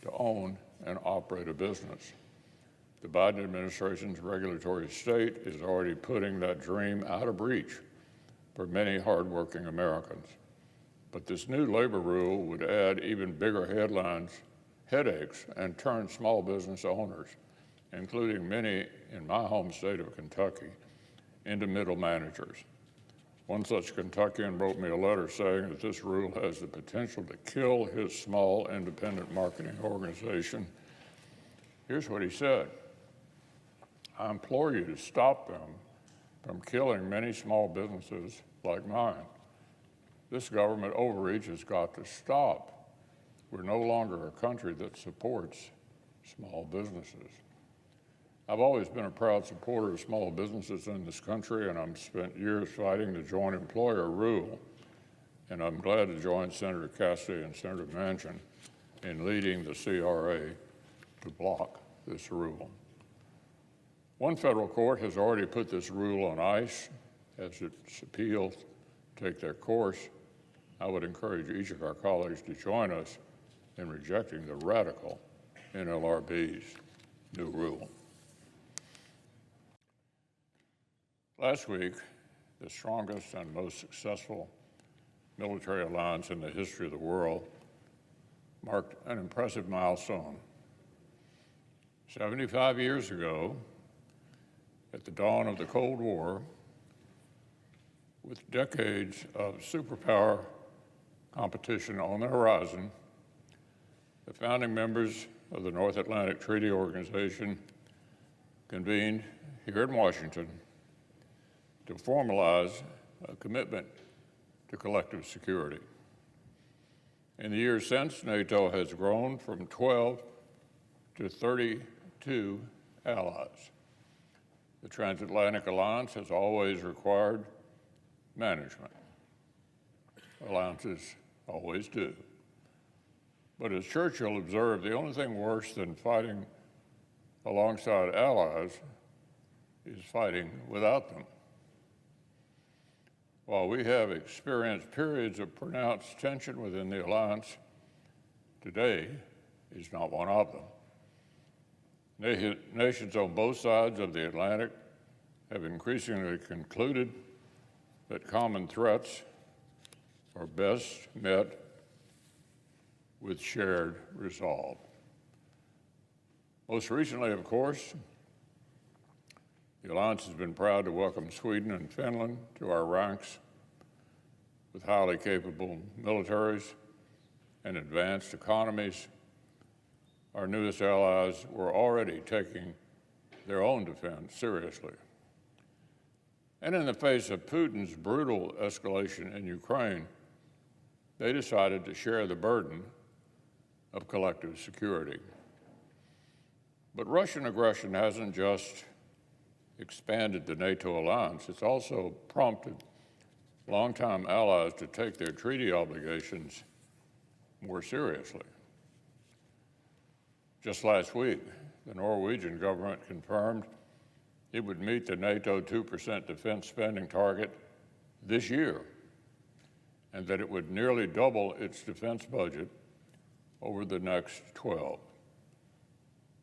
to own and operate a business. The Biden administration's regulatory state is already putting that dream out of reach for many hardworking Americans. But this new labor rule would add even bigger headaches, and turn small business owners, including many in my home state of Kentucky, into middle managers. One such Kentuckian wrote me a letter saying that this rule has the potential to kill his small independent marketing organization. Here's what he said: I implore you to stop them from killing many small businesses like mine. This government overreach has got to stop. We're no longer a country that supports small businesses. I've always been a proud supporter of small businesses in this country, and I've spent years fighting the joint employer rule. And I'm glad to join Senator Cassidy and Senator Manchin in leading the CRA to block this rule. One federal court has already put this rule on ice as its appeals take their course. I would encourage each of our colleagues to join us in rejecting the radical NLRB's new rule. Last week, the strongest and most successful military alliance in the history of the world marked an impressive milestone. 75 years ago, at the dawn of the Cold War, with decades of superpower competition on the horizon, the founding members of the North Atlantic Treaty Organization convened here in Washington to formalize a commitment to collective security. In the years since, NATO has grown from 12 to 32 allies. The transatlantic alliance has always required management. Alliances always do. But as Churchill observed, the only thing worse than fighting alongside allies is fighting without them. While we have experienced periods of pronounced tension within the alliance, today is not one of them. Nations on both sides of the Atlantic have increasingly concluded that common threats are best met with shared resolve. Most recently, of course, the Alliance has been proud to welcome Sweden and Finland to our ranks. With highly capable militaries and advanced economies, our newest allies were already taking their own defense seriously. And in the face of Putin's brutal escalation in Ukraine, they decided to share the burden of collective security. But Russian aggression hasn't just expanded the NATO alliance, it's also prompted longtime allies to take their treaty obligations more seriously. Just last week, the Norwegian government confirmed it would meet the NATO 2% defense spending target this year, and that it would nearly double its defense budget over the next 12.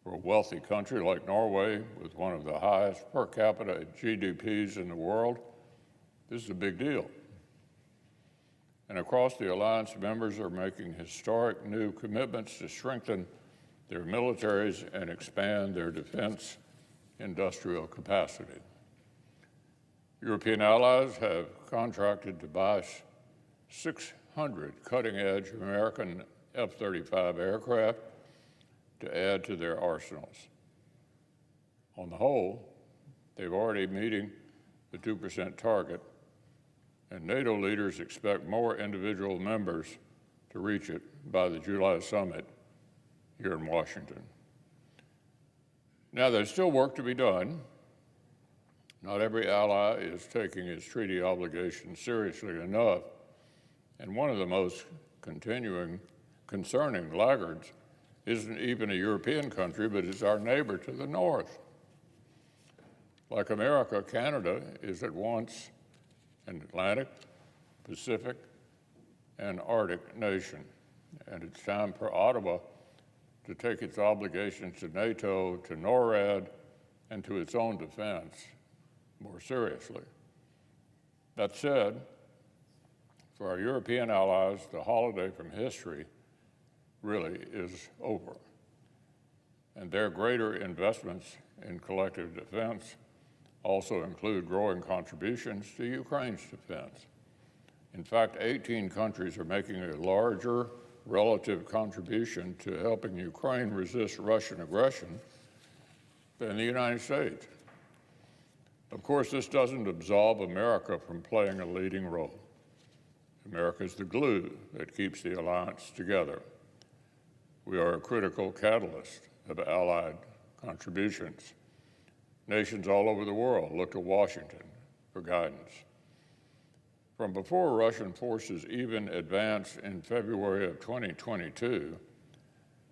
For a wealthy country like Norway, with one of the highest per capita GDPs in the world, this is a big deal. And across the alliance, members are making historic new commitments to strengthen their militaries and expand their defense industrial capacity. European allies have contracted to buy 600 cutting-edge American F-35 aircraft to add to their arsenals. On the whole, they've already meeting the 2% target, and NATO leaders expect more individual members to reach it by the July summit here in Washington. Now, there's still work to be done. Not every ally is taking its treaty obligations seriously enough, and one of the most concerning laggards isn't even a European country, but it's our neighbor to the north. Like America, Canada is at once an Atlantic, Pacific, and Arctic nation, and it's time for Ottawa to take its obligations to NATO, to NORAD, and to its own defense more seriously. That said, for our European allies, the holiday from history really is over, and their greater investments in collective defense also include growing contributions to Ukraine's defense. In fact, 18 countries are making a larger relative contribution to helping Ukraine resist Russian aggression than the United States. Of course, this doesn't absolve America from playing a leading role. America is the glue that keeps the alliance together. We are a critical catalyst of allied contributions. Nations all over the world look to Washington for guidance. From before Russian forces even advanced in February of 2022,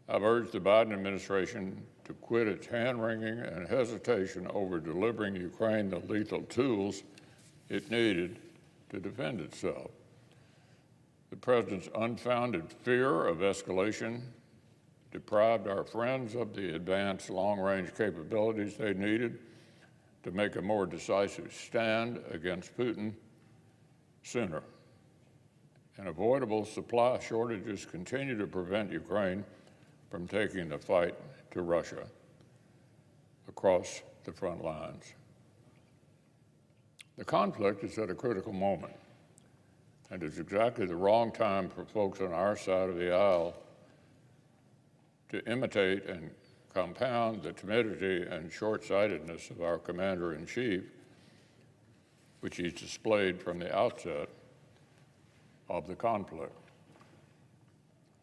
I've urged the Biden administration to quit its hand-wringing and hesitation over delivering Ukraine the lethal tools it needed to defend itself. The president's unfounded fear of escalation deprived our friends of the advanced long-range capabilities they needed to make a more decisive stand against Putin sooner. And avoidable supply shortages continue to prevent Ukraine from taking the fight to Russia across the front lines. The conflict is at a critical moment, and it's exactly the wrong time for folks on our side of the aisle to imitate and compound the timidity and short-sightedness of our commander-in-chief, which he's displayed from the outset of the conflict.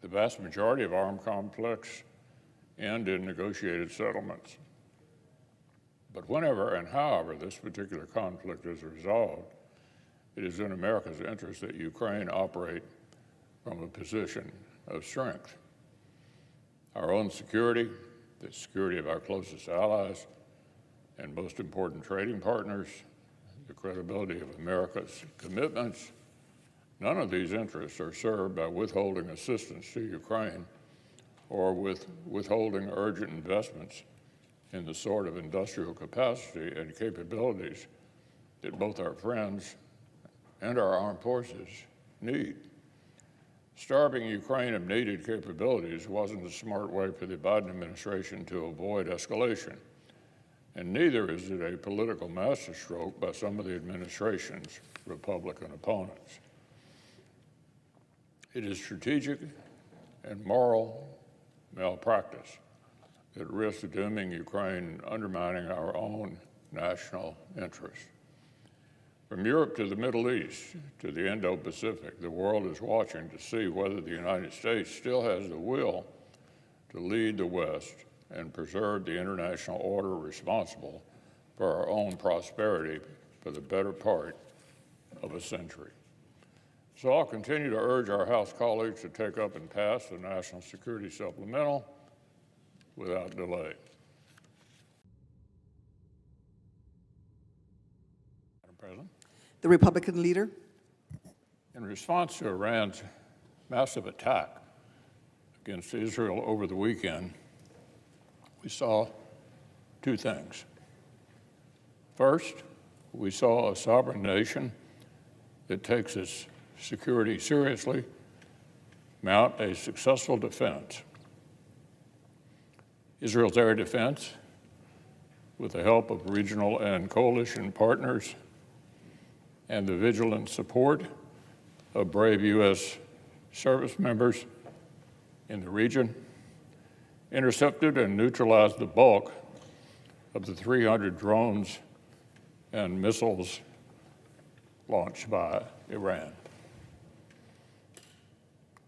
The vast majority of armed conflicts end in negotiated settlements. But whenever and however this particular conflict is resolved, it is in America's interest that Ukraine operate from a position of strength. Our own security, the security of our closest allies and most important trading partners, the credibility of America's commitments, none of these interests are served by withholding assistance to Ukraine or with withholding urgent investments in the sort of industrial capacity and capabilities that both our friends and our armed forces need. Starving Ukraine of needed capabilities wasn't a smart way for the Biden administration to avoid escalation, and neither is it a political masterstroke by some of the administration's Republican opponents. It is strategic and moral malpractice that risks dooming Ukraine and undermining our own national interests. From Europe to the Middle East to the Indo-Pacific, the world is watching to see whether the United States still has the will to lead the West and preserve the international order responsible for our own prosperity for the better part of a century. So I'll continue to urge our House colleagues to take up and pass the National Security Supplemental without delay. Madam President. The Republican leader. In response to Iran's massive attack against Israel over the weekend, we saw two things. First, we saw a sovereign nation that takes its security seriously mount a successful defense. Israel's air defense, with the help of regional and coalition partners and the vigilant support of brave U.S. service members in the region, intercepted and neutralized the bulk of the 300 drones and missiles launched by Iran.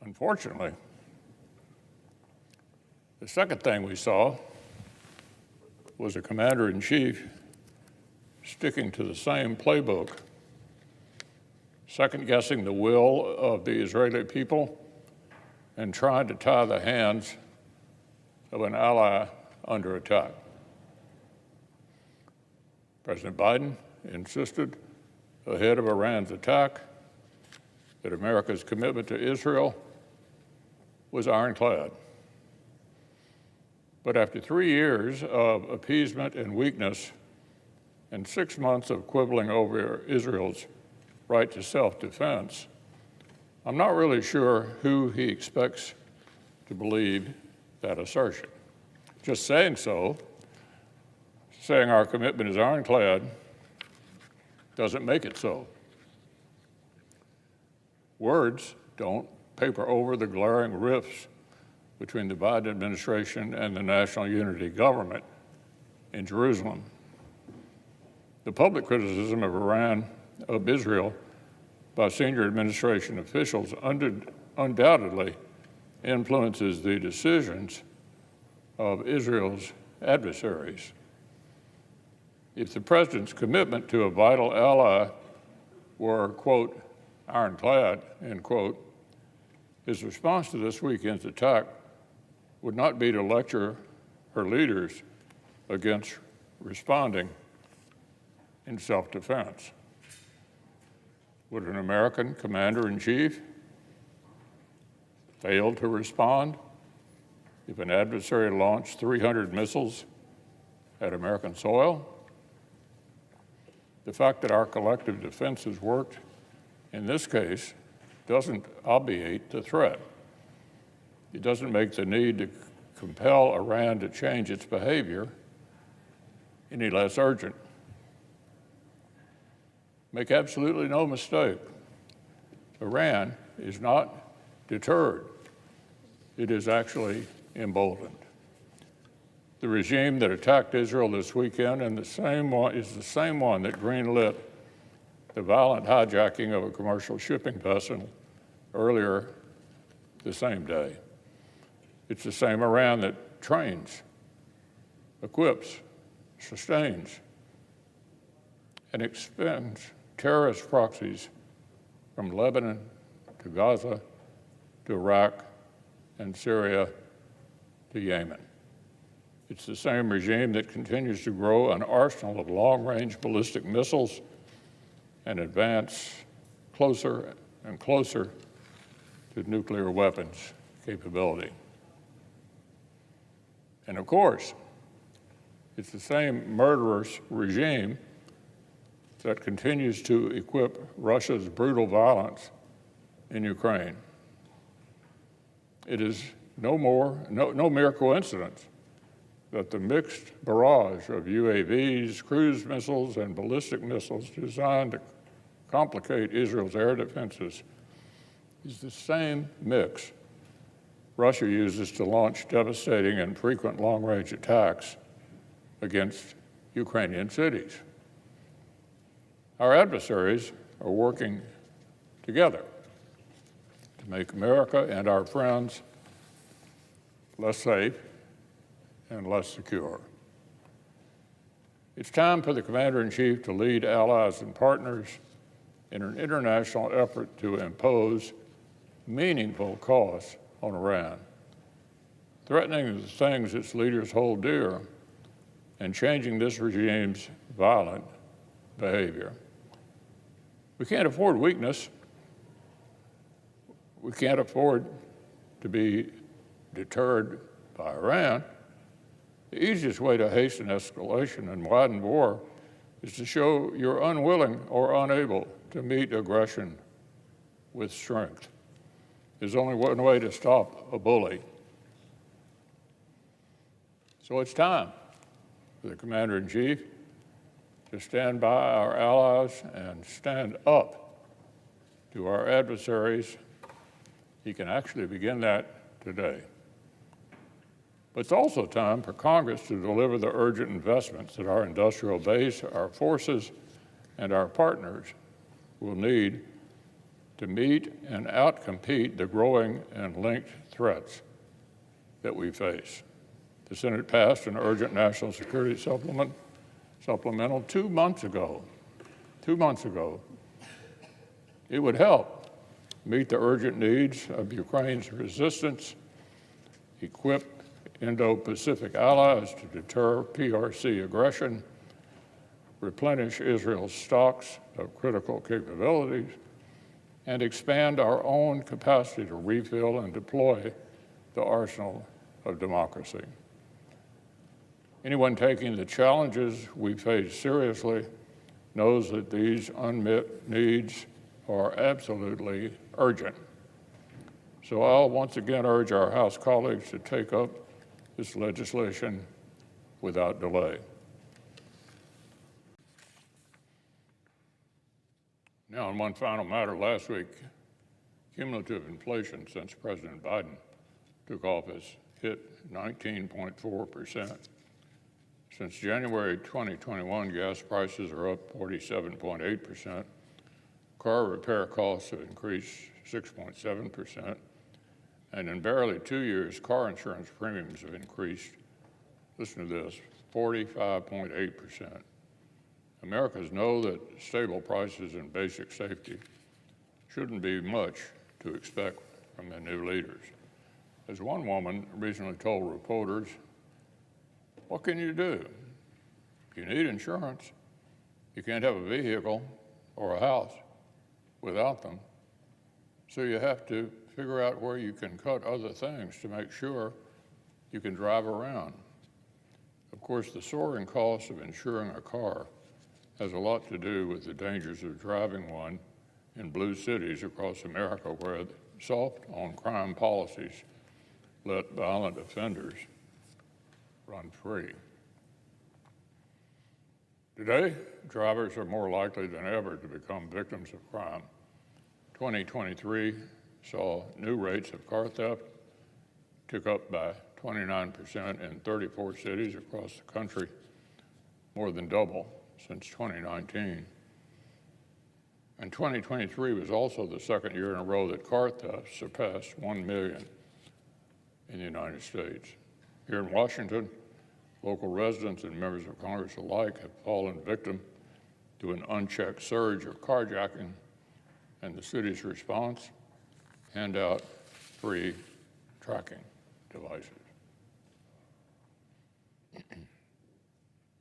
Unfortunately, the second thing we saw was a commander-in-chief sticking to the same playbook, second-guessing the will of the Israeli people and trying to tie the hands of an ally under attack. President Biden insisted ahead of Iran's attack that America's commitment to Israel was ironclad. But after 3 years of appeasement and weakness and 6 months of quibbling over Israel's right to self-defense, I'm not really sure who he expects to believe that assertion. Just saying so, saying our commitment is ironclad, doesn't make it so. Words don't paper over the glaring rifts between the Biden administration and the National Unity Government in Jerusalem. The public criticism of Israel by senior administration officials undoubtedly influences the decisions of Israel's adversaries. If the president's commitment to a vital ally were, quote, ironclad, end quote, his response to this weekend's attack would not be to lecture her leaders against responding in self-defense. Would an American commander-in-chief fail to respond if an adversary launched 300 missiles at American soil? The fact that our collective defense has worked in this case doesn't obviate the threat. It doesn't make the need to compel Iran to change its behavior any less urgent. Make absolutely no mistake, Iran is not deterred. It is actually emboldened. The regime that attacked Israel this weekend is the same one that greenlit the violent hijacking of a commercial shipping vessel earlier the same day. It's the same Iran that trains, equips, sustains, and expends terrorist proxies from Lebanon to Gaza to Iraq and Syria to Yemen. It's the same regime that continues to grow an arsenal of long-range ballistic missiles and advance closer and closer to nuclear weapons capability. And of course, it's the same murderous regime that continues to equip Russia's brutal violence in Ukraine. It is no mere coincidence that the mixed barrage of UAVs, cruise missiles, and ballistic missiles designed to complicate Israel's air defenses is the same mix Russia uses to launch devastating and frequent long-range attacks against Ukrainian cities. Our adversaries are working together to make America and our friends less safe and less secure. It's time for the Commander-in-Chief to lead allies and partners in an international effort to impose meaningful costs on Iran, threatening the things its leaders hold dear and changing this regime's violent behavior. We can't afford weakness. We can't afford to be deterred by Iran. The easiest way to hasten escalation and widen war is to show you're unwilling or unable to meet aggression with strength. There's only one way to stop a bully. So it's time for the Commander-in-Chief to stand by our allies and stand up to our adversaries. He can actually begin that today. But it's also time for Congress to deliver the urgent investments that our industrial base, our forces, and our partners will need to meet and outcompete the growing and linked threats that we face. The Senate passed an urgent national security supplemental 2 months ago. 2 months ago. It would help meet the urgent needs of Ukraine's resistance, equip Indo-Pacific allies to deter PRC aggression, replenish Israel's stocks of critical capabilities, and expand our own capacity to refill and deploy the arsenal of democracy. Anyone taking the challenges we face seriously knows that these unmet needs are absolutely urgent. So I'll once again urge our House colleagues to take up this legislation without delay. Now, on one final matter, last week, cumulative inflation since President Biden took office hit 19.4%. Since January 2021, gas prices are up 47.8%. Car repair costs have increased 6.7%. And in barely 2 years, car insurance premiums have increased, listen to this, 45.8%. Americans know that stable prices and basic safety shouldn't be much to expect from the new leaders. As one woman recently told reporters, what can you do? You need insurance. You can't have a vehicle or a house without them. So you have to figure out where you can cut other things to make sure you can drive around. Of course, the soaring cost of insuring a car has a lot to do with the dangers of driving one in blue cities across America where soft on crime policies let violent offenders run free. Today, drivers are more likely than ever to become victims of crime. 2023 saw new rates of car theft tick up by 29% in 34 cities across the country, more than double since 2019. And 2023 was also the second year in a row that car theft surpassed 1 million in the United States. Here in Washington, local residents and members of Congress alike have fallen victim to an unchecked surge of carjacking, and the city's response: hand out free tracking devices.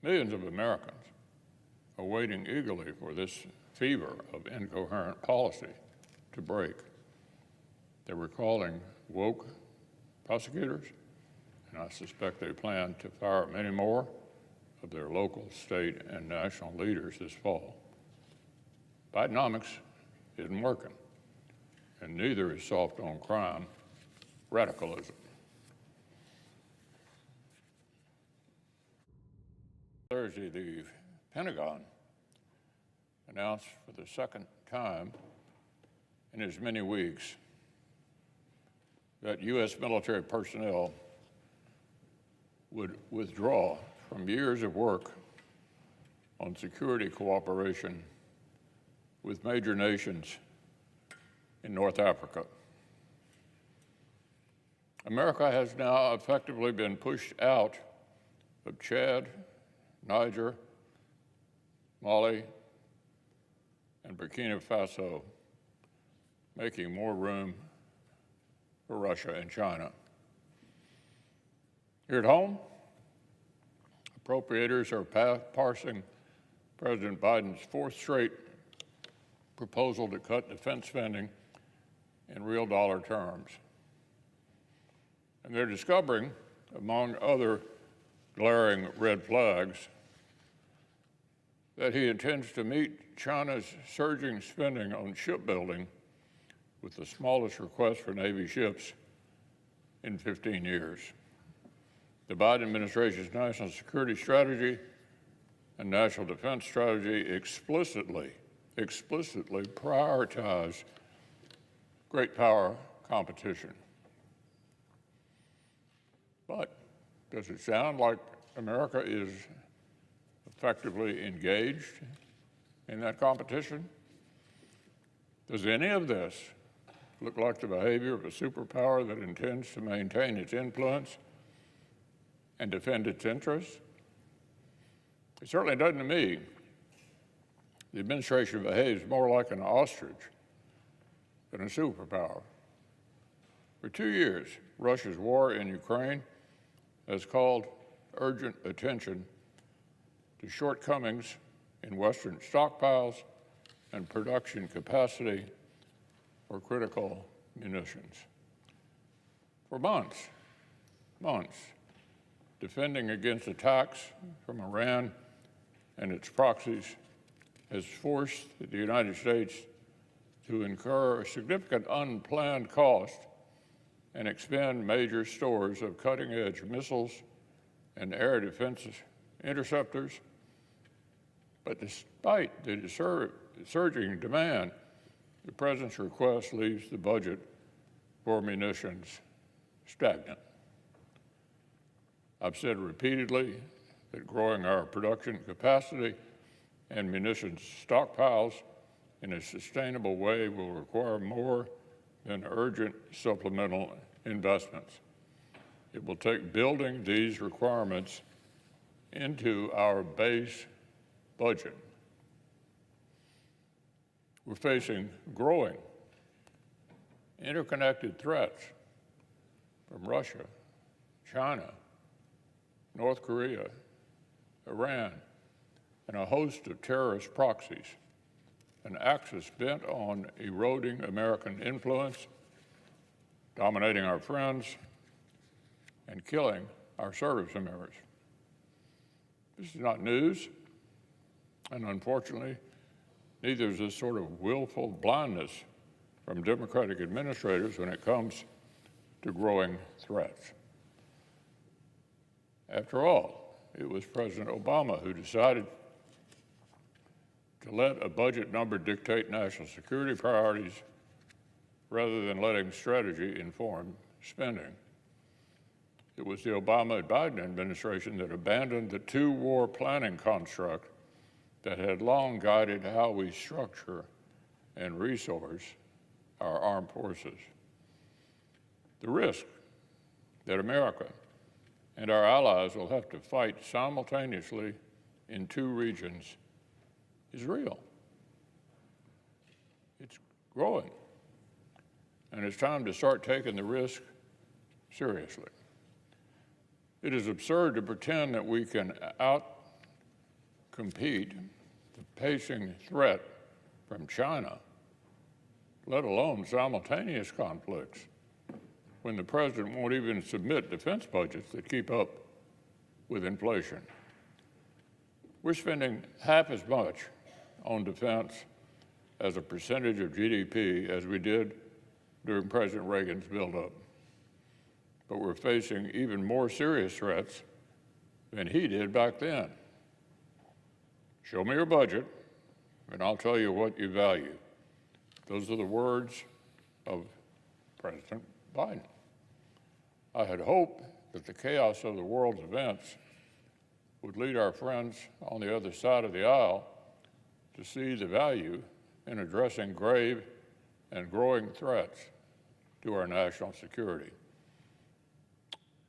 Millions of Americans are waiting eagerly for this fever of incoherent policy to break. They're recalling woke prosecutors, and I suspect they plan to fire many more of their local, state, and national leaders this fall. Bidenomics isn't working, and neither is soft on crime radicalism. Thursday, the Pentagon announced for the second time in as many weeks that U.S. military personnel would withdraw from years of work on security cooperation with major nations in North Africa. America has now effectively been pushed out of Chad, Niger, Mali, and Burkina Faso, making more room for Russia and China. Here at home, appropriators are parsing President Biden's fourth straight proposal to cut defense spending in real dollar terms. And they're discovering, among other glaring red flags, that he intends to meet China's surging spending on shipbuilding with the smallest request for Navy ships in 15 years. The Biden administration's national security strategy and national defense strategy explicitly prioritize great power competition. But does it sound like America is effectively engaged in that competition? Does any of this look like the behavior of a superpower that intends to maintain its influence and defend its interests? It certainly doesn't to me. The administration behaves more like an ostrich than a superpower. For 2 years, Russia's war in Ukraine has called urgent attention to shortcomings in Western stockpiles and production capacity for critical munitions. For months, defending against attacks from Iran and its proxies has forced the United States to incur a significant unplanned cost and expend major stores of cutting-edge missiles and air defense interceptors. But despite the surging demand, the President's request leaves the budget for munitions stagnant. I've said repeatedly that growing our production capacity and munitions stockpiles in a sustainable way will require more than urgent supplemental investments. It will take building these requirements into our base budget We're facing growing, interconnected threats from Russia, China, North Korea, Iran, and a host of terrorist proxies, an axis bent on eroding American influence, dominating our friends, and killing our service members. This is not news, and unfortunately, neither is this sort of willful blindness from Democratic administrators when it comes to growing threats. After all, it was President Obama who decided to let a budget number dictate national security priorities rather than letting strategy inform spending. It was the Obama-Biden administration that abandoned the two-war planning construct that had long guided how we structure and resource our armed forces. The risk that America and our allies will have to fight simultaneously in two regions is real. It's growing, and it's time to start taking the risk seriously. It is absurd to pretend that we can out-compete the pacing threat from China, let alone simultaneous conflicts, when the president won't even submit defense budgets that keep up with inflation. We're spending half as much on defense as a percentage of GDP as we did during President Reagan's buildup. But we're facing even more serious threats than he did back then. Show me your budget, and I'll tell you what you value. Those are the words of President Biden. I had hoped that the chaos of the world's events would lead our friends on the other side of the aisle to see the value in addressing grave and growing threats to our national security.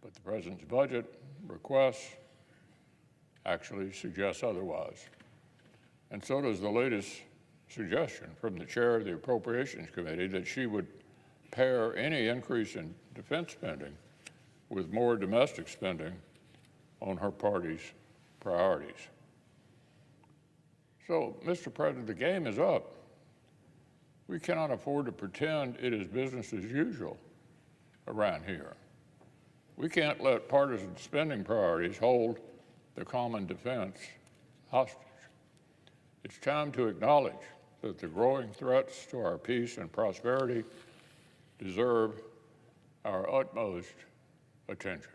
But the president's budget requests actually suggests otherwise. And so does the latest suggestion from the chair of the Appropriations Committee that she would pair any increase in defense spending with more domestic spending on her party's priorities. So, Mr. President, the game is up. We cannot afford to pretend it is business as usual around here. We can't let partisan spending priorities hold the common defense hostage. It's time to acknowledge that the growing threats to our peace and prosperity deserve our utmost attention.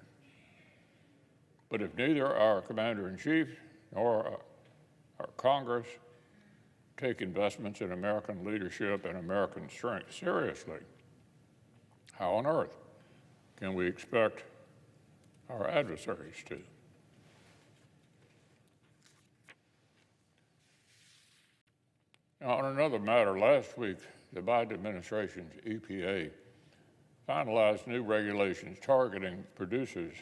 But if neither our Commander-in-Chief nor our Congress take investments in American leadership and American strength seriously, how on earth can we expect our adversaries to? Now, on another matter, last week, the Biden administration's EPA finalized new regulations targeting producers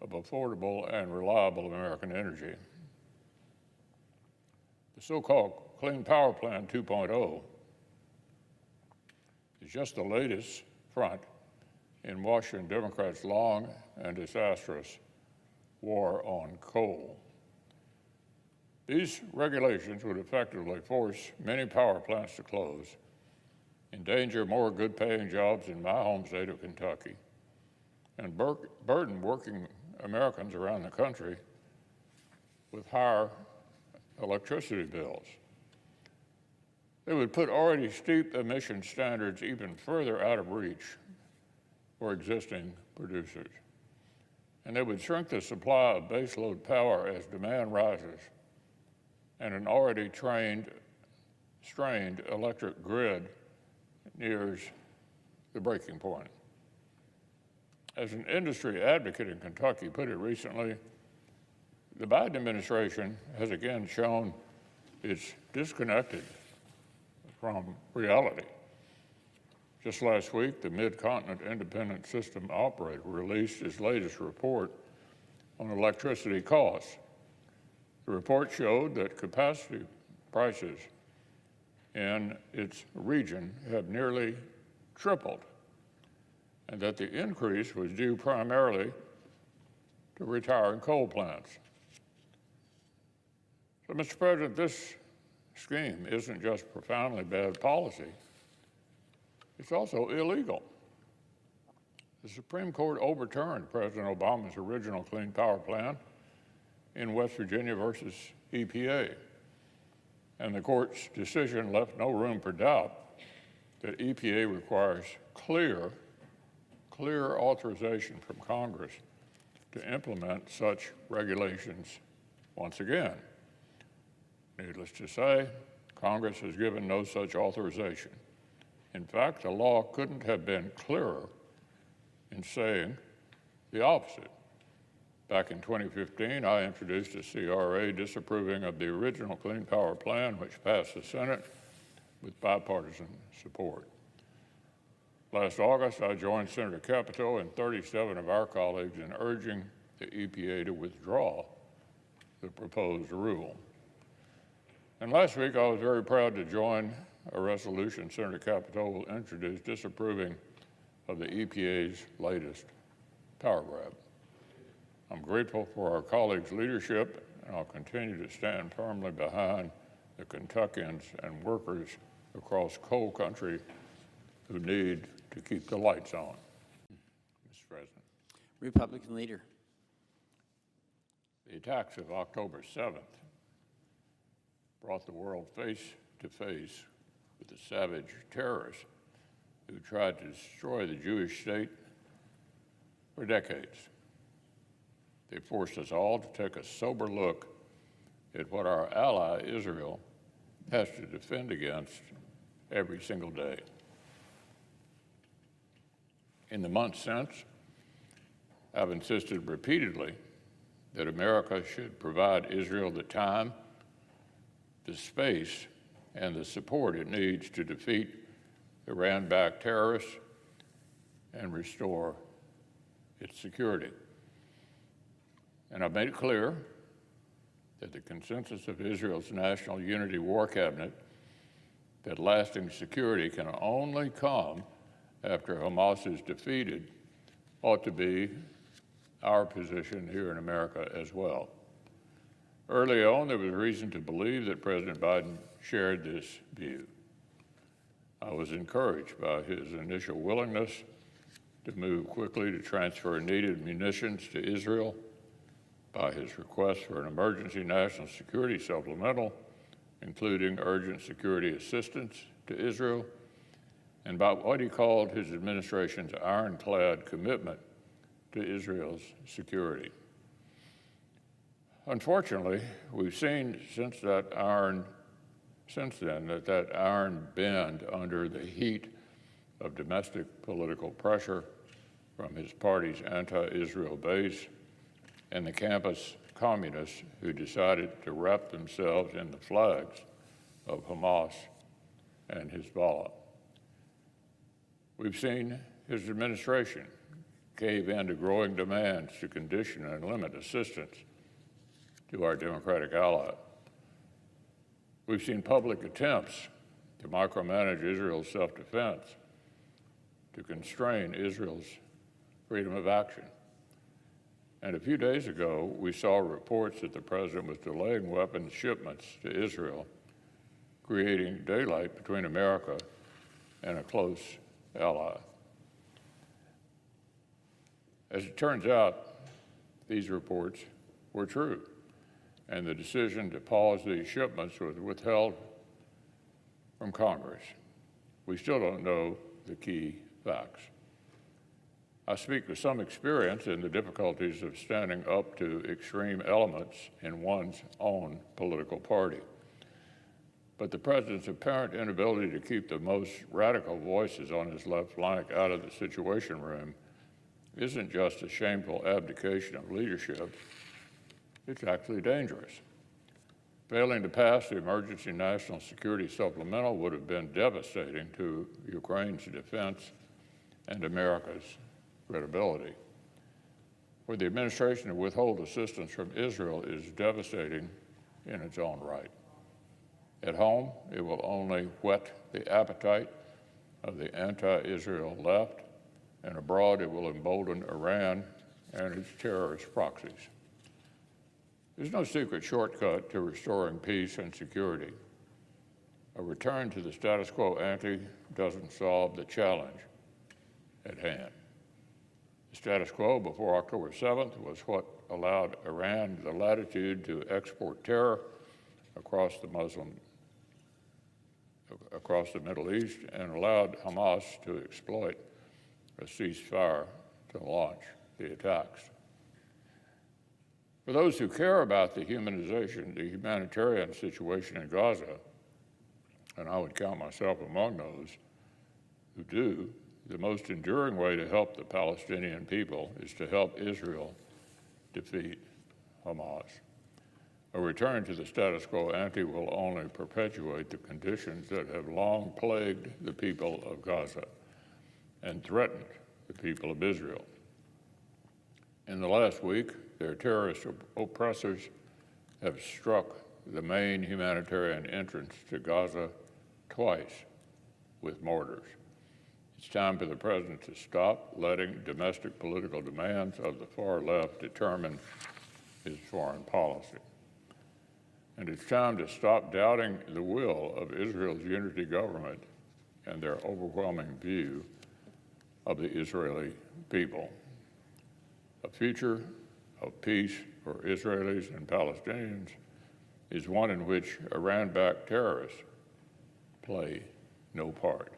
of affordable and reliable American energy. The so-called Clean Power Plan 2.0 is just the latest front in Washington Democrats' long and disastrous war on coal. These regulations would effectively force many power plants to close, endanger more good-paying jobs in my home state of Kentucky, and burden working Americans around the country with higher electricity bills. They would put already steep emission standards even further out of reach for existing producers. And they would shrink the supply of baseload power as demand rises and an already strained electric grid nears the breaking point. As an industry advocate in Kentucky put it recently, the Biden administration has again shown it's disconnected from reality. Just last week, the Mid-Continent Independent System Operator released its latest report on electricity costs. The report showed that capacity prices in its region have nearly tripled, and that the increase was due primarily to retiring coal plants. So, Mr. President, this scheme isn't just profoundly bad policy, it's also illegal. The Supreme Court overturned President Obama's original Clean Power Plan in West Virginia versus EPA. And the court's decision left no room for doubt that EPA requires clear authorization from Congress to implement such regulations once again. Needless to say, Congress has given no such authorization. In fact, the law couldn't have been clearer in saying the opposite. Back in 2015, I introduced a CRA disapproving of the original Clean Power Plan, which passed the Senate with bipartisan support. Last August, I joined Senator Capito and 37 of our colleagues in urging the EPA to withdraw the proposed rule. And last week, I was very proud to join a resolution Senator Capito will introduce disapproving of the EPA's latest power grab. I'm grateful for our colleagues' leadership, and I'll continue to stand firmly behind the Kentuckians and workers across coal country who need to keep the lights on. Mr. President. Republican leader. The attacks of October 7th brought the world face to face with the savage terrorists who tried to destroy the Jewish state for decades. They forced us all to take a sober look at what our ally, Israel, has to defend against every single day. In the months since, I've insisted repeatedly that America should provide Israel the time, the space, and the support it needs to defeat Iran-backed terrorists and restore its security. And I've made it clear that the consensus of Israel's National Unity War Cabinet that lasting security can only come after Hamas is defeated ought to be our position here in America as well. Early on, there was reason to believe that President Biden shared this view. I was encouraged by his initial willingness to move quickly to transfer needed munitions to Israel, by his request for an emergency national security supplemental, including urgent security assistance to Israel, and by what he called his administration's ironclad commitment to Israel's security. Unfortunately, we've seen since then that iron bend under the heat of domestic political pressure from his party's anti-Israel base and the campus communists who decided to wrap themselves in the flags of Hamas and Hezbollah. We've seen his administration cave in to growing demands to condition and limit assistance to our democratic ally. We've seen public attempts to micromanage Israel's self-defense, to constrain Israel's freedom of action. And a few days ago, we saw reports that the president was delaying weapons shipments to Israel, creating daylight between America and a close ally. As it turns out, these reports were true, and the decision to pause these shipments was withheld from Congress. We still don't know the key facts. I speak with some experience in the difficulties of standing up to extreme elements in one's own political party. But the president's apparent inability to keep the most radical voices on his left flank out of the Situation Room isn't just a shameful abdication of leadership, it's actually dangerous. Failing to pass the Emergency National Security Supplemental would have been devastating to Ukraine's defense and America's credibility. For the administration to withhold assistance from Israel is devastating in its own right. At home, it will only whet the appetite of the anti-Israel left, and abroad it will embolden Iran and its terrorist proxies. There's no secret shortcut to restoring peace and security. A return to the status quo ante doesn't solve the challenge at hand. The status quo before October 7th was what allowed Iran the latitude to export terror across the Middle East and allowed Hamas to exploit a ceasefire to launch the attacks. For those who care about the humanitarian situation in Gaza, and I would count myself among those who do, the most enduring way to help the Palestinian people is to help Israel defeat Hamas. A return to the status quo ante will only perpetuate the conditions that have long plagued the people of Gaza and threatened the people of Israel. In the last week, their terrorist oppressors have struck the main humanitarian entrance to Gaza twice with mortars. It's time for the President to stop letting domestic political demands of the far left determine his foreign policy. And it's time to stop doubting the will of Israel's unity government and their overwhelming view of the Israeli people. A future of peace for Israelis and Palestinians is one in which Iran-backed terrorists play no part.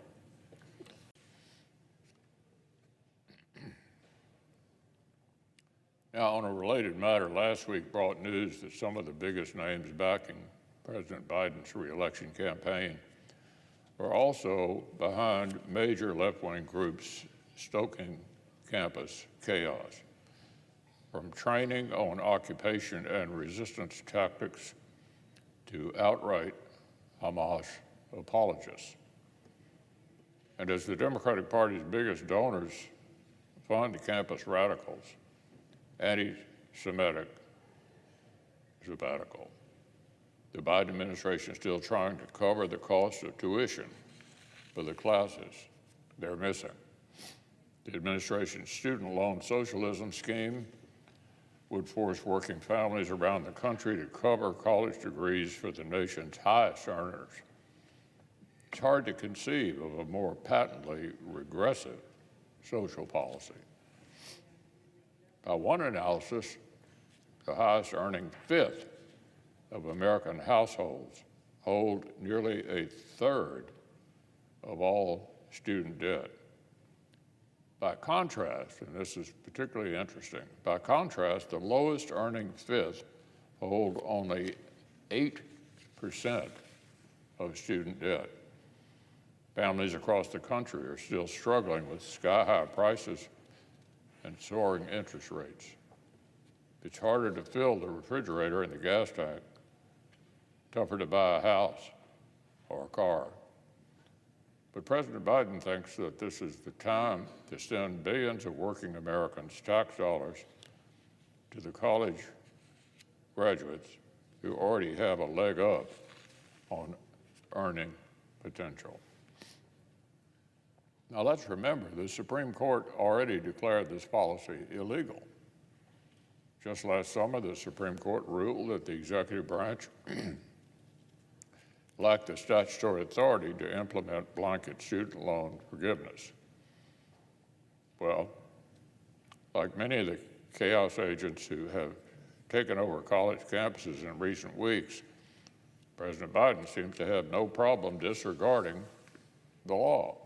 Now, on a related matter, last week brought news that some of the biggest names backing President Biden's re-election campaign are also behind major left-wing groups stoking campus chaos, from training on occupation and resistance tactics to outright Hamas apologists. And as the Democratic Party's biggest donors fund campus radicals, anti-Semitic sabbatical, the Biden administration is still trying to cover the cost of tuition for the classes they're missing. The administration's student loan socialism scheme would force working families around the country to cover college degrees for the nation's highest earners. It's hard to conceive of a more patently regressive social policy. By one analysis, the highest earning fifth of American households hold nearly a third of all student debt. By contrast, and this is particularly interesting, by contrast, the lowest earning fifth hold only 8% of student debt. Families across the country are still struggling with sky-high prices and soaring interest rates. It's harder to fill the refrigerator and the gas tank, tougher to buy a house or a car. But President Biden thinks that this is the time to send billions of working Americans' tax dollars to the college graduates who already have a leg up on earning potential. Now let's remember, the Supreme Court already declared this policy illegal. Just last summer, the Supreme Court ruled that the executive branch lacked the statutory authority to implement blanket student loan forgiveness. Well, like many of the chaos agents who have taken over college campuses in recent weeks, President Biden seems to have no problem disregarding the law.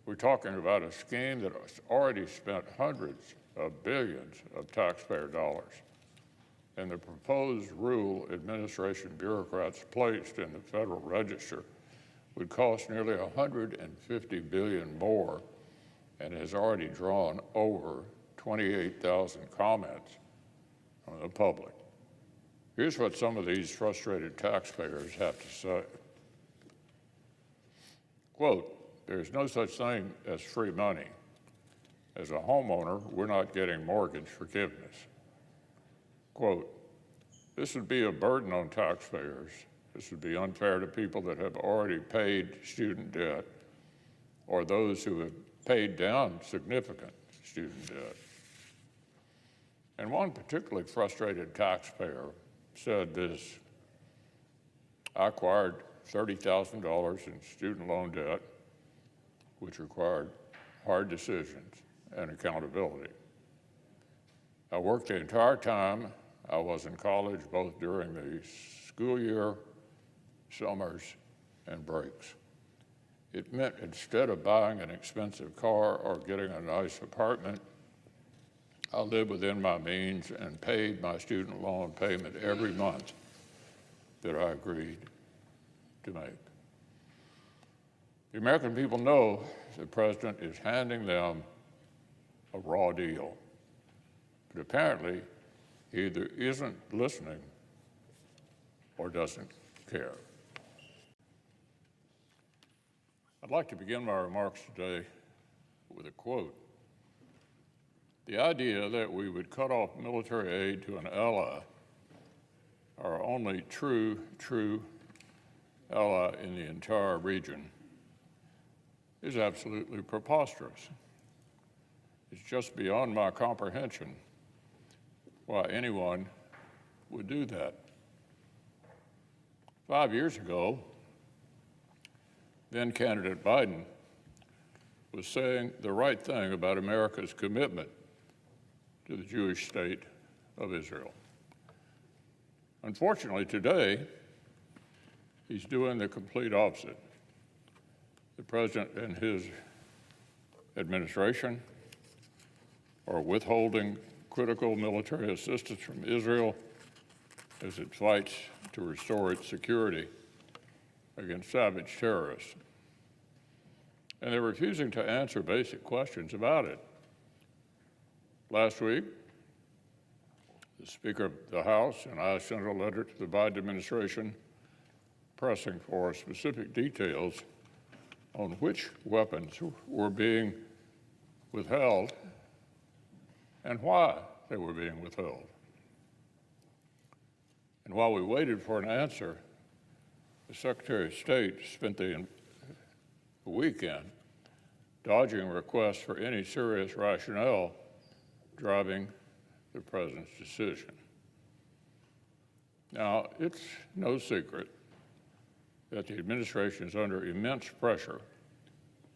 We're talking about a scheme that has already spent hundreds of billions of taxpayer dollars. And the proposed rule administration bureaucrats placed in the Federal Register would cost nearly $150 billion more and has already drawn over 28,000 comments from the public. Here's what some of these frustrated taxpayers have to say. Quote, "There's no such thing as free money. As a homeowner, we're not getting mortgage forgiveness." Quote, "This would be a burden on taxpayers This would be unfair to people that have already paid student debt or those who have paid down significant student debt. And one particularly frustrated taxpayer said this: I acquired $30,000 in student loan debt, which required hard decisions and accountability. I worked the entire time I was in college, both during the school year, summers, and breaks. It meant instead of buying an expensive car or getting a nice apartment, I lived within my means and paid my student loan payment every month that I agreed to make. The American people know the president is handing them a raw deal, but apparently he either isn't listening or doesn't care. I'd like to begin my remarks today with a quote. The idea that we would cut off military aid to an ally, our only true ally in the entire region, is absolutely preposterous. It's just beyond my comprehension why anyone would do that. 5 years ago, then candidate Biden was saying the right thing about America's commitment to the Jewish state of Israel. Unfortunately, today, he's doing the complete opposite. The president and his administration are withholding critical military assistance from Israel as it fights to restore its security against savage terrorists. And they're refusing to answer basic questions about it. Last week, the Speaker of the House and I sent a letter to the Biden administration pressing for specific details on which weapons were being withheld and why they were being withheld. And while we waited for an answer, the Secretary of State spent the weekend dodging requests for any serious rationale driving the president's decision. Now, it's no secret that the administration is under immense pressure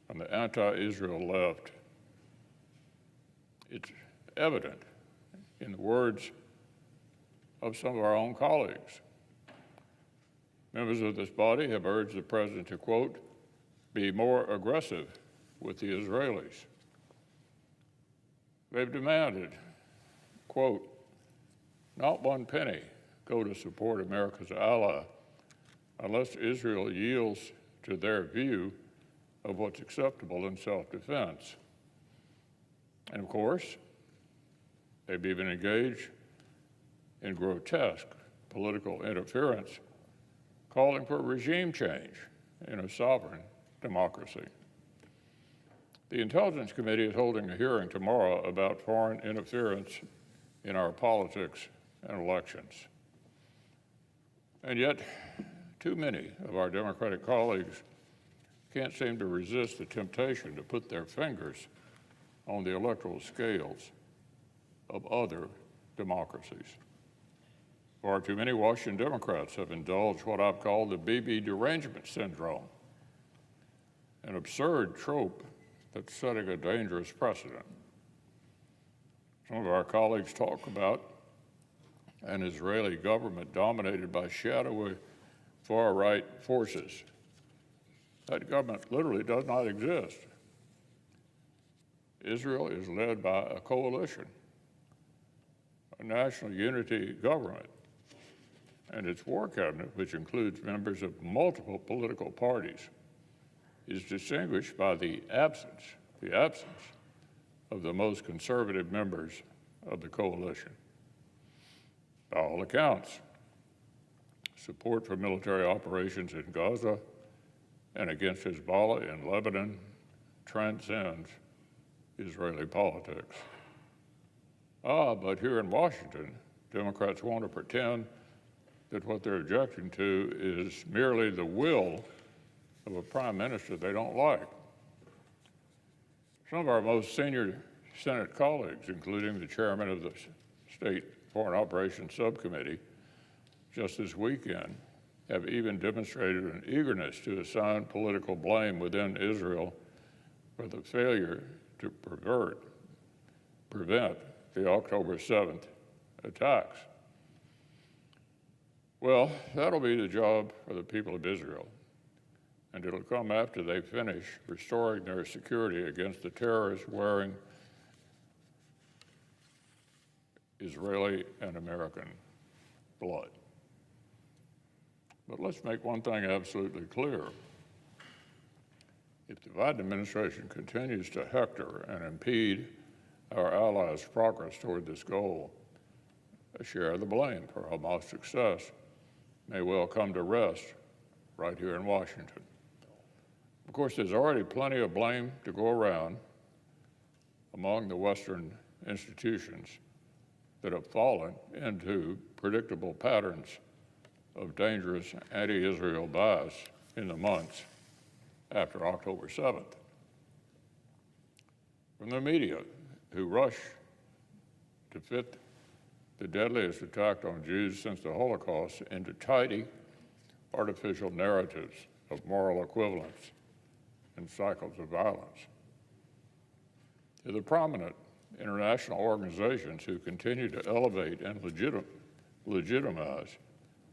from the anti-Israel left. It's evident in the words of some of our own colleagues. Members of this body have urged the president to, quote, be more aggressive with the Israelis. They've demanded, quote, not one penny go to support America's ally unless Israel yields to their view of what's acceptable in self-defense. And of course, they've even engaged in grotesque political interference, calling for regime change in a sovereign democracy. The Intelligence Committee is holding a hearing tomorrow about foreign interference in our politics and elections. And yet, too many of our Democratic colleagues can't seem to resist the temptation to put their fingers on the electoral scales of other democracies. Far too many Washington Democrats have indulged what I've called the BB derangement syndrome, an absurd trope that's setting a dangerous precedent. Some of our colleagues talk about an Israeli government dominated by shadowy far-right forces. That government literally does not exist. Israel is led by a coalition, a national unity government, and its war cabinet, which includes members of multiple political parties, is distinguished by the absence of the most conservative members of the coalition. By all accounts, support for military operations in Gaza and against Hezbollah in Lebanon transcends Israeli politics. But here in Washington, Democrats want to pretend that what they're objecting to is merely the will of a prime minister they don't like. Some of our most senior Senate colleagues, including the chairman of the State Foreign Operations Subcommittee, just this weekend, have even demonstrated an eagerness to assign political blame within Israel for the failure to prevent the October 7th attacks. Well, that'll be the job for the people of Israel, and it'll come after they finish restoring their security against the terrorists wearing Israeli and American blood. But let's make one thing absolutely clear. If the Biden administration continues to hector and impede our allies' progress toward this goal, a share of the blame for Hamas' success may well come to rest right here in Washington. Of course, there's already plenty of blame to go around among the Western institutions that have fallen into predictable patterns of dangerous anti-Israel bias in the months after October 7th. From the media, who rush to fit the deadliest attack on Jews since the Holocaust into tidy, artificial narratives of moral equivalence and cycles of violence, to the prominent international organizations who continue to elevate and legitimize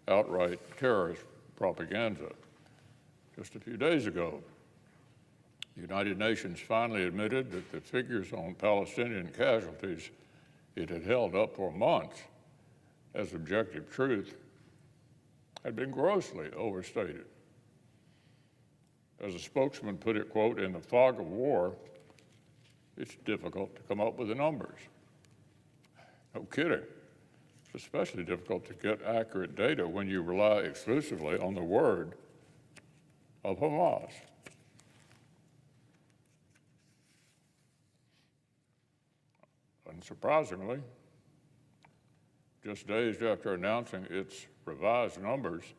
outright terrorist propaganda. Just a few days ago, the United Nations finally admitted that the figures on Palestinian casualties it had held up for months as objective truth had been grossly overstated. As a spokesman put it, quote, "In the fog of war, it's difficult to come up with the numbers." No kidding. It's especially difficult to get accurate data when you rely exclusively on the word of Hamas. Unsurprisingly, just days after announcing its revised numbers,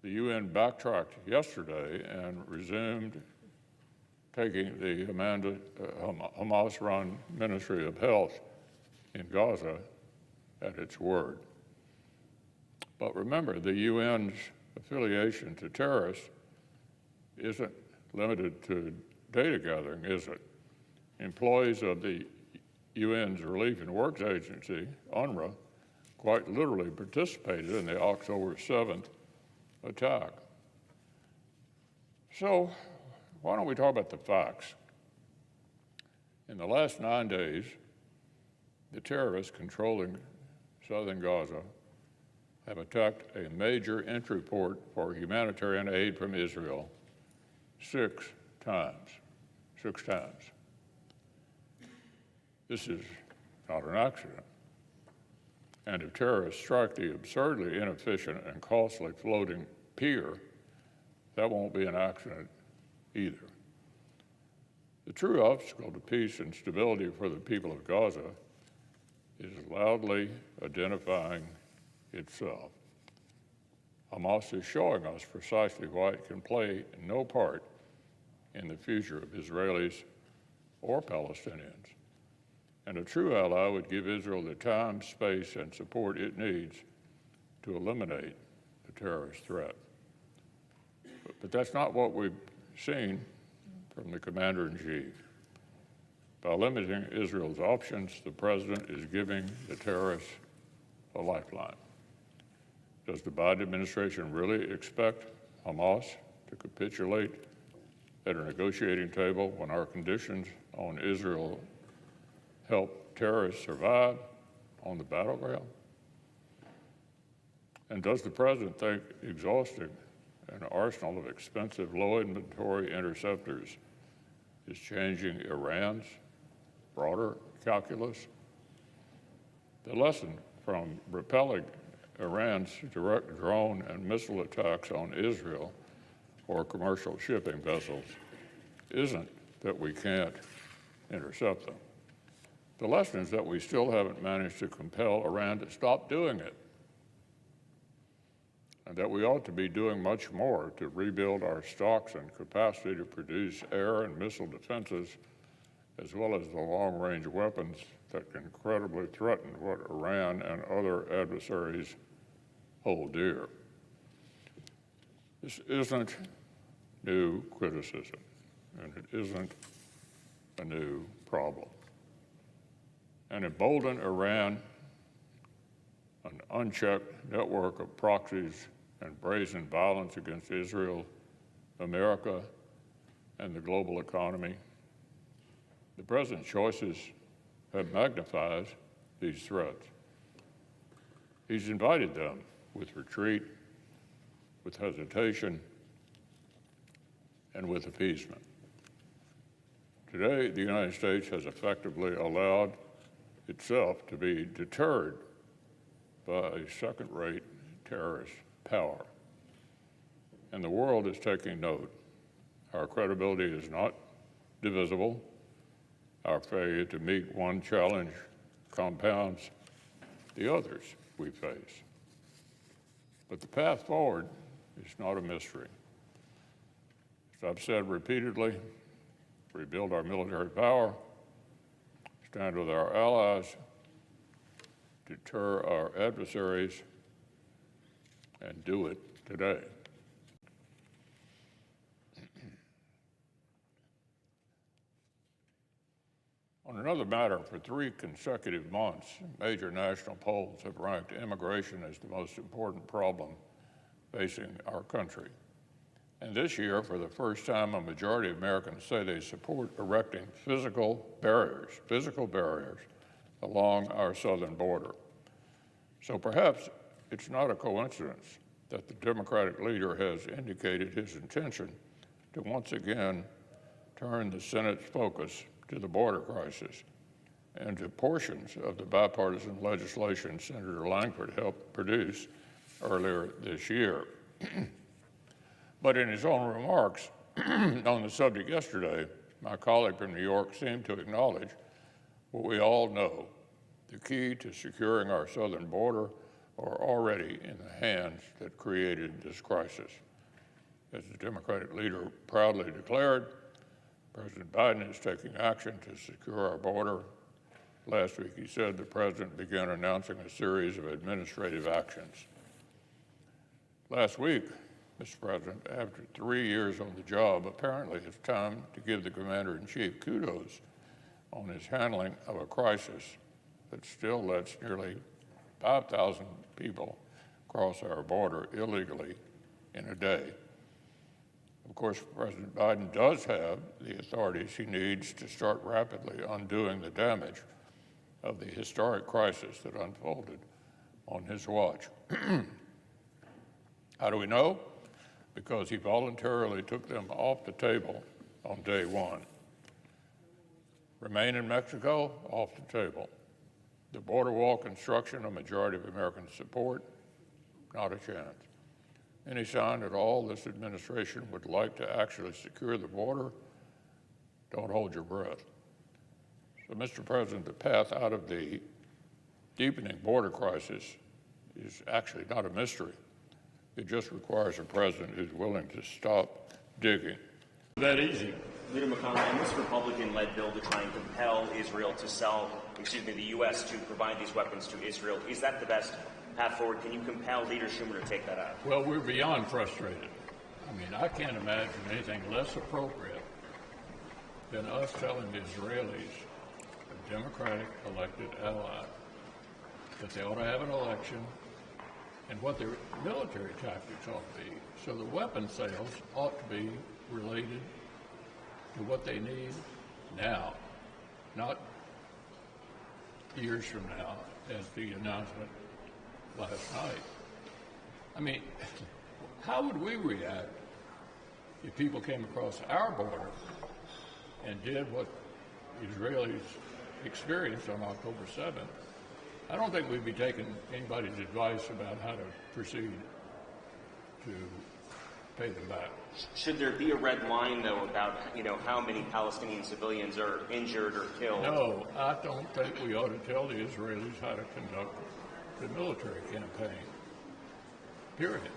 the UN backtracked yesterday and resumed taking the Hamas-run Ministry of Health in Gaza at its word. But remember, the UN's affiliation to terrorists isn't limited to data gathering, is it? Employees of the UN's Relief and Works Agency, UNRWA, quite literally participated in the October 7th attack. So why don't we talk about the facts? In the last 9 days, the terrorists controlling southern Gaza have attacked a major entry port for humanitarian aid from Israel 6 times. 6 times. This is not an accident. And if terrorists strike the absurdly inefficient and costly floating pier, that won't be an accident either. The true obstacle to peace and stability for the people of Gaza is loudly identifying itself. Hamas is showing us precisely why it can play no part in the future of Israelis or Palestinians. And a true ally would give Israel the time, space, and support it needs to eliminate the terrorist threat. But that's not what we've seen from the commander-in-chief. By limiting Israel's options, the president is giving the terrorists a lifeline. Does the Biden administration really expect Hamas to capitulate at a negotiating table when our conditions on Israel help terrorists survive on the battleground? And does the president think exhausting an arsenal of expensive low-inventory interceptors is changing Iran's broader calculus? The lesson from repelling Iran's direct drone and missile attacks on Israel or commercial shipping vessels isn't that we can't intercept them. The lesson is that we still haven't managed to compel Iran to stop doing it. and that we ought to be doing much more to rebuild our stocks and capacity to produce air and missile defenses, as well as the long-range weapons that can credibly threaten what Iran and other adversaries hold dear. This isn't new criticism, and it isn't a new problem. An emboldened Iran, an unchecked network of proxies and brazen violence against Israel, America, and the global economy. The president's choices have magnified these threats. He's invited them with retreat, with hesitation, and with appeasement. Today, the United States has effectively allowed itself to be deterred by a second-rate terrorist power. And the world is taking note. Our credibility is not divisible. Our failure to meet one challenge compounds the others we face. But the path forward is not a mystery. As I've said repeatedly, rebuild our military power, stand with our allies, deter our adversaries, and do it today. On another matter, for 3 consecutive months, major national polls have ranked immigration as the most important problem facing our country. And this year, for the first time, a majority of Americans say they support erecting physical barriers along our southern border. So perhaps it's not a coincidence that the Democratic leader has indicated his intention to once again turn the Senate's focus to the border crisis and to portions of the bipartisan legislation Senator Langford helped produce earlier this year. But in his own remarks on the subject yesterday, my colleague from New York seemed to acknowledge what we all know: the key to securing our southern border are already in the hands that created this crisis. As the Democratic leader proudly declared, President Biden is taking action to secure our border. Last week, he said the president began announcing a series of administrative actions. Last week, Mr. President, after 3 years on the job, apparently it's time to give the Commander-in-Chief kudos on his handling of a crisis that still lets nearly 5,000 people cross our border illegally in a day. Of course, President Biden does have the authorities he needs to start rapidly undoing the damage of the historic crisis that unfolded on his watch. How do we know? Because he voluntarily took them off the table on day one. Remain in Mexico, off the table. The border wall construction, a majority of Americans support, not a chance. Any sign at all this administration would like to actually secure the border? Don't hold your breath. So, Mr. President, the path out of the deepening border crisis is actually not a mystery. It just requires a president who's willing to stop digging. That easy. Leader McConnell, in this Republican-led bill to try and compel Israel to the U.S. to provide these weapons to Israel, is that the best path forward? Can you compel Leader Schumer to take that out? Well, we're beyond frustrated. I mean, I can't imagine anything less appropriate than us telling the Israelis, a Democratic elected ally, that they ought to have an election and what their military tactics ought to be. So the weapon sales ought to be related to what they need now, not years from now, as the announcement last night. I mean, how would we react if people came across our border and did what Israelis experienced on October 7th? I don't think we'd be taking anybody's advice about how to proceed to pay them back. Should there be a red line, though, about how many Palestinian civilians are injured or killed? No, I don't think we ought to tell the Israelis how to conduct the military campaign, period.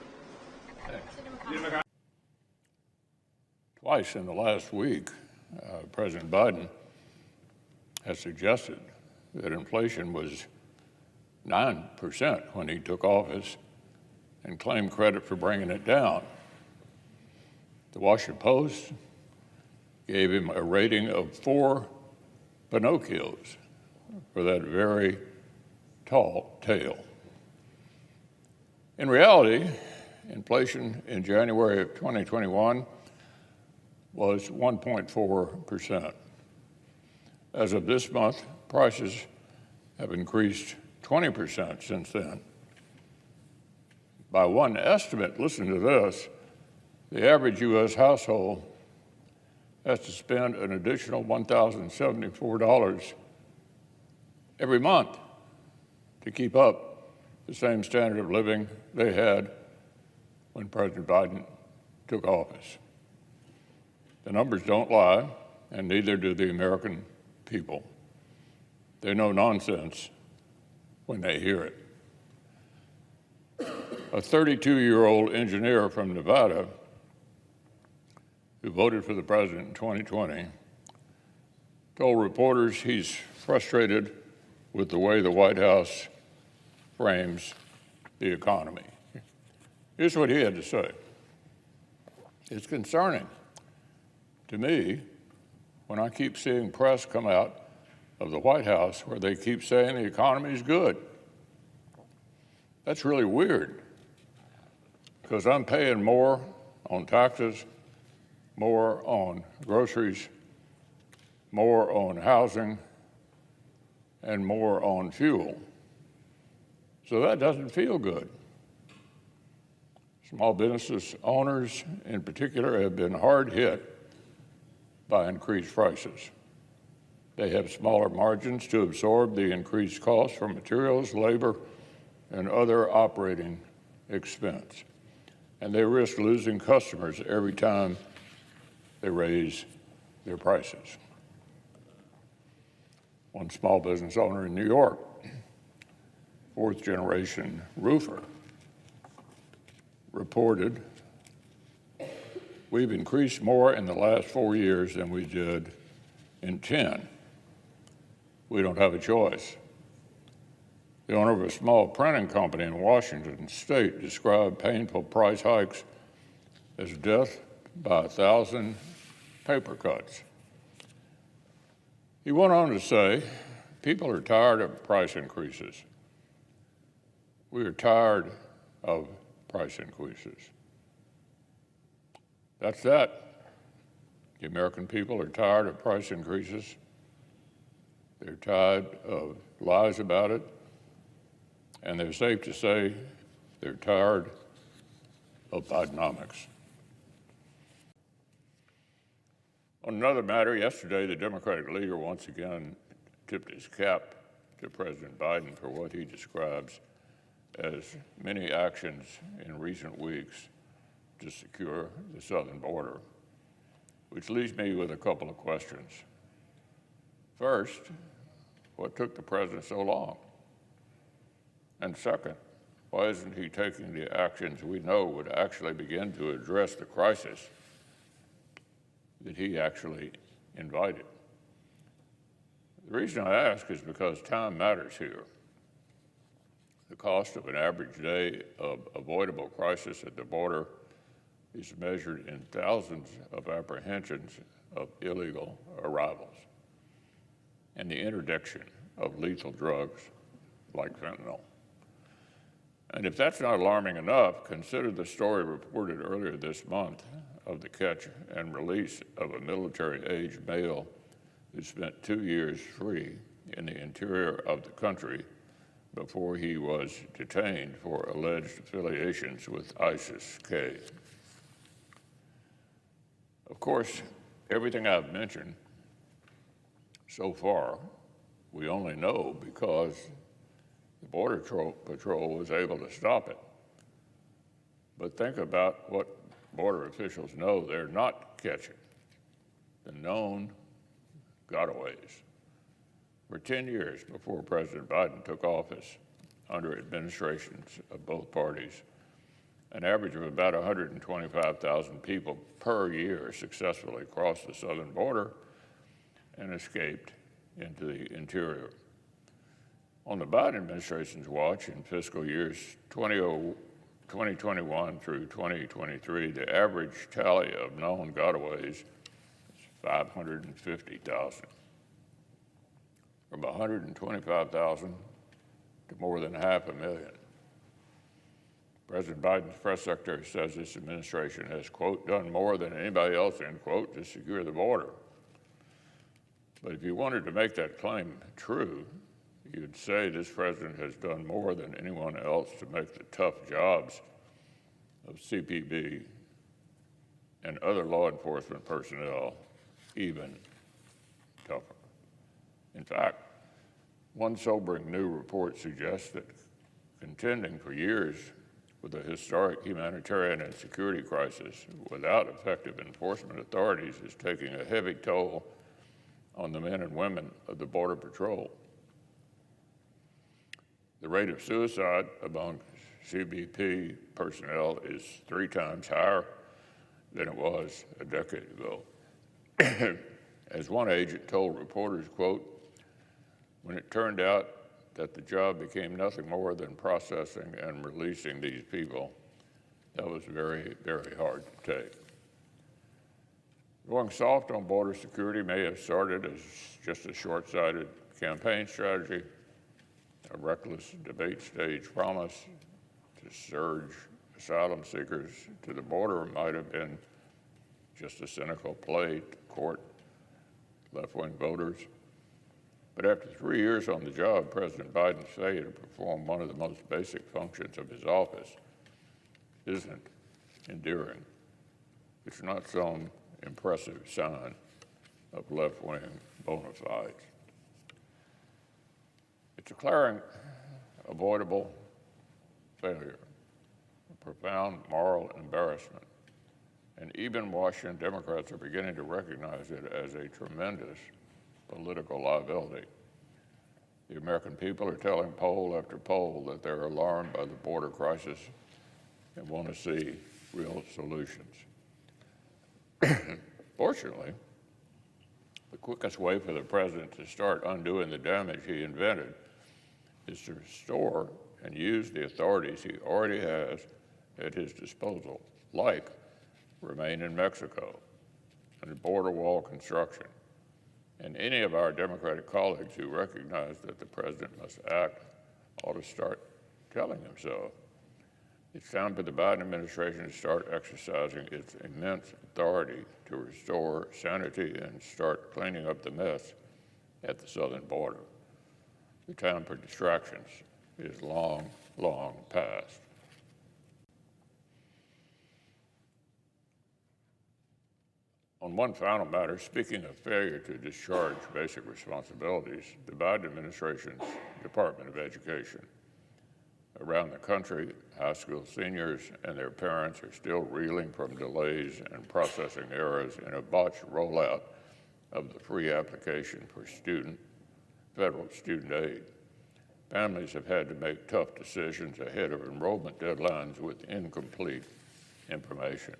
Twice in the last week, President Biden has suggested that inflation was 9% when he took office and claimed credit for bringing it down. The Washington Post gave him a rating of 4 Pinocchios for that very tall tale. In reality, inflation in January of 2021 was 1.4%. As of this month, prices have increased 20% since then. By one estimate, listen to this, the average U.S. household has to spend an additional $1,074 every month to keep up the same standard of living they had when President Biden took office. The numbers don't lie, and neither do the American people. They know nonsense when they hear it. A 32-year-old engineer from Nevada who voted for the president in 2020 told reporters he's frustrated with the way the White House frames the economy. Here's what he had to say. It's concerning to me when I keep seeing press come out of the White House where they keep saying the economy is good. That's really weird because I'm paying more on taxes, more on groceries, more on housing, and more on fuel. So that doesn't feel good. Small business owners in particular have been hard hit by increased prices. They have smaller margins to absorb the increased costs for materials, labor, and other operating expense. And they risk losing customers every time they raise their prices. One small business owner in New York, fourth-generation roofer, reported, we've increased more in the last 4 years than we did in 10. We don't have a choice. The owner of a small printing company in Washington state described painful price hikes as death by 1,000 paper cuts. He went on to say, people are tired of price increases. We are tired of price increases. That's that. The American people are tired of price increases. They're tired of lies about it. And they're safe to say they're tired of Bidenomics. On another matter, yesterday, the Democratic leader once again tipped his cap to President Biden for what he describes as many actions in recent weeks to secure the southern border, which leaves me with a couple of questions. First, what took the president so long? And second, why isn't he taking the actions we know would actually begin to address the crisis that he actually invited? The reason I ask is because time matters here. The cost of an average day of avoidable crisis at the border is measured in thousands of apprehensions of illegal arrivals and the interdiction of lethal drugs like fentanyl. And if that's not alarming enough, consider the story reported earlier this month of the catch and release of a military-aged male who spent 2 years free in the interior of the country before he was detained for alleged affiliations with ISIS-K. Of course, everything I've mentioned so far, we only know because the Border Patrol was able to stop it. But think about what border officials know they're not catching: the known gotaways. For 10 years before President Biden took office, under administrations of both parties, An average of about 125,000 people per year successfully crossed the southern border and escaped into the interior. On the Biden administration's watch, in fiscal years 2021 through 2023, the average tally of known gotaways is 550,000. From 125,000 to more than 500,000. President Biden's press secretary says this administration has, quote, done more than anybody else, end quote, to secure the border. But if you wanted to make that claim true, you'd say this president has done more than anyone else to make the tough jobs of CPB and other law enforcement personnel even tougher. In fact, one sobering new report suggests that contending for years with a historic humanitarian and security crisis without effective enforcement authorities is taking a heavy toll on the men and women of the Border Patrol. The rate of suicide among CBP personnel is 3 times higher than it was a decade ago. As one agent told reporters, quote, when it turned out that the job became nothing more than processing and releasing these people, that was very, very hard to take. Going soft on border security may have started as just a short-sighted campaign strategy, a reckless debate stage promise to surge asylum seekers to the border might have been just a cynical play to court left-wing voters. But after 3 years on the job, President Biden's failure to perform one of the most basic functions of his office isn't endearing. It's not some impressive sign of left-wing bona fides. It's a glaring, avoidable failure, a profound moral embarrassment, and even Washington Democrats are beginning to recognize it as a tremendous political liability. The American people are telling poll after poll that they're alarmed by the border crisis and want to see real solutions. Fortunately, the quickest way for the president to start undoing the damage he invented is to restore and use the authorities he already has at his disposal, like remain in Mexico and border wall construction. And any of our Democratic colleagues who recognize that the president must act ought to start telling him so. It's time for the Biden administration to start exercising its immense authority to restore sanity and start cleaning up the mess at the southern border. The time for distractions is long, long past. On one final matter, speaking of failure to discharge basic responsibilities, the Biden administration's Department of Education. Around the country, high school seniors and their parents are still reeling from delays and processing errors in a botched rollout of the free application for federal student aid. Families have had to make tough decisions ahead of enrollment deadlines with incomplete information.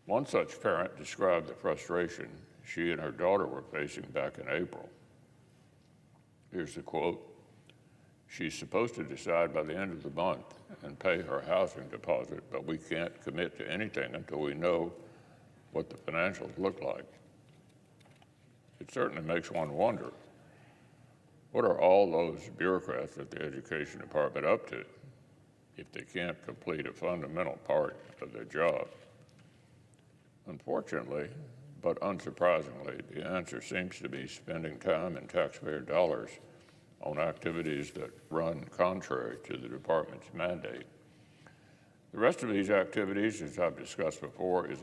One such parent described the frustration she and her daughter were facing back in April. Here's the quote. She's supposed to decide by the end of the month and pay her housing deposit, but we can't commit to anything until we know what the financials look like. It certainly makes one wonder, what are all those bureaucrats at the Education Department up to if they can't complete a fundamental part of their job? Unfortunately, but unsurprisingly, the answer seems to be spending time and taxpayer dollars on activities that run contrary to the department's mandate. The rest of these activities, as I've discussed before, is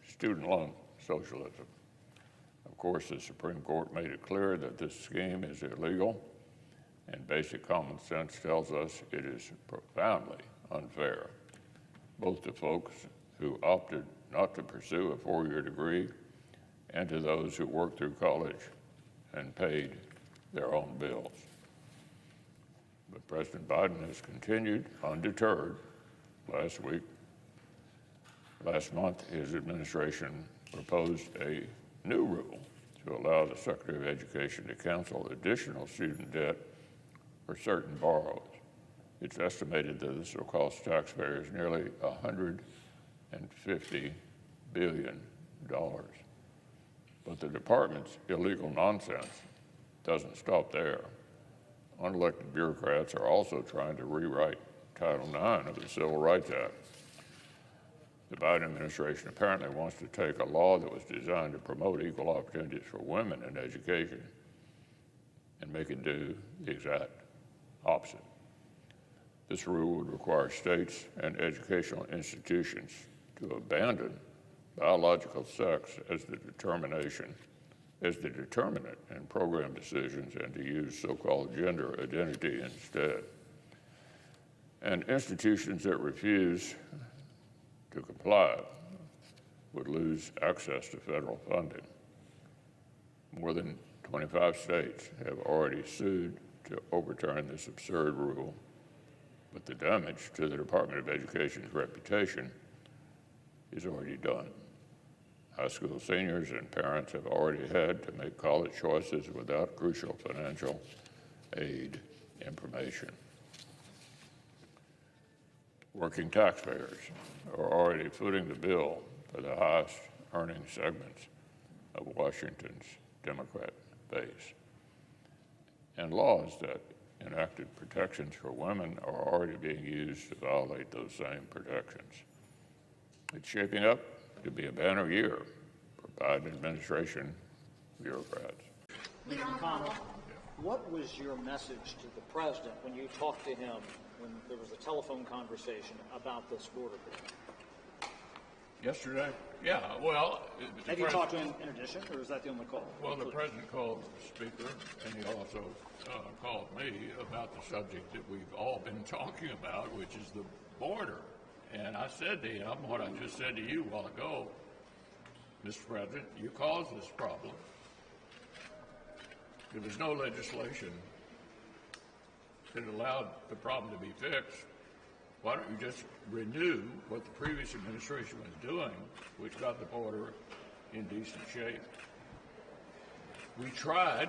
student loan socialism. Of course, the Supreme Court made it clear that this scheme is illegal, and basic common sense tells us it is profoundly unfair, both to folks who opted not to pursue a 4-year degree and to those who worked through college and paid their own bills. But President Biden has continued, undeterred, Last month, his administration proposed a new rule to allow the Secretary of Education to cancel additional student debt for certain borrowers. It's estimated that this will cost taxpayers nearly $150 billion. But the department's illegal nonsense doesn't stop there. Unelected bureaucrats are also trying to rewrite Title IX of the Civil Rights Act. The Biden administration apparently wants to take a law that was designed to promote equal opportunities for women in education and make it do the exact opposite. This rule would require states and educational institutions to abandon biological sex as the determinant in program decisions and to use so-called gender identity instead. And institutions that refuse to comply would lose access to federal funding. More than 25 states have already sued to overturn this absurd rule, but the damage to the Department of Education's reputation is already done. High school seniors and parents have already had to make college choices without crucial financial aid information. Working taxpayers are already footing the bill for the highest earning segments of Washington's Democrat base. And laws that enacted protections for women are already being used to violate those same protections. It's shaping up to be a banner year for Biden administration bureaucrats. Mitch McConnell, what was your message to the president when you talked to him when there was a telephone conversation about this border bill? Yesterday? Yeah, well... Have you talked to him in addition, or is that the only call? Well, the president called the speaker, and he also called me about the subject that we've all been talking about, which is the border. And I said to him what I just said to you a while ago, Mr. President, you caused this problem. There was no legislation that allowed the problem to be fixed. Why don't you just renew what the previous administration was doing, which got the border in decent shape? We tried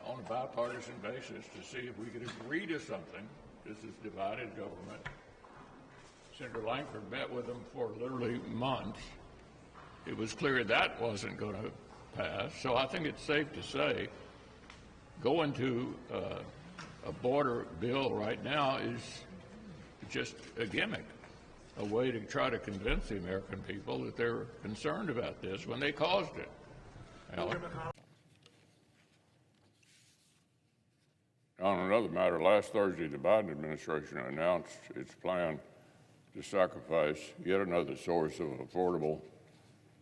on a bipartisan basis to see if we could agree to something. This is divided government. Senator Langford met with them for literally months. It was clear that wasn't going to pass. So I think it's safe to say going to a border bill right now is just a gimmick, a way to try to convince the American people that they're concerned about this when they caused it. Alan? On another matter, last Thursday, the Biden administration announced its plan to sacrifice yet another source of affordable,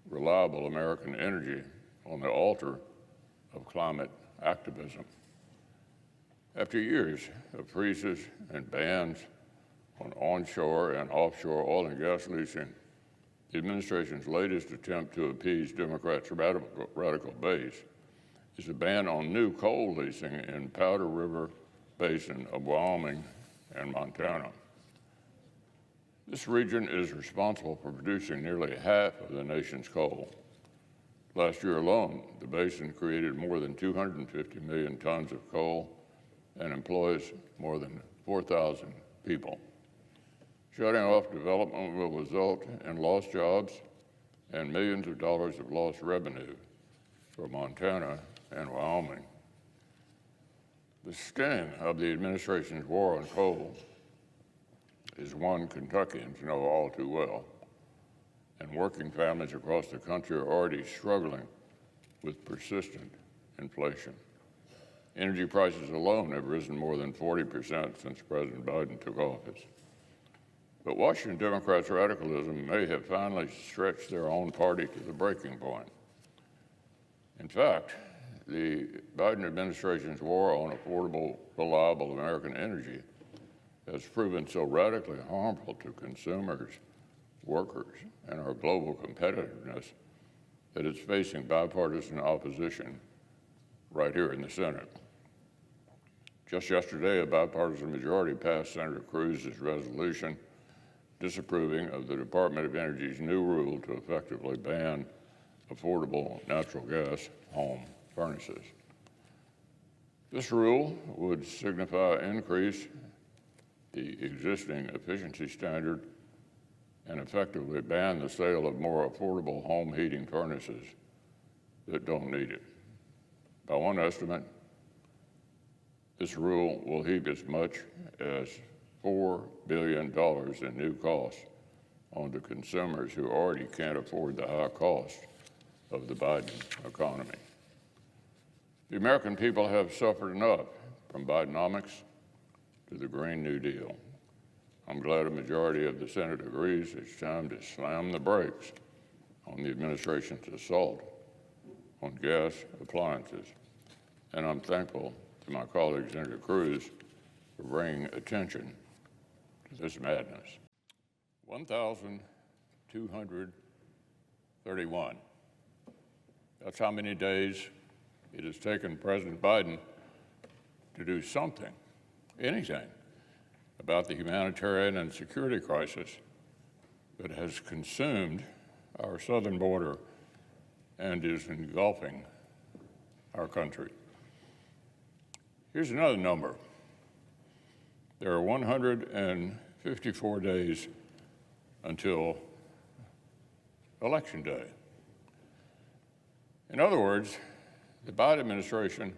reliable American energy on the altar of climate activism. After years of freezes and bans on onshore and offshore oil and gas leasing, the administration's latest attempt to appease Democrats' radical base is a ban on new coal leasing in Powder River Basin of Wyoming and Montana. This region is responsible for producing nearly half of the nation's coal. Last year alone, the basin created more than 250 million tons of coal and employs more than 4,000 people. Shutting off development will result in lost jobs and millions of dollars of lost revenue for Montana and Wyoming. The sting of the administration's war on coal is one Kentuckians know all too well, and working families across the country are already struggling with persistent inflation. Energy prices alone have risen more than 40% since President Biden took office. But Washington Democrats' radicalism may have finally stretched their own party to the breaking point. In fact, the Biden administration's war on affordable, reliable American energy has proven so radically harmful to consumers, workers, and our global competitiveness that it's facing bipartisan opposition right here in the Senate. Just yesterday, a bipartisan majority passed Senator Cruz's resolution disapproving of the Department of Energy's new rule to effectively ban affordable natural gas home furnaces. This rule would signify increase the existing efficiency standard and effectively ban the sale of more affordable home heating furnaces that don't need it. By one estimate, this rule will heap as much as $4 billion in new costs on the consumers who already can't afford the high cost of the Biden economy. The American people have suffered enough from Bidenomics to the Green New Deal. I'm glad a majority of the Senate agrees it's time to slam the brakes on the administration's assault on gas appliances. And I'm thankful to my colleague, Senator Cruz, for bringing attention to this madness. 1,231. That's how many days it has taken President Biden to do something, anything, about the humanitarian and security crisis that has consumed our southern border and is engulfing our country. Here's another number. There are 154 days until Election Day. In other words, the Biden administration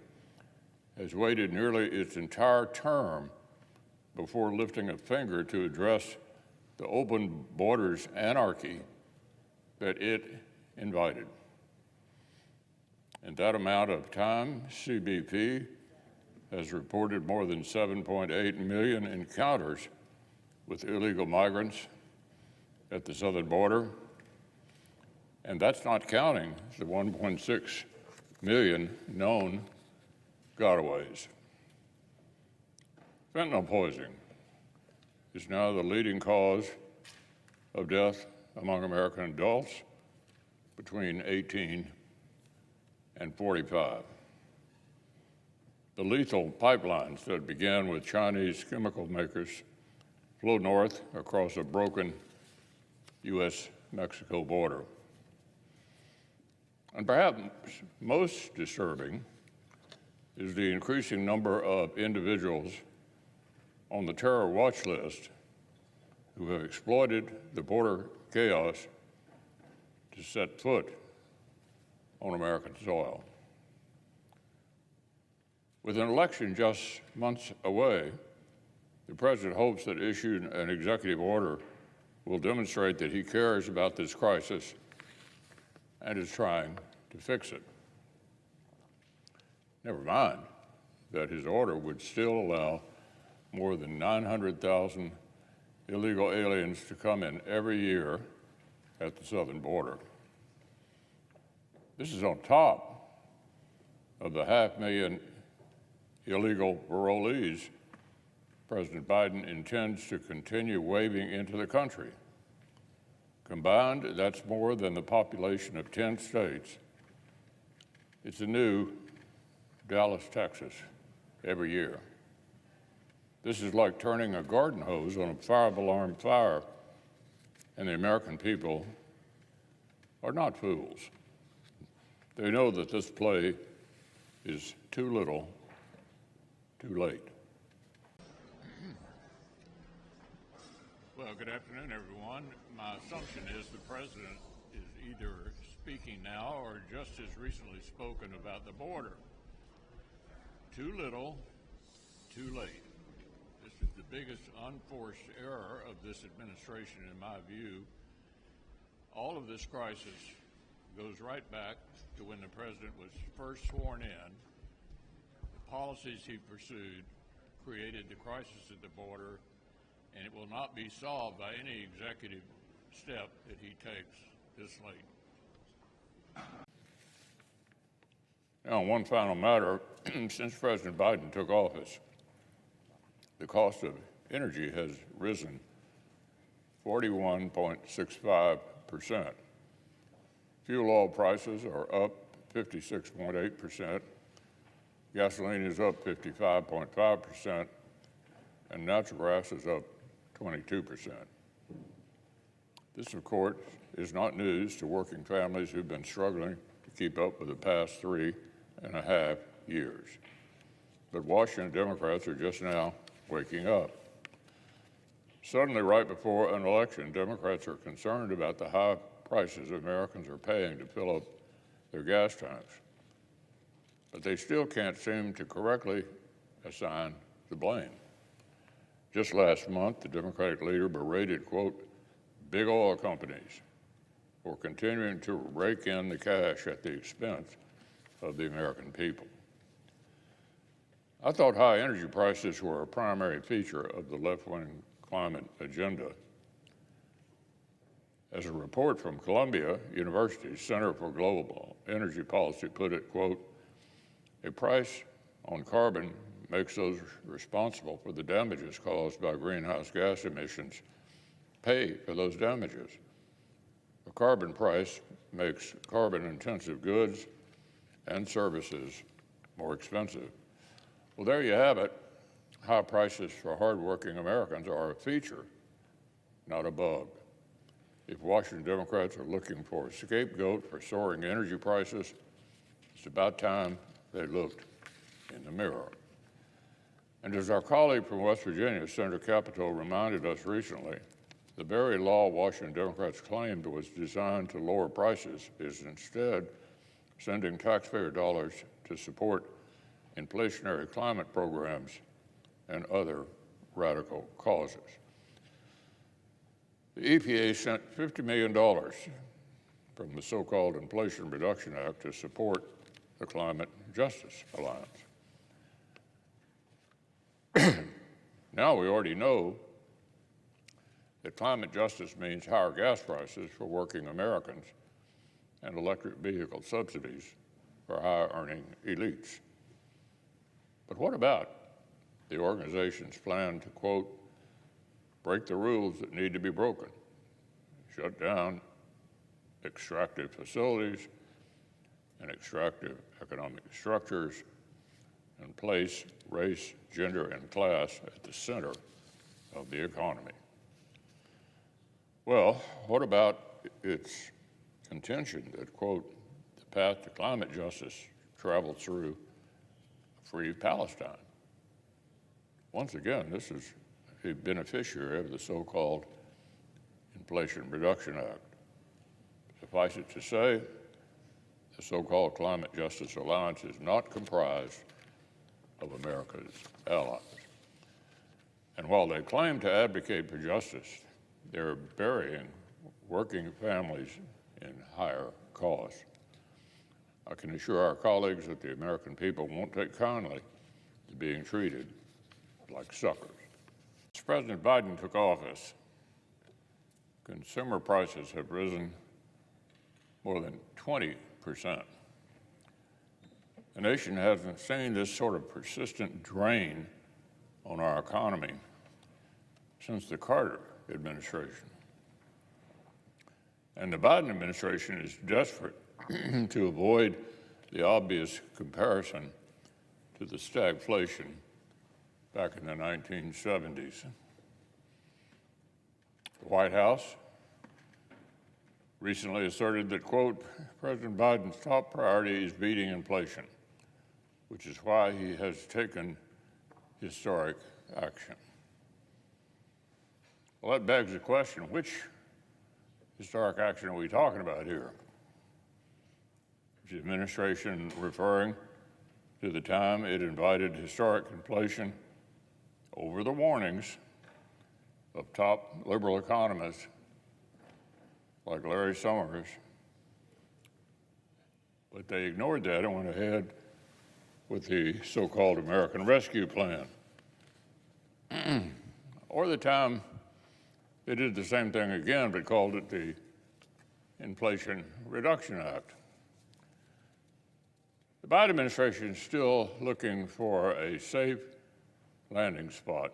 has waited nearly its entire term before lifting a finger to address the open borders anarchy that it invited. In that amount of time, CBP has reported more than 7.8 million encounters with illegal migrants at the southern border, and that's not counting the 1.6 million known gotaways. Fentanyl poisoning is now the leading cause of death among American adults between 18 and 45. The lethal pipelines that began with Chinese chemical makers flow north across a broken U.S.-Mexico border. And perhaps most disturbing is the increasing number of individuals on the terror watch list who have exploited the border chaos to set foot on American soil. With an election just months away, the President hopes that issuing an executive order will demonstrate that he cares about this crisis and is trying to fix it. Never mind that his order would still allow more than 900,000 illegal aliens to come in every year at the southern border. This is on top of the 500,000 illegal parolees President Biden intends to continue waving into the country. Combined, that's more than the population of 10 states. It's a new Dallas, Texas, every year. This is like turning a garden hose on a fire alarm fire, and the American people are not fools. They know that this play is too little, too late. Well, good afternoon, everyone. My assumption is the President is either speaking now or just as recently spoken about the border. Too little, too late. This is the biggest unforced error of this administration, in my view. All of this crisis goes right back to when the President was first sworn in. The policies he pursued created the crisis at the border, and it will not be solved by any executive step that he takes this late. Now, on one final matter, since President Biden took office, the cost of energy has risen 41.65%. Fuel oil prices are up 56.8%. Gasoline is up 55.5%, and natural gas is up 22%. This, of course, is not news to working families who've been struggling to keep up with the past 3.5 years. But Washington Democrats are just now waking up. Suddenly, right before an election, Democrats are concerned about the high prices Americans are paying to fill up their gas tanks. But they still can't seem to correctly assign the blame. Just last month, the Democratic leader berated, quote, big oil companies for continuing to rake in the cash at the expense of the American people. I thought high energy prices were a primary feature of the left-wing climate agenda. As a report from Columbia University's Center for Global Energy Policy put it, quote, a price on carbon makes those responsible for the damages caused by greenhouse gas emissions pay for those damages. A carbon price makes carbon-intensive goods and services more expensive. Well, there you have it. High prices for hardworking Americans are a feature, not a bug. If Washington Democrats are looking for a scapegoat for soaring energy prices, it's about time they looked in the mirror. And as our colleague from West Virginia, Senator Capito, reminded us recently, the very law Washington Democrats claimed was designed to lower prices is instead sending taxpayer dollars to support inflationary climate programs and other radical causes. The EPA sent $50 million from the so-called Inflation Reduction Act to support the Climate Justice Alliance. Now we already know that climate justice means higher gas prices for working Americans and electric vehicle subsidies for high-earning elites. But what about the organization's plan to, quote, break the rules that need to be broken, shut down extractive facilities and extractive economic structures, and place race, gender, and class at the center of the economy? Well, what about its contention that, quote, the path to climate justice traveled through a free Palestine? Once again, this is a beneficiary of the so-called Inflation Reduction Act. Suffice it to say, the so-called Climate Justice Alliance is not comprised of America's allies. And while they claim to advocate for justice, they're burying working families in higher costs. I can assure our colleagues that the American people won't take kindly to being treated like suckers. As President Biden took office, consumer prices have risen more than 20%. The nation hasn't seen this sort of persistent drain on our economy since the Carter administration. And the Biden administration is desperate to avoid the obvious comparison to the stagflation back in the 1970s. The White House recently asserted that, quote, President Biden's top priority is beating inflation, which is why he has taken historic action. Well, that begs the question, which historic action are we talking about here? Is the administration referring to the time it invited historic inflation over the warnings of top liberal economists like Larry Summers? But they ignored that and went ahead with the so-called American Rescue Plan. Or the time they did the same thing again, but called it the Inflation Reduction Act. The Biden administration is still looking for a safe landing spot,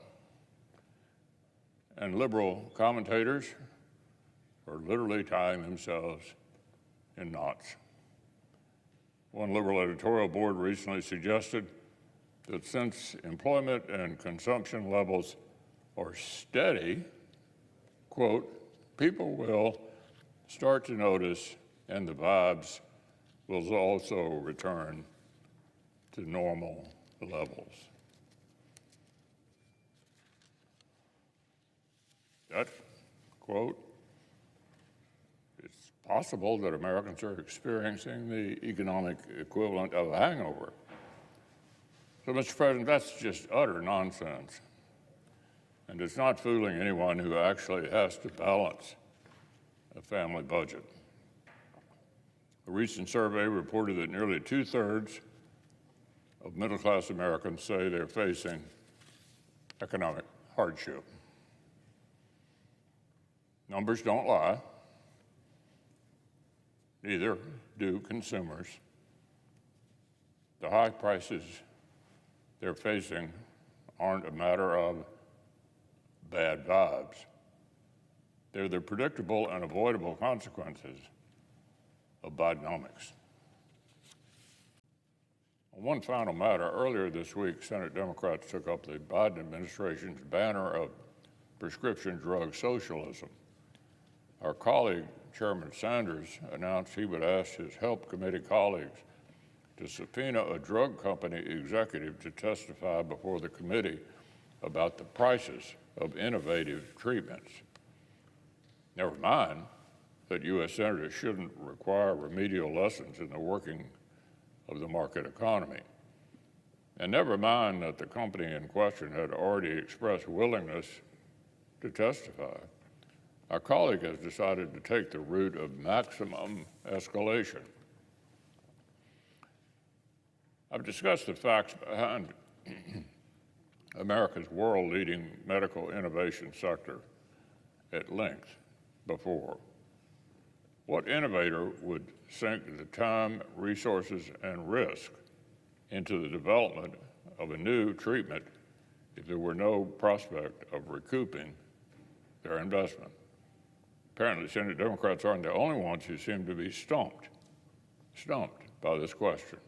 and liberal commentators are literally tying themselves in knots. One liberal editorial board recently suggested that since employment and consumption levels are steady, quote, people will start to notice, and the vibes will also return to normal levels. That quote, it's possible that Americans are experiencing the economic equivalent of a hangover. So, Mr. President, that's just utter nonsense. And it's not fooling anyone who actually has to balance a family budget. A recent survey reported that nearly 2/3 of middle-class Americans say they're facing economic hardship. Numbers don't lie. Neither do consumers. The high prices they're facing aren't a matter of bad vibes. They're the predictable and avoidable consequences of Bidenomics. On one final matter, earlier this week, Senate Democrats took up the Biden administration's banner of prescription drug socialism. Our colleague, Chairman Sanders, announced he would ask his Help Committee colleagues to subpoena a drug company executive to testify before the committee about the prices of innovative treatments. Never mind that U.S. senators shouldn't require remedial lessons in the working of the market economy. And never mind that the company in question had already expressed willingness to testify. Our colleague has decided to take the route of maximum escalation. I've discussed the facts behind America's world-leading medical innovation sector at length before. What innovator would sink the time, resources, and risk into the development of a new treatment if there were no prospect of recouping their investment? Apparently, Senate Democrats aren't the only ones who seem to be stumped by this question.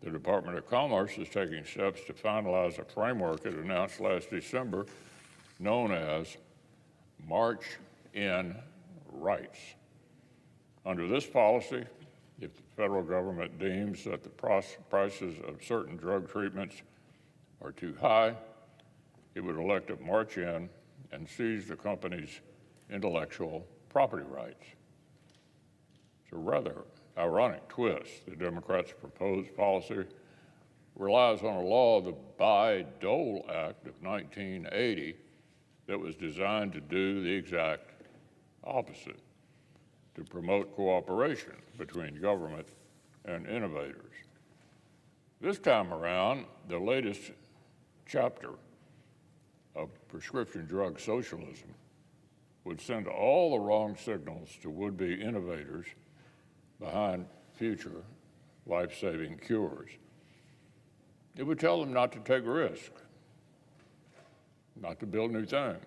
The Department of Commerce is taking steps to finalize a framework it announced last December known as March-in Rights. Under this policy, if the federal government deems that the prices of certain drug treatments are too high, it would elect to march in and seize the company's intellectual property rights. It's a rather ironic twist. The Democrats' proposed policy relies on a law, the Bayh-Dole Act of 1980, that was designed to do the exact opposite, to promote cooperation between government and innovators. This time around, the latest chapter of prescription drug socialism would send all the wrong signals to would-be innovators behind future life-saving cures. It would tell them not to take risks, not to build new things,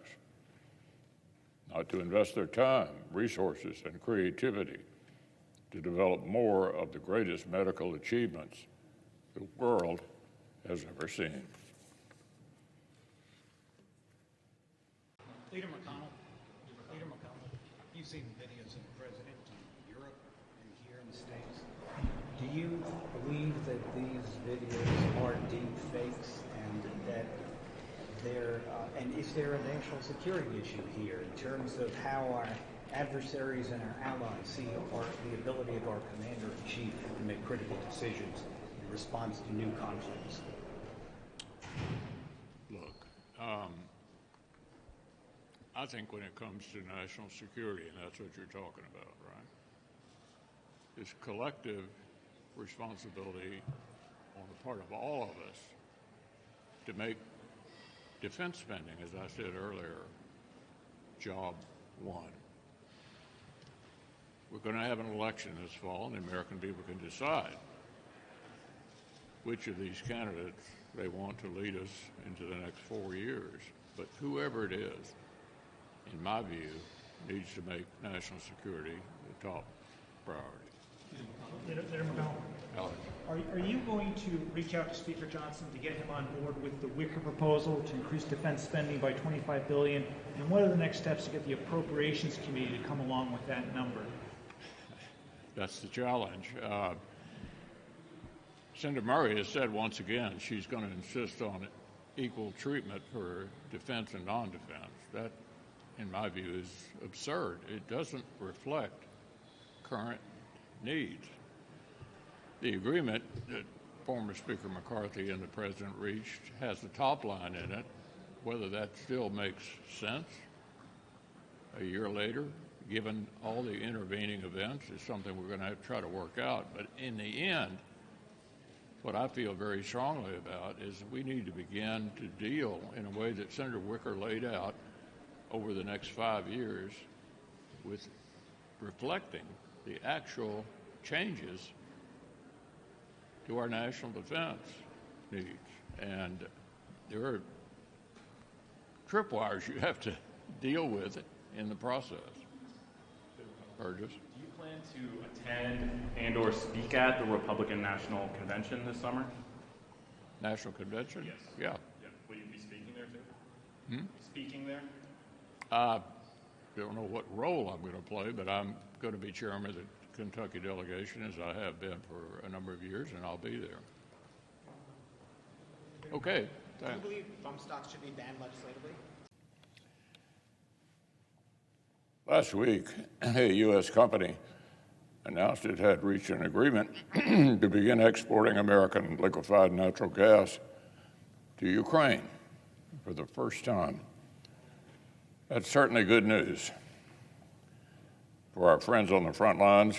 not to invest their time, resources, and creativity to develop more of the greatest medical achievements the world has ever seen. Leader McConnell, you've seen the videos of the president in Europe and here in the States. Do you believe that these videos are deep fakes and that and is there a national security issue here in terms of how our adversaries and our allies see the ability of our commander-in-chief to make critical decisions in response to new conflicts? Look, I think when it comes to national security, and that's what you're talking about, right, it's collective responsibility on the part of all of us to make defense spending, as I said earlier, job one. We're going to have an election this fall, and the American people can decide which of these candidates they want to lead us into the next 4 years. But whoever it is, in my view, needs to make national security the top priority. Leader McConnell. Alex. Are you going to reach out to Speaker Johnson to get him on board with the Wicker proposal to increase defense spending by $25 billion? And what are the next steps to get the Appropriations Committee to come along with that number? That's the challenge. Senator Murray has said once again she's going to insist on equal treatment for defense and non-defense. That, in my view, is absurd. It doesn't reflect current needs. The agreement that former Speaker McCarthy and the President reached has the top line in it. Whether that still makes sense a year later, given all the intervening events, is something we're going to have to try to work out. But in the end, what I feel very strongly about is we need to begin to deal in a way that Senator Wicker laid out over the next 5 years with reflecting the actual changes to our national defense needs. And there are tripwires you have to deal with in the process. Burgess? Do you plan to attend and or speak at the Republican National Convention this summer? National Convention? Yes. Yeah. Will you be speaking there too? Speaking there? I don't know what role I'm going to play, but I'm going to be chairman of the Kentucky delegation, as I have been for a number of years, and I'll be there. Okay. Do you believe bump stocks should be banned legislatively? Last week, a U.S. company announced it had reached an agreement to begin exporting American liquefied natural gas to Ukraine for the first time. That's certainly good news for our friends on the front lines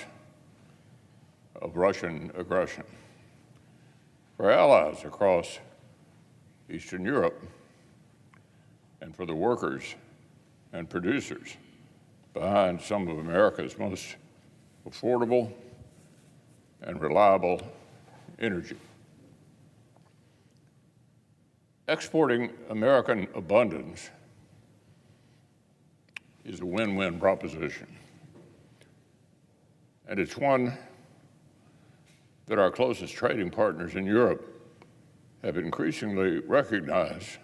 of Russian aggression, for allies across Eastern Europe, and for the workers and producers behind some of America's most affordable and reliable energy. Exporting American abundance is a win-win proposition. And it's one that our closest trading partners in Europe have increasingly recognized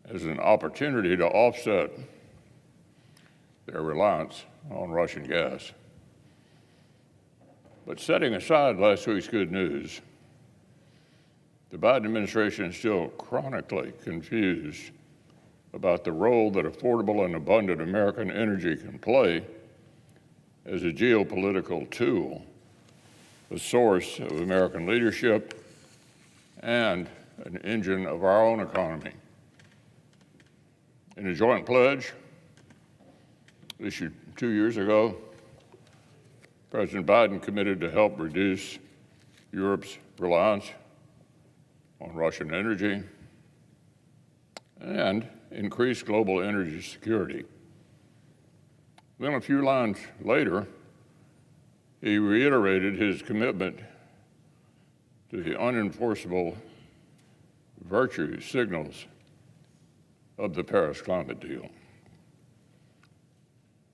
as an opportunity to offset their reliance on Russian gas. But setting aside last week's good news, the Biden administration is still chronically confused about the role that affordable and abundant American energy can play as a geopolitical tool, a source of American leadership, and an engine of our own economy. In a joint pledge issued 2 years ago, President Biden committed to help reduce Europe's reliance on Russian energy and increase global energy security. Then a few lines later, he reiterated his commitment to the unenforceable virtue signals of the Paris climate deal.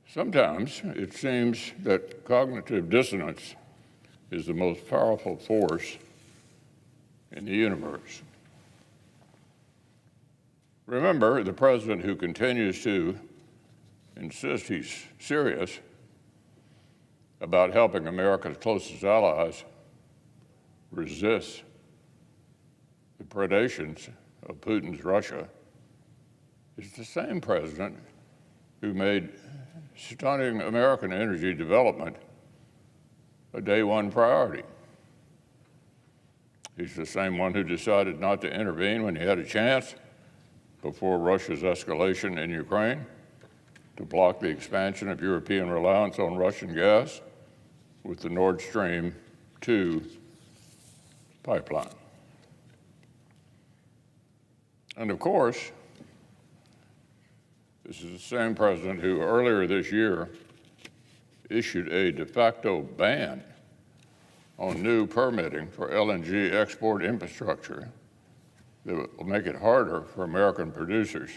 Sometimes it seems that cognitive dissonance is the most powerful force in the universe. Remember, the president who continues to insist he's serious about helping America's closest allies resist the predations of Putin's Russia is the same president who made stunning American energy development a day one priority. He's the same one who decided not to intervene when he had a chance before Russia's escalation in Ukraine to block the expansion of European reliance on Russian gas with the Nord Stream 2 pipeline. And of course, this is the same president who earlier this year issued a de facto ban on new permitting for LNG export infrastructure that will make it harder for American producers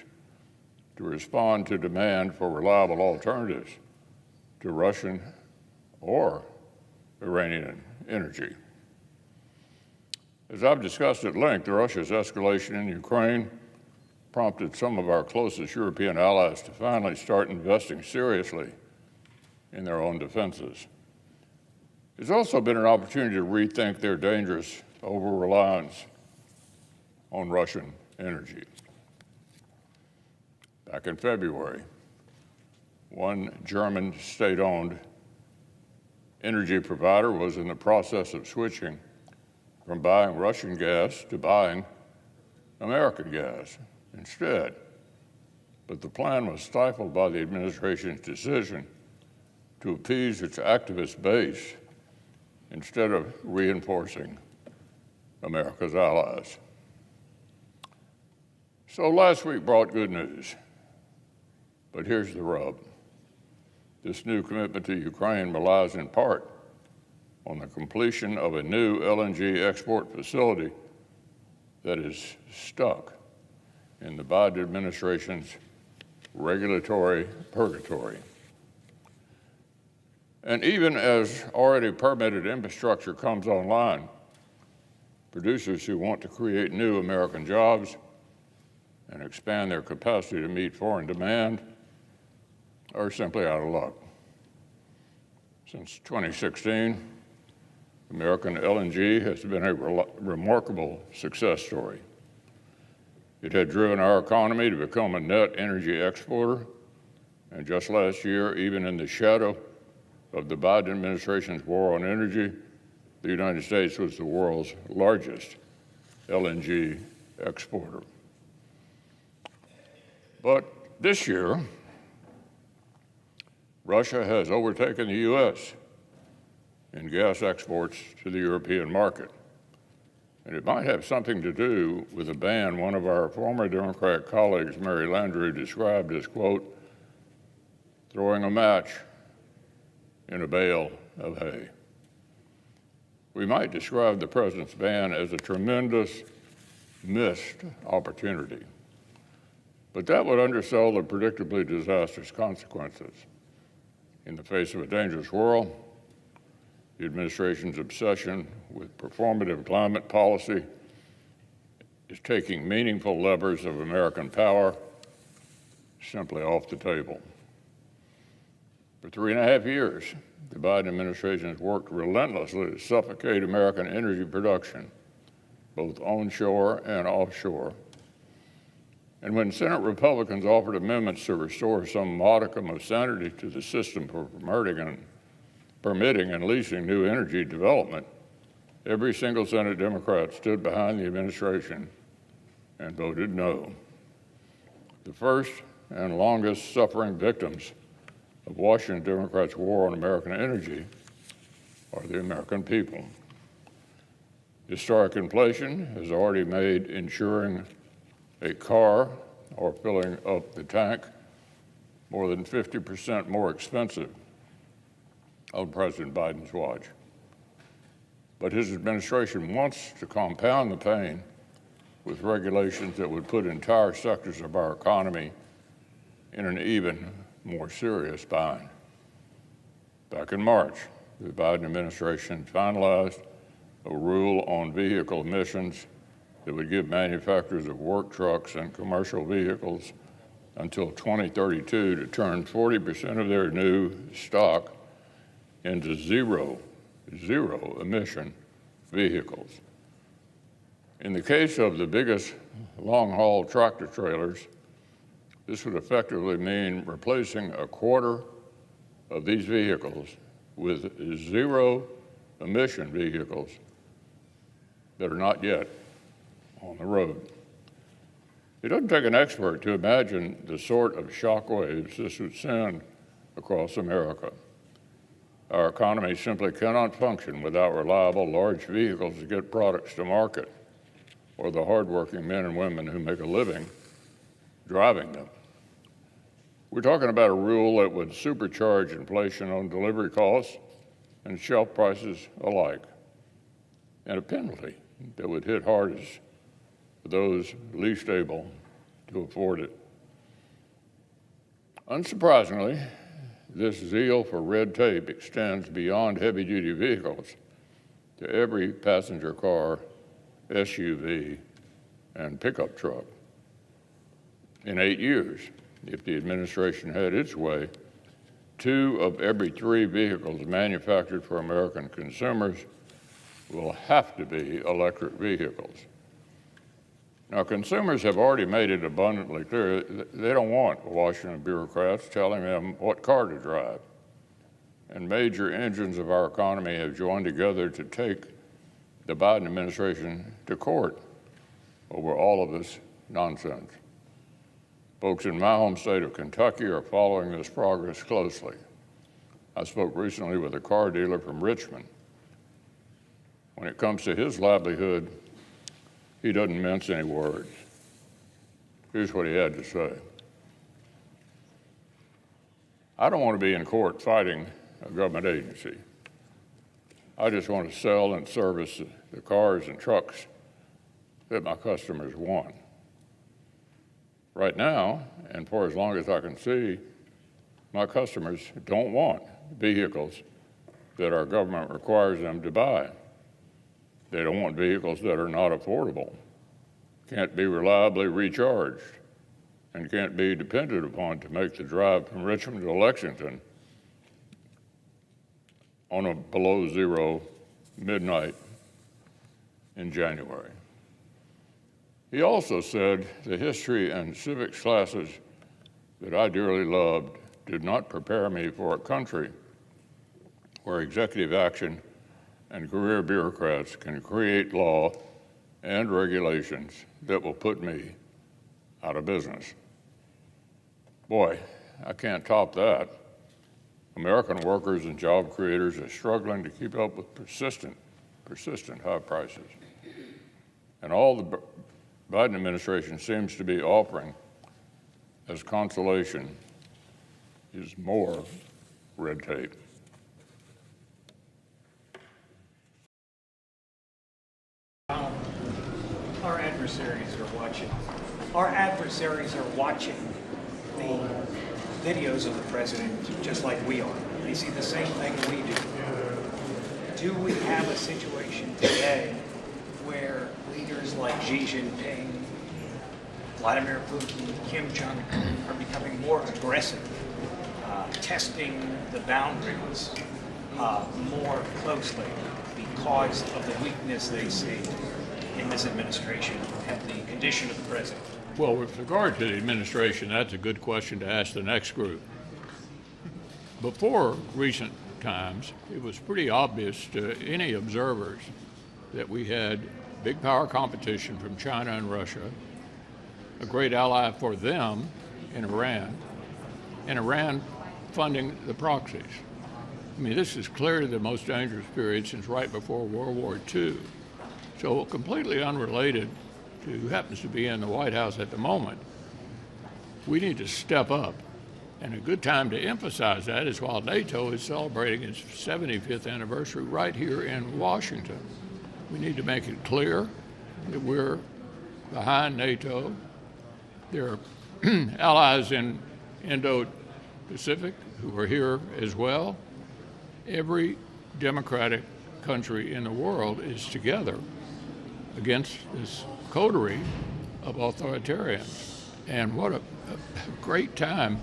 to respond to demand for reliable alternatives to Russian or Iranian energy. As I've discussed at length, Russia's escalation in Ukraine prompted some of our closest European allies to finally start investing seriously in their own defenses. It's also been an opportunity to rethink their dangerous over-reliance on Russian energy. Back in February, one German state-owned energy provider was in the process of switching from buying Russian gas to buying American gas instead. But the plan was stifled by the administration's decision to appease its activist base instead of reinforcing America's allies. So last week brought good news, but here's the rub. This new commitment to Ukraine relies in part on the completion of a new LNG export facility that is stuck in the Biden administration's regulatory purgatory. And even as already permitted infrastructure comes online, producers who want to create new American jobs and expand their capacity to meet foreign demand are simply out of luck. Since 2016, American LNG has been a remarkable success story. It had driven our economy to become a net energy exporter, and just last year, even in the shadow of the Biden administration's war on energy, the United States was the world's largest LNG exporter. But this year, Russia has overtaken the U.S. in gas exports to the European market. And it might have something to do with a ban one of our former Democrat colleagues, Mary Landrieu, described as, quote, throwing a match in a bale of hay. We might describe the president's ban as a tremendous missed opportunity. But that would undersell the predictably disastrous consequences. In the face of a dangerous world, the administration's obsession with performative climate policy is taking meaningful levers of American power simply off the table. For 3.5 years, the Biden administration has worked relentlessly to suffocate American energy production, both onshore and offshore. And when Senate Republicans offered amendments to restore some modicum of sanity to the system for permitting and leasing new energy development, every single Senate Democrat stood behind the administration and voted no. The first and longest suffering victims of Washington Democrats' war on American energy are the American people. Historic inflation has already made insuring a car or filling up the tank more than 50% more expensive on President Biden's watch. But his administration wants to compound the pain with regulations that would put entire sectors of our economy in an even more serious bind. Back in March, the Biden administration finalized a rule on vehicle emissions that would give manufacturers of work trucks and commercial vehicles until 2032 to turn 40% of their new stock into zero emission vehicles. In the case of the biggest long-haul tractor trailers, this would effectively mean replacing a quarter of these vehicles with zero emission vehicles that are not yet on the road. It doesn't take an expert to imagine the sort of shockwaves this would send across America. Our economy simply cannot function without reliable, large vehicles to get products to market, or the hardworking men and women who make a living driving them. We're talking about a rule that would supercharge inflation on delivery costs and shelf prices alike, and a penalty that would hit hardest for those least able to afford it. Unsurprisingly, this zeal for red tape extends beyond heavy-duty vehicles to every passenger car, SUV, and pickup truck. In 8 years, if the administration had its way, 2 of every 3 vehicles manufactured for American consumers will have to be electric vehicles. Now, consumers have already made it abundantly clear that they don't want Washington bureaucrats telling them what car to drive. And major engines of our economy have joined together to take the Biden administration to court over all of this nonsense. Folks in my home state of Kentucky are following this progress closely. I spoke recently with a car dealer from Richmond. When it comes to his livelihood, he doesn't mince any words. Here's what he had to say. I don't want to be in court fighting a government agency. I just want to sell and service the cars and trucks that my customers want. Right now, and for as long as I can see, my customers don't want vehicles that our government requires them to buy. They don't want vehicles that are not affordable, can't be reliably recharged, and can't be depended upon to make the drive from Richmond to Lexington on a below zero midnight in January. He also said the history and civics classes that I dearly loved did not prepare me for a country where executive action and career bureaucrats can create law and regulations that will put me out of business. Boy, I can't top that. American workers and job creators are struggling to keep up with persistent high prices. And all the Biden administration seems to be offering as consolation is more red tape. Our adversaries are watching. Our adversaries are watching the videos of the president just like we are. They see the same thing we do. Do we have a situation today where leaders like Xi Jinping, Vladimir Putin, Kim Jong-un are becoming more aggressive, testing the boundaries more closely because of the weakness they see in this administration and the condition of the president? Well, with regard to the administration, that's a good question to ask the next group. Before recent times, it was pretty obvious to any observers that we had big power competition from China and Russia, a great ally for them in Iran, and Iran funding the proxies. I mean, this is clearly the most dangerous period since right before World War II. So completely unrelated to who happens to be in the White House at the moment, we need to step up. And a good time to emphasize that is while NATO is celebrating its 75th anniversary right here in Washington. We need to make it clear that we're behind NATO. There are allies in Indo-Pacific who are here as well. Every democratic country in the world is together against this coterie of authoritarians. And what a great time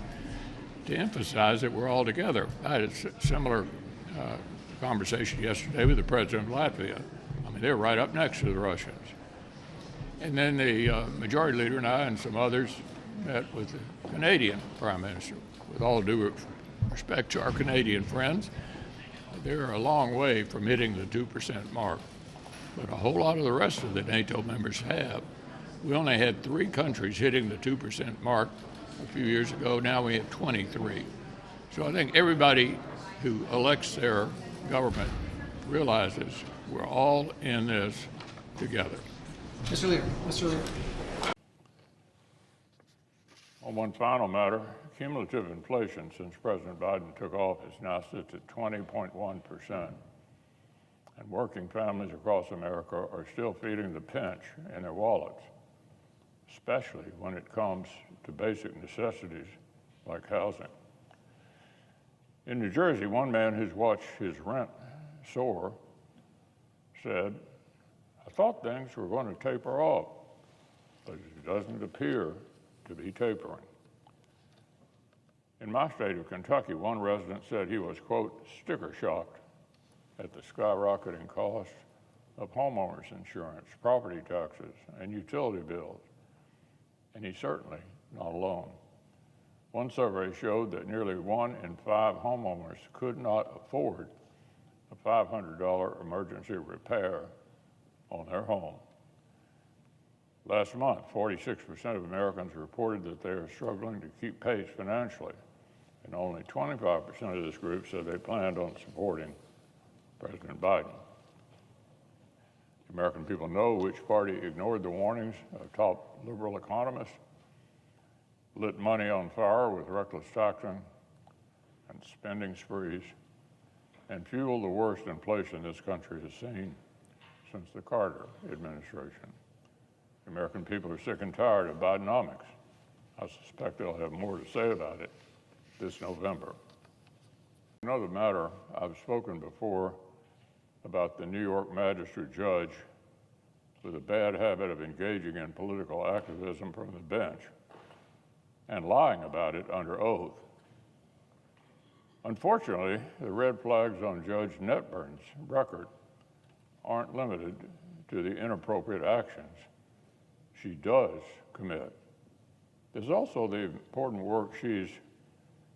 to emphasize that we're all together. I had a similar conversation yesterday with the president of Latvia. I mean, they're right up next to the Russians. And then the majority leader and I and some others met with the Canadian prime minister. With all due respect to our Canadian friends, they're a long way from hitting the 2% mark. But a whole lot of the rest of the NATO members have. We only had 3 countries hitting the 2% mark a few years ago. Now we have 23. So I think everybody who elects their government realizes we're all in this together. Mr. Leader. On one final matter, cumulative inflation since President Biden took office now sits at 20.1%. And working families across America are still feeling the pinch in their wallets, especially when it comes to basic necessities like housing. In New Jersey, one man who's watched his rent soar said, "I thought things were going to taper off, but it doesn't appear to be tapering." In my state of Kentucky, one resident said he was, quote, "sticker shocked" at the skyrocketing cost of homeowners insurance, property taxes, and utility bills. And he's certainly not alone. One survey showed that nearly 1 in 5 homeowners could not afford a $500 emergency repair on their home. Last month, 46% of Americans reported that they are struggling to keep pace financially, and only 25% of this group said they planned on supporting President Biden. The American people know which party ignored the warnings of top liberal economists, lit money on fire with reckless taxing and spending sprees, and fueled the worst inflation this country has seen since the Carter administration. The American people are sick and tired of Bidenomics. I suspect they'll have more to say about it this November. Another matter, I've spoken before about the New York magistrate judge with a bad habit of engaging in political activism from the bench and lying about it under oath. Unfortunately, the red flags on Judge Netburn's record aren't limited to the inappropriate actions she does commit. There's also the important work she's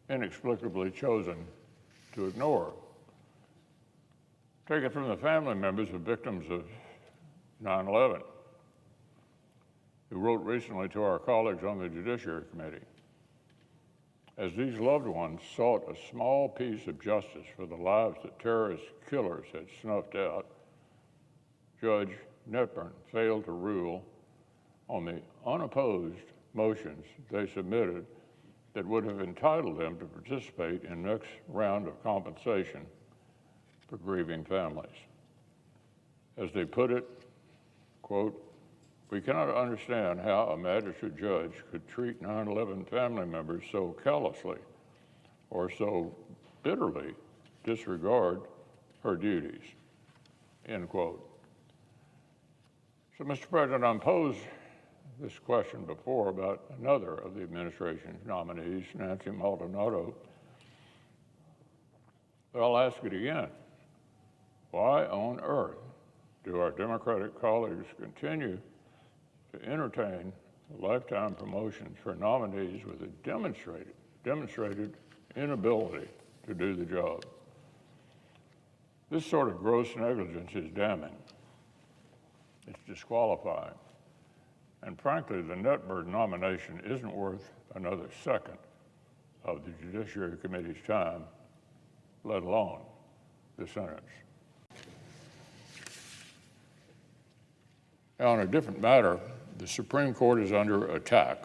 inexplicably chosen to ignore. Take it from the family members of victims of 9/11, who wrote recently to our colleagues on the Judiciary Committee. As these loved ones sought a small piece of justice for the lives that terrorist killers had snuffed out, Judge Netburn failed to rule on the unopposed motions they submitted that would have entitled them to participate in the next round of compensation for grieving families. As they put it, quote, "We cannot understand how a magistrate judge could treat 9/11 family members so callously or so bitterly disregard her duties," end quote. So, Mr. President, I posed this question before about another of the administration's nominees, Nancy Maldonado, but I'll ask it again. Why on earth do our Democratic colleagues continue to entertain lifetime promotions for nominees with a demonstrated inability to do the job? This sort of gross negligence is damning. It's disqualifying. And frankly, the Netbird nomination isn't worth another second of the Judiciary Committee's time, let alone the Senate's. Now, on a different matter, the Supreme Court is under attack.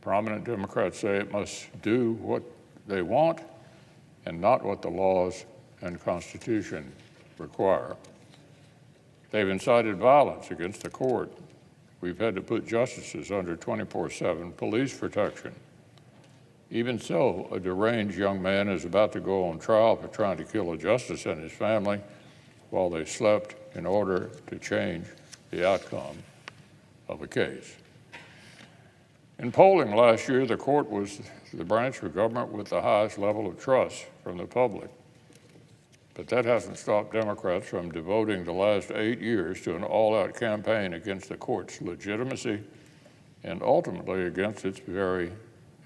Prominent Democrats say it must do what they want and not what the laws and Constitution require. They've incited violence against the court. We've had to put justices under 24/7 police protection. Even so, a deranged young man is about to go on trial for trying to kill a justice and his family while they slept in order to change the outcome of a case. In polling last year, the court was the branch of government with the highest level of trust from the public. But that hasn't stopped Democrats from devoting the last 8 years to an all-out campaign against the court's legitimacy and ultimately against its very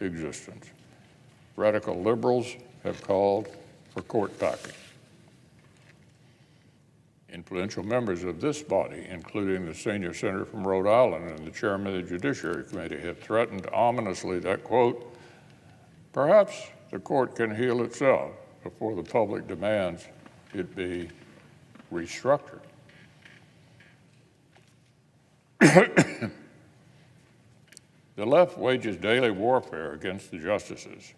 existence. Radical liberals have called for court packing. Influential members of this body, including the senior senator from Rhode Island and the chairman of the Judiciary Committee, have threatened ominously that, quote, "Perhaps the court can heal itself before the public demands it be restructured." The left wages daily warfare against the justices,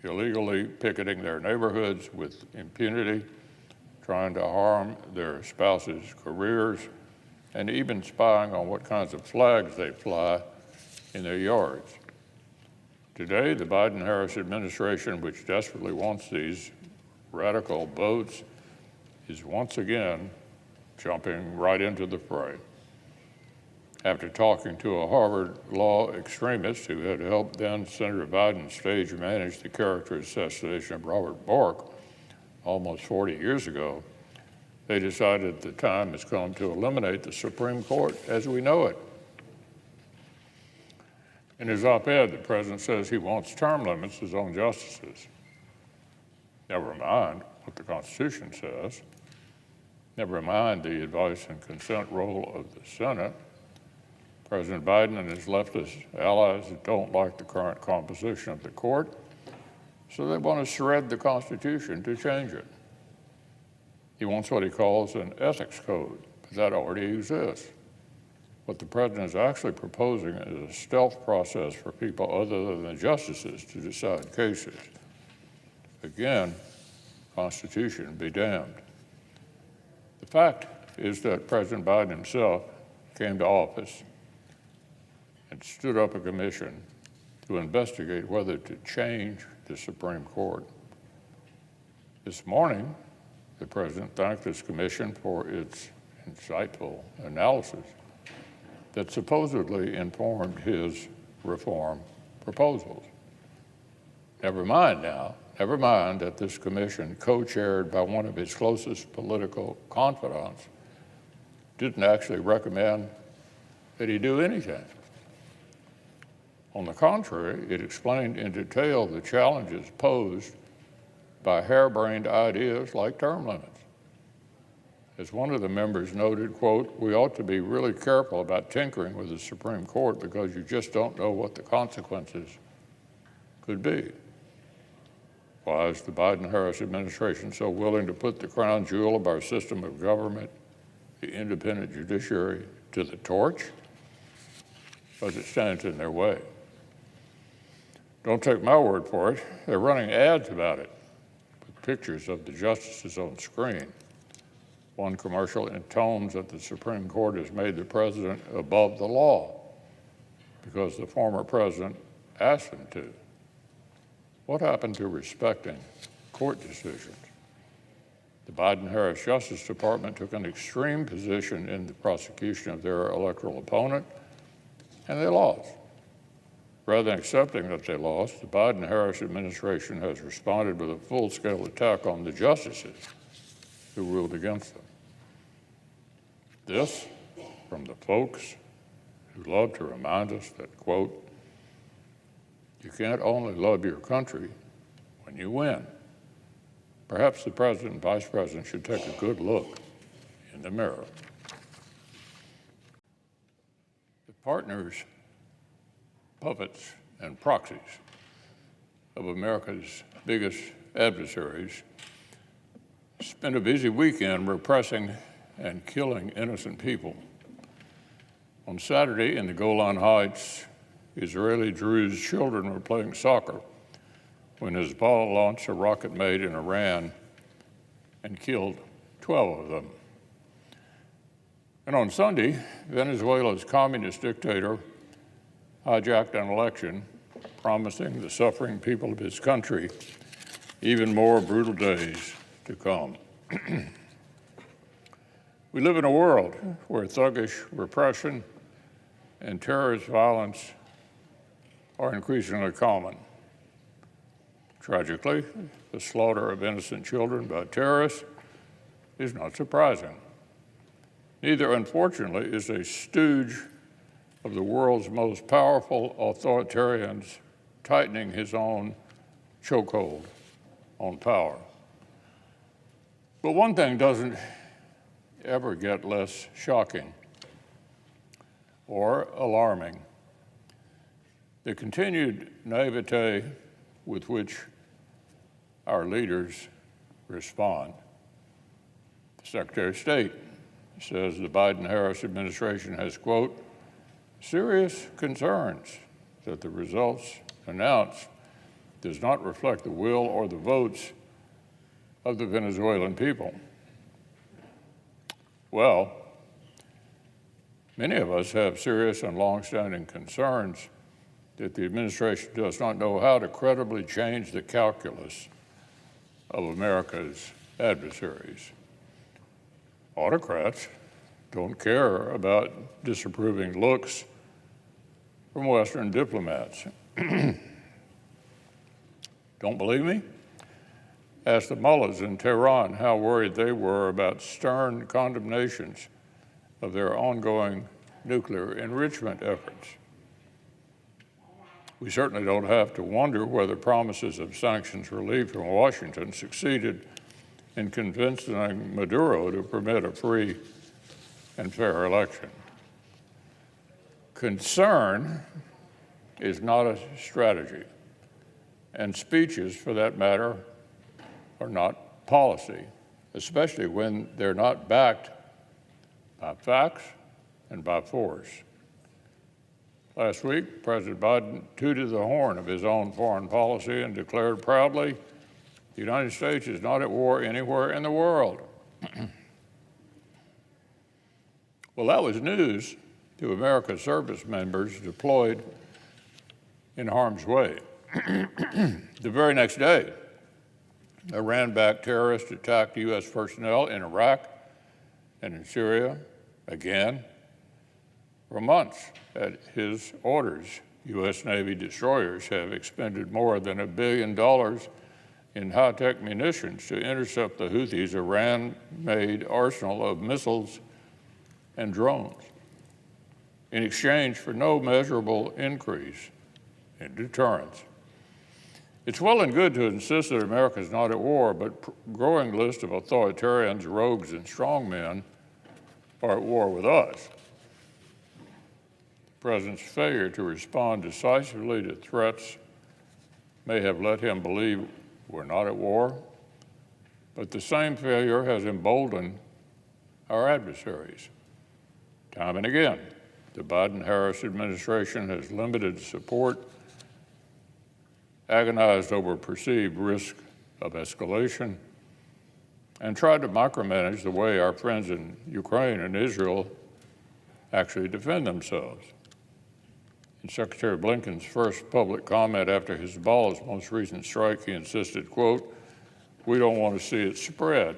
illegally picketing their neighborhoods with impunity, trying to harm their spouses' careers, and even spying on what kinds of flags they fly in their yards. Today, the Biden-Harris administration, which desperately wants these radical votes, is once again jumping right into the fray. After talking to a Harvard law extremist who had helped then Senator Biden stage manage the character assassination of Robert Bork almost 40 years ago, they decided the time has come to eliminate the Supreme Court as we know it. In his op-ed, the president says he wants term limits as on justices. Never mind what the Constitution says. Never mind the advice and consent role of the Senate. President Biden and his leftist allies don't like the current composition of the court, so they want to shred the Constitution to change it. He wants what he calls an ethics code, but that already exists. What the president is actually proposing is a stealth process for people other than the justices to decide cases. Again, Constitution be damned. The fact is that President Biden himself came to office and stood up a commission to investigate whether to change the Supreme Court. This morning, the president thanked this commission for its insightful analysis that supposedly informed his reform proposals. Never mind that this commission, co-chaired by one of his closest political confidants, didn't actually recommend that he do anything. On the contrary, it explained in detail the challenges posed by harebrained ideas like term limits. As one of the members noted, quote, "We ought to be really careful about tinkering with the Supreme Court because you just don't know what the consequences could be." Why is the Biden-Harris administration so willing to put the crown jewel of our system of government, the independent judiciary, to the torch? Because it stands in their way. Don't take my word for it. They're running ads about it with pictures of the justices on screen. One commercial intones that the Supreme Court has made the president above the law because the former president asked him to. What happened to respecting court decisions? The Biden-Harris Justice Department took an extreme position in the prosecution of their electoral opponent, and they lost. Rather than accepting that they lost, the Biden-Harris administration has responded with a full-scale attack on the justices who ruled against them. This from the folks who love to remind us that, quote, "You can't only love your country when you win." Perhaps the president and vice president should take a good look in the mirror. The partners, puppets, and proxies of America's biggest adversaries spent a busy weekend repressing and killing innocent people. On Saturday in the Golan Heights, Israeli Druze children were playing soccer when Hezbollah launched a rocket made in Iran and killed 12 of them. And on Sunday, Venezuela's communist dictator hijacked an election, promising the suffering people of his country even more brutal days to come. We live in a world where thuggish repression and terrorist violence are increasingly common. Tragically, the slaughter of innocent children by terrorists is not surprising. Neither, unfortunately, is a stooge of the world's most powerful authoritarians tightening his own chokehold on power. But one thing doesn't ever get less shocking or alarming: the continued naivete with which our leaders respond. The Secretary of State says the Biden-Harris administration has, quote, "serious concerns that the results announced does not reflect the will or the votes of the Venezuelan people." Well, many of us have serious and longstanding concerns that the administration does not know how to credibly change the calculus of America's adversaries. autocrats don't care about disapproving looks from Western diplomats. Don't believe me? Ask the mullahs in Tehran how worried they were about stern condemnations of their ongoing nuclear enrichment efforts. We certainly don't have to wonder whether promises of sanctions relief from Washington succeeded in convincing Maduro to permit a free and fair election. Concern is not a strategy, and speeches, for that matter, are not policy, especially when they're not backed by facts and by force. Last week, President Biden tooted the horn of his own foreign policy and declared proudly, the United States is not at war anywhere in the world. Well, that was news to America's service members deployed in harm's way. The very next day, Iran-backed terrorists attacked U.S. personnel in Iraq and in Syria again. For months, at his orders, U.S. Navy destroyers have expended more than $1 billion in high-tech munitions to intercept the Houthis' Iran-made arsenal of missiles and drones, in exchange for no measurable increase in deterrence. It's well and good to insist that America is not at war, but a growing list of authoritarians, rogues, and strongmen are at war with us. The President's failure to respond decisively to threats may have let him believe we're not at war, but the same failure has emboldened our adversaries. Time and again, the Biden-Harris administration has limited support, agonized over perceived risk of escalation, and tried to micromanage the way our friends in Ukraine and Israel actually defend themselves. In Secretary Blinken's first public comment after Hezbollah's most recent strike, he insisted, quote, "We don't want to see it spread."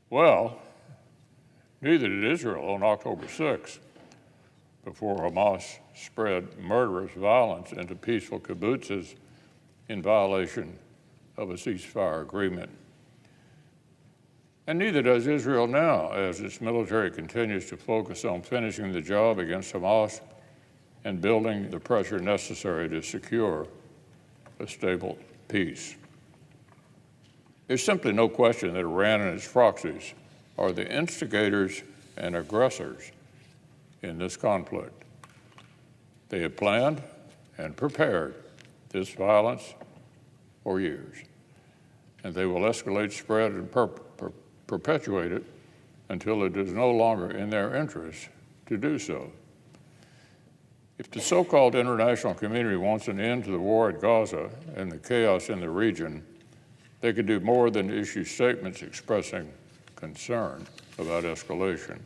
Well, neither did Israel on October 6th, before Hamas spread murderous violence into peaceful kibbutzes in violation of a ceasefire agreement. And neither does Israel now, as its military continues to focus on finishing the job against Hamas and building the pressure necessary to secure a stable peace. There's simply no question that Iran and its proxies are the instigators and aggressors in this conflict. They have planned and prepared this violence for years, and they will escalate, spread, and perpetuate it until it is no longer in their interest to do so. If the so-called international community wants an end to the war at Gaza and the chaos in the region, they could do more than issue statements expressing concern about escalation.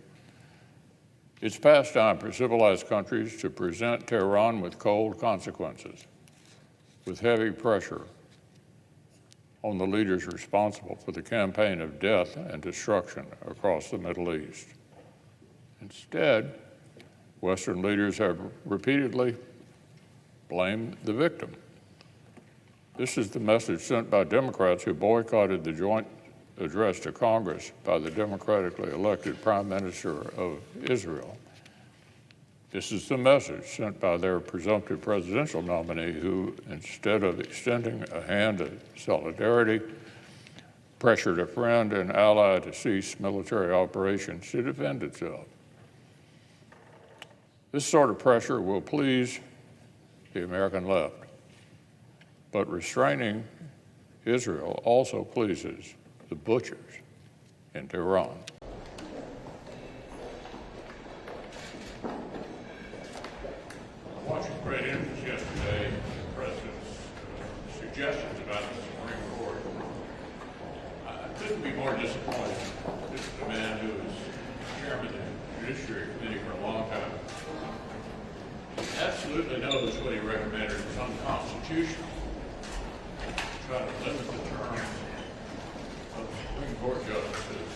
It's past time for civilized countries to present Tehran with cold consequences, with heavy pressure on the leaders responsible for the campaign of death and destruction across the Middle East. Instead, Western leaders have repeatedly blamed the victim. This is the message sent by Democrats who boycotted the joint address to Congress by the democratically elected Prime Minister of Israel. This is the message sent by their presumptive presidential nominee who, instead of extending a hand of solidarity, pressured a friend and ally to cease military operations to defend itself. This sort of pressure will please the American left, but restraining Israel also pleases the butchers in Tehran. Watching great interest yesterday, the President's suggestions about the Supreme Court. I couldn't be more disappointed. This is a man who was chairman of the Judiciary Committee for a long time. He absolutely knows what he recommended is unconstitutional. Try to limit the terms of Supreme Court justices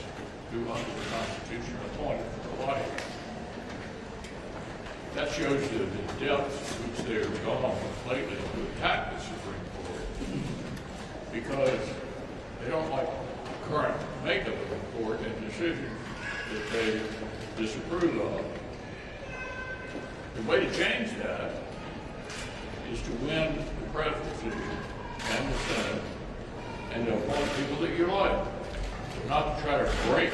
who under the Constitution are appointed for life. That shows you the depths to which they've gone lately to attack the Supreme Court because they don't like the current makeup of the court and decisions that they disapprove of. The way to change that is to win the presidency and the Senate and to appoint people that you like, not to try to break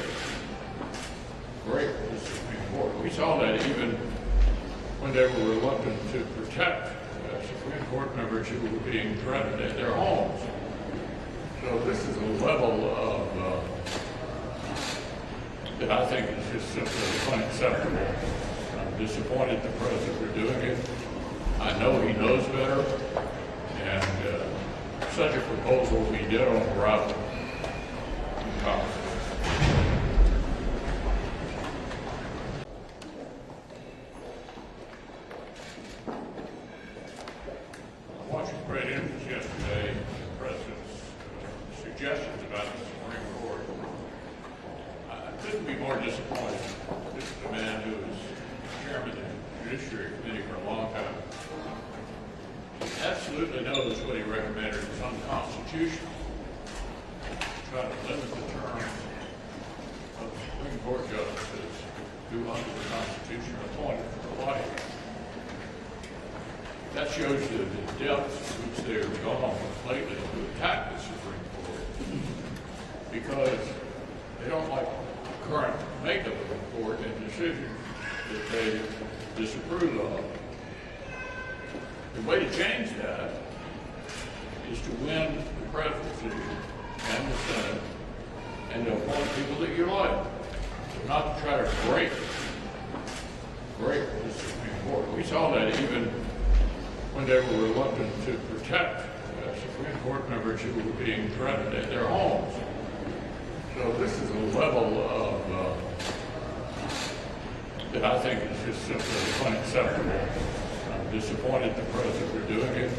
the Supreme Court. We saw that even when they were reluctant to protect Supreme Court members who were being threatened at their homes. So this is a level of that I think is just simply unacceptable. I'm disappointed the president for doing it. I know he knows better, and such a proposal will be dead on arrival in Congress. I watched with great interest yesterday the president's suggestions about the Supreme Court. I couldn't be more disappointed. This is a man who was chairman of the Judiciary Committee for a long time. He absolutely knows what he recommended is unconstitutional. Try to limit the terms of Supreme Court justices who under the Constitution are appointed for life. That shows you the depths to which they've gone lately to attack the Supreme Court because they don't like the current makeup of the court and decisions that they disapprove of. The way to change that is to win the presidency and the Senate and to appoint people that you like, not to try to break the Supreme Court. We saw that even when they were reluctant to protect Supreme Court members who were being threatened at their homes. So this is a level of that I think is just simply unacceptable. I'm disappointed the president for doing it.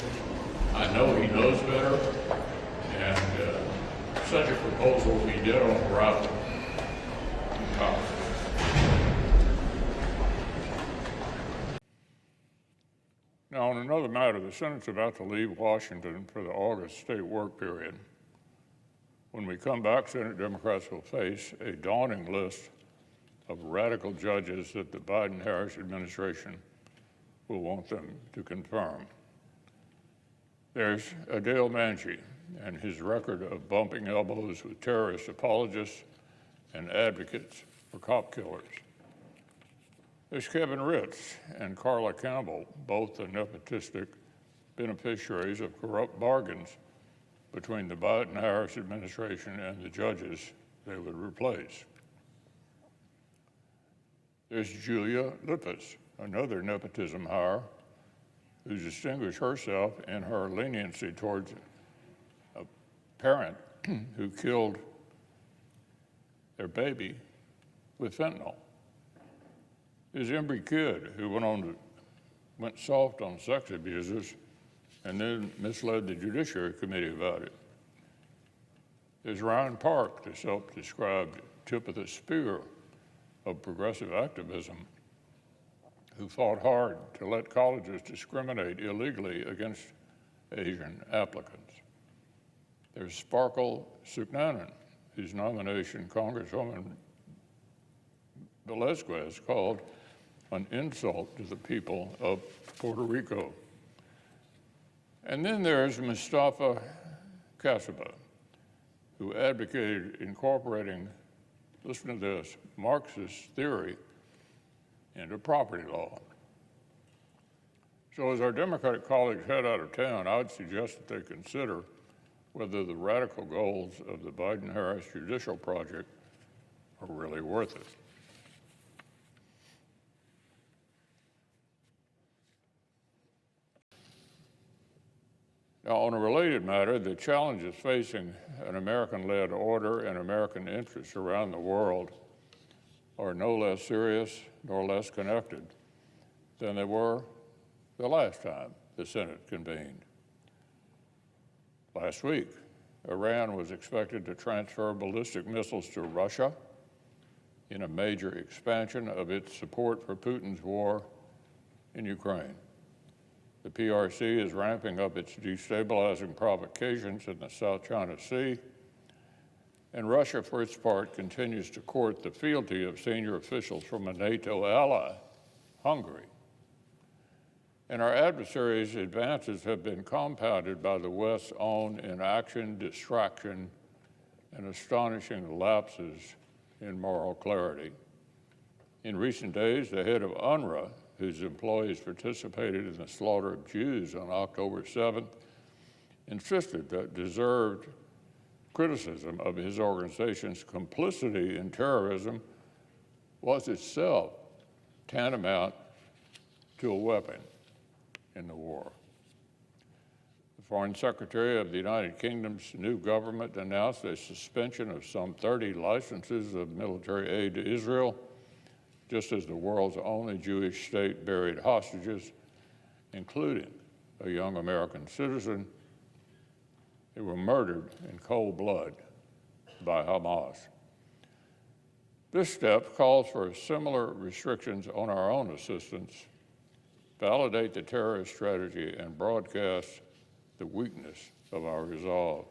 I know he knows better, and such a proposal will be dead on arrival in Congress. Now, on another matter, the Senate's about to leave Washington for the August state work period. When we come back, Senate Democrats will face a daunting list of radical judges that the Biden-Harris administration will want them to confirm. There's Adele Manchi and his record of bumping elbows with terrorist apologists and advocates for cop killers. There's Kevin Ritz and Carla Campbell, both the nepotistic beneficiaries of corrupt bargains between the Biden-Harris administration and the judges they would replace. There's Julia Lippis, another nepotism hire, who distinguished herself in her leniency towards a parent who killed their baby with fentanyl. There's Embry Kidd, who went soft on sex abusers and then misled the Judiciary Committee about it. There's Ryan Park, the self-described tip of the spear of progressive activism, who fought hard to let colleges discriminate illegally against Asian applicants. There's Sparkle Suknanen, whose nomination Congresswoman Velazquez called an insult to the people of Puerto Rico. And then there's Mustafa Kasaba, who advocated incorporating, listen to this, Marxist theory into property law. So as our Democratic colleagues head out of town, I would suggest that they consider whether the radical goals of the Biden-Harris judicial project are really worth it. Now, on a related matter, the challenges facing an American-led order and American interests around the world are no less serious nor less connected than they were the last time the Senate convened. Last week, Iran was expected to transfer ballistic missiles to Russia in a major expansion of its support for Putin's war in Ukraine. The PRC is ramping up its destabilizing provocations in the South China Sea, and Russia, for its part, continues to court the fealty of senior officials from a NATO ally, Hungary. And our adversaries' advances have been compounded by the West's own inaction, distraction, and astonishing lapses in moral clarity. In recent days, the head of UNRWA, whose employees participated in the slaughter of Jews on October 7th, insisted that deserved criticism of his organization's complicity in terrorism was itself tantamount to a weapon in the war. The Foreign Secretary of the United Kingdom's new government announced a suspension of some 30 licenses of military aid to Israel, just as the world's only Jewish state buried hostages, including a young American citizen, who were murdered in cold blood by Hamas. This step calls for similar restrictions on our own assistance, validate the terrorist strategy, and broadcast the weakness of our resolve.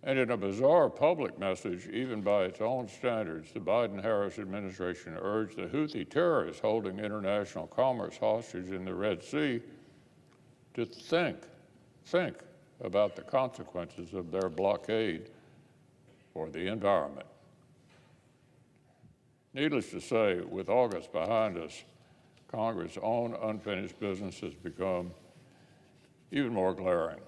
And in a bizarre public message, even by its own standards, the Biden-Harris administration urged the Houthi terrorists holding international commerce hostage in the Red Sea to think about the consequences of their blockade for the environment. Needless to say, with August behind us, Congress' own unfinished business has become even more glaring.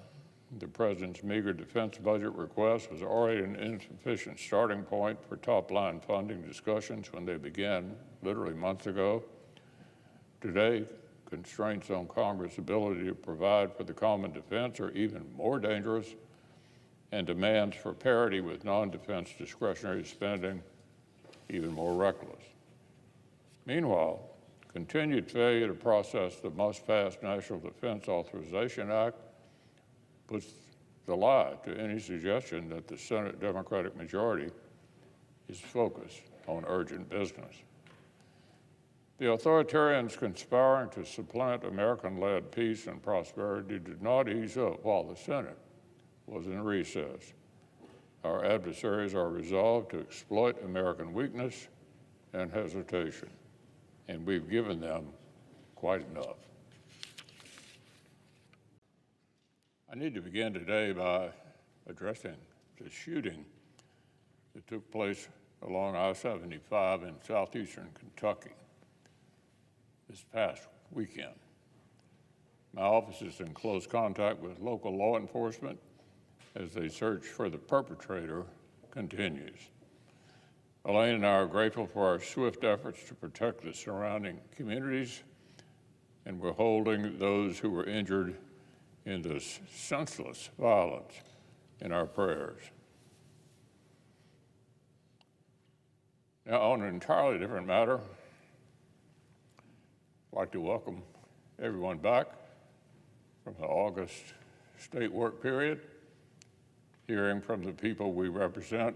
The President's meager defense budget request was already an insufficient starting point for top-line funding discussions when they began literally months ago. Today, constraints on Congress' ability to provide for the common defense are even more dangerous, and demands for parity with non-defense discretionary spending even more reckless. Meanwhile, continued failure to process the must-pass National Defense Authorization Act puts the lie to any suggestion that the Senate Democratic majority is focused on urgent business. The authoritarians conspiring to supplant American-led peace and prosperity did not ease up while the Senate was in recess. Our adversaries are resolved to exploit American weakness and hesitation, and we've given them quite enough. I need to begin today by addressing the shooting that took place along I-75 in southeastern Kentucky this past weekend. My office is in close contact with local law enforcement as they search for the perpetrator continues. Elaine and I are grateful for our swift efforts to protect the surrounding communities, and we're holding those who were injured in this senseless violence in our prayers. Now, on an entirely different matter, I'd like to welcome everyone back from the August state work period. Hearing from the people we represent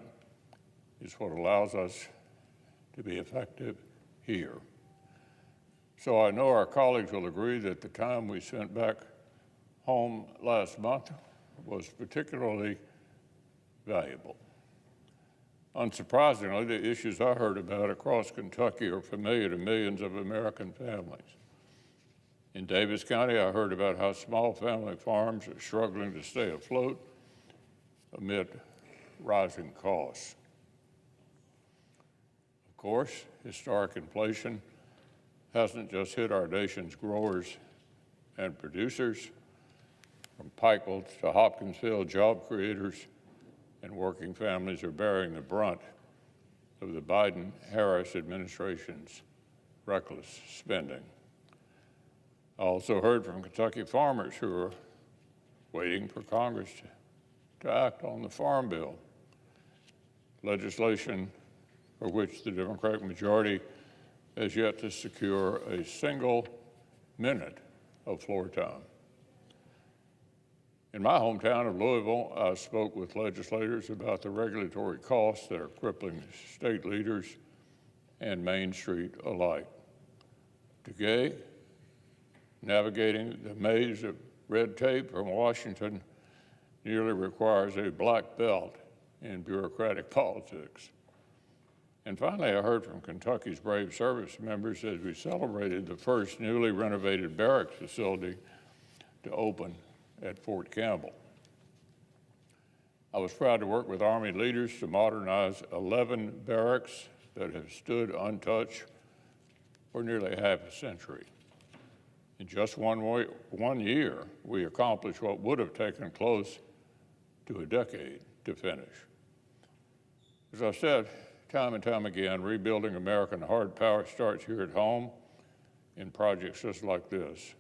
is what allows us to be effective here. So I know our colleagues will agree that the time we spent back home last month was particularly valuable. Unsurprisingly, the issues I heard about across Kentucky are familiar to millions of American families. In Davis County, I heard about how small family farms are struggling to stay afloat amid rising costs. Of course, historic inflation hasn't just hit our nation's growers and producers. From Pikeville to Hopkinsville, job creators and working families are bearing the brunt of the Biden-Harris administration's reckless spending. I also heard from Kentucky farmers who are waiting for Congress to act on the Farm Bill, legislation for which the Democratic majority has yet to secure a single minute of floor time. In my hometown of Louisville, I spoke with legislators about the regulatory costs that are crippling state leaders and Main Street alike. Today, navigating the maze of red tape from Washington nearly requires a black belt in bureaucratic politics. And finally, I heard from Kentucky's brave service members as we celebrated the first newly renovated barracks facility to open at Fort Campbell. I was proud to work with Army leaders to modernize 11 barracks that have stood untouched for nearly half a century. In just one year, we accomplished what would have taken close to a decade to finish. As I've said time and time again, rebuilding American hard power starts here at home in projects just like this,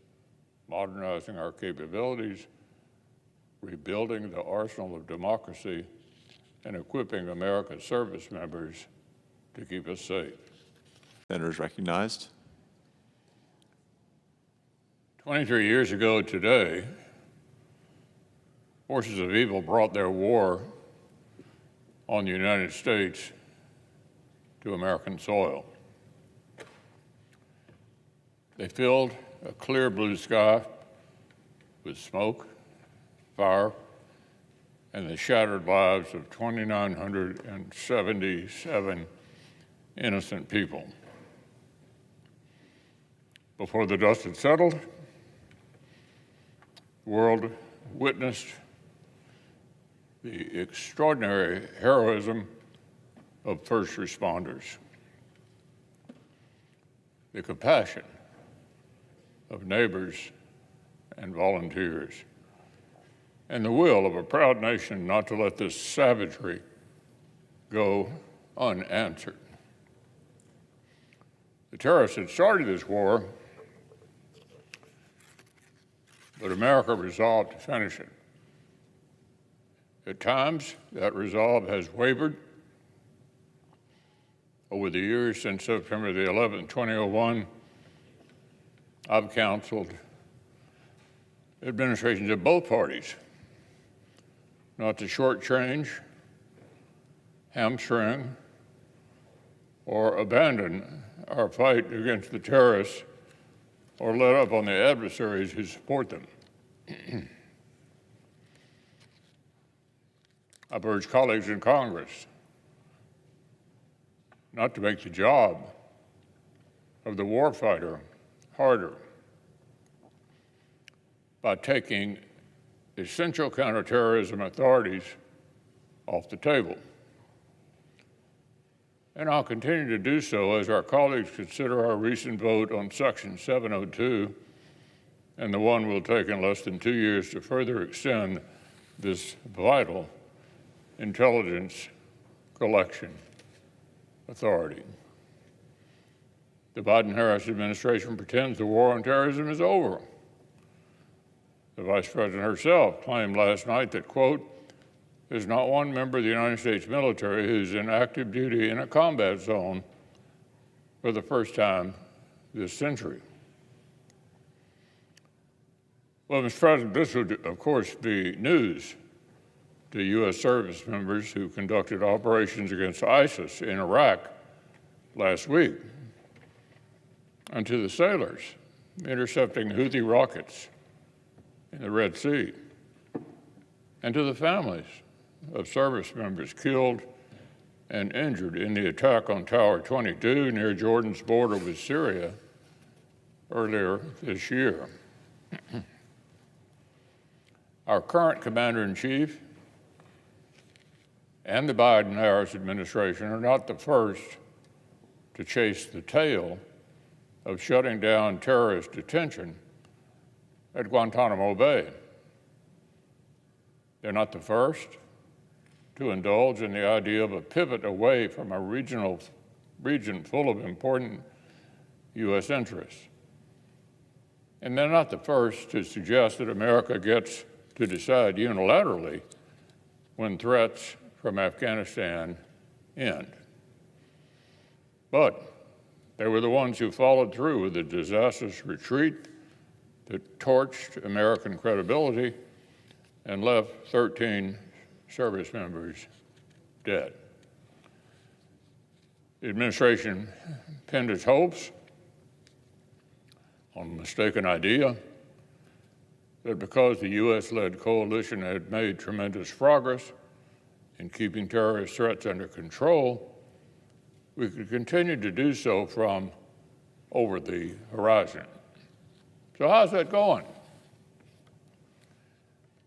modernizing our capabilities, rebuilding the arsenal of democracy, and equipping America's service members to keep us safe. Senators recognized. 23 years ago today, forces of evil brought their war on the United States to American soil. They filled a clear blue sky with smoke, fire, and the shattered lives of 2,977 innocent people. Before the dust had settled, the world witnessed the extraordinary heroism of first responders, the compassion of neighbors and volunteers, and the will of a proud nation not to let this savagery go unanswered. The terrorists had started this war, but America resolved to finish it. At times, that resolve has wavered. Over the years since September the 11th, 2001, I've counseled administrations of both parties not to shortchange, hamstring, or abandon our fight against the terrorists or let up on the adversaries who support them. I've urged colleagues in Congress not to make the job of the warfighter harder by taking essential counterterrorism authorities off the table. And I'll continue to do so as our colleagues consider our recent vote on Section 702 and the one we'll take in less than 2 years to further extend this vital intelligence collection authority. The Biden-Harris administration pretends the war on terrorism is over. The Vice President herself claimed last night that, quote, "There's not one member of the United States military who's in active duty in a combat zone for the first time this century." Well, Mr. President, this would, of course, be news to U.S. service members who conducted operations against ISIS in Iraq last week, and to the sailors intercepting Houthi rockets in the Red Sea, and to the families of service members killed and injured in the attack on Tower 22 near Jordan's border with Syria earlier this year. Our current commander-in-chief and the Biden-Harris administration are not the first to chase the tail of shutting down terrorist detention at Guantanamo Bay. They're not the first to indulge in the idea of a pivot away from a region full of important U.S. interests. And they're not the first to suggest that America gets to decide unilaterally when threats from Afghanistan end. But they were the ones who followed through with the disastrous retreat that torched American credibility and left 13 service members dead. The administration pinned its hopes on a mistaken idea that because the U.S.-led coalition had made tremendous progress in keeping terrorist threats under control, we could continue to do so from over the horizon. So how's that going?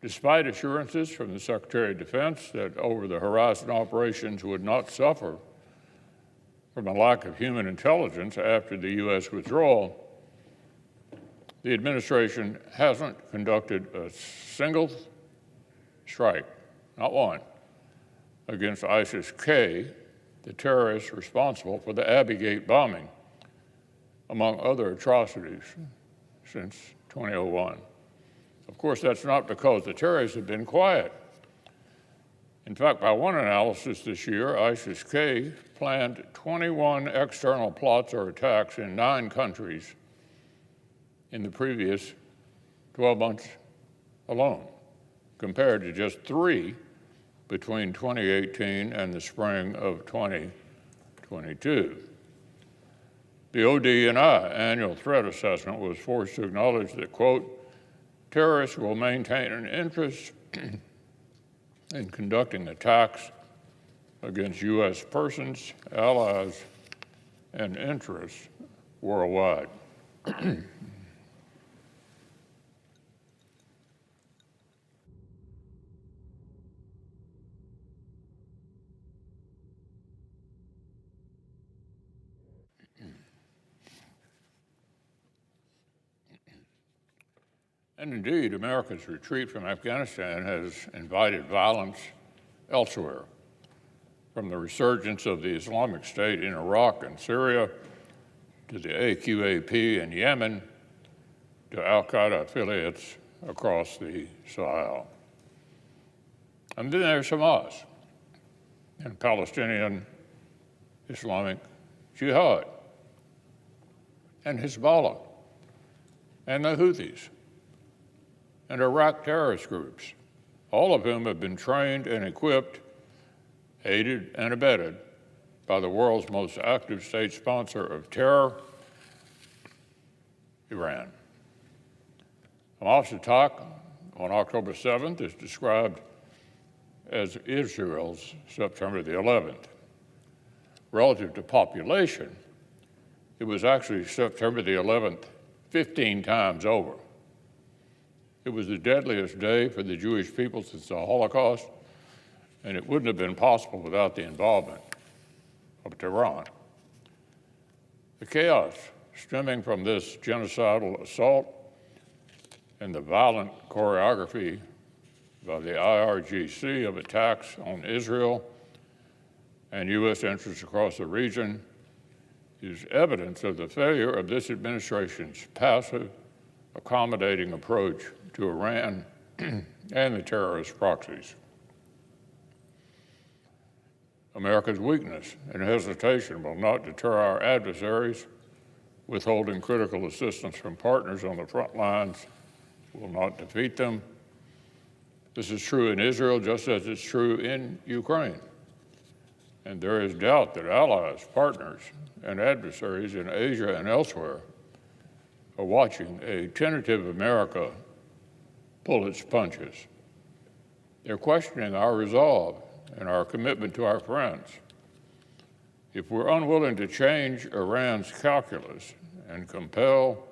Despite assurances from the Secretary of Defense that over-the-horizon operations would not suffer from a lack of human intelligence after the U.S. withdrawal, the administration hasn't conducted a single strike, not one, against ISIS-K, the terrorists responsible for the Abbey Gate bombing, among other atrocities since 2001. Of course, that's not because the terrorists have been quiet. In fact, by one analysis this year, ISIS-K planned 21 external plots or attacks in 9 countries in the previous 12 months alone, compared to just 3 between 2018 and the spring of 2022. The ODNI annual threat assessment was forced to acknowledge that, quote, terrorists will maintain an interest in conducting attacks against U.S. persons, allies, and interests worldwide. And indeed, America's retreat from Afghanistan has invited violence elsewhere, from the resurgence of the Islamic State in Iraq and Syria, to the AQAP in Yemen, to al-Qaeda affiliates across the Sahel. And then there's Hamas and Palestinian Islamic Jihad, and Hezbollah, and the Houthis, and Iraq terrorist groups, all of whom have been trained and equipped, aided and abetted by the world's most active state sponsor of terror, Iran. Hamas' attack on October 7th is described as Israel's September the 11th. Relative to population, it was actually September the 11th 15 times over. It was the deadliest day for the Jewish people since the Holocaust, and it wouldn't have been possible without the involvement of Tehran. The chaos stemming from this genocidal assault and the violent choreography by the IRGC of attacks on Israel and U.S. interests across the region is evidence of the failure of this administration's passive, accommodating approach to Iran and the terrorist proxies. America's weakness and hesitation will not deter our adversaries. Withholding critical assistance from partners on the front lines will not defeat them. This is true in Israel just as it's true in Ukraine. And there is doubt that allies, partners, and adversaries in Asia and elsewhere are watching a tentative America pull its punches. They're questioning our resolve and our commitment to our friends. If we're unwilling to change Iran's calculus and compel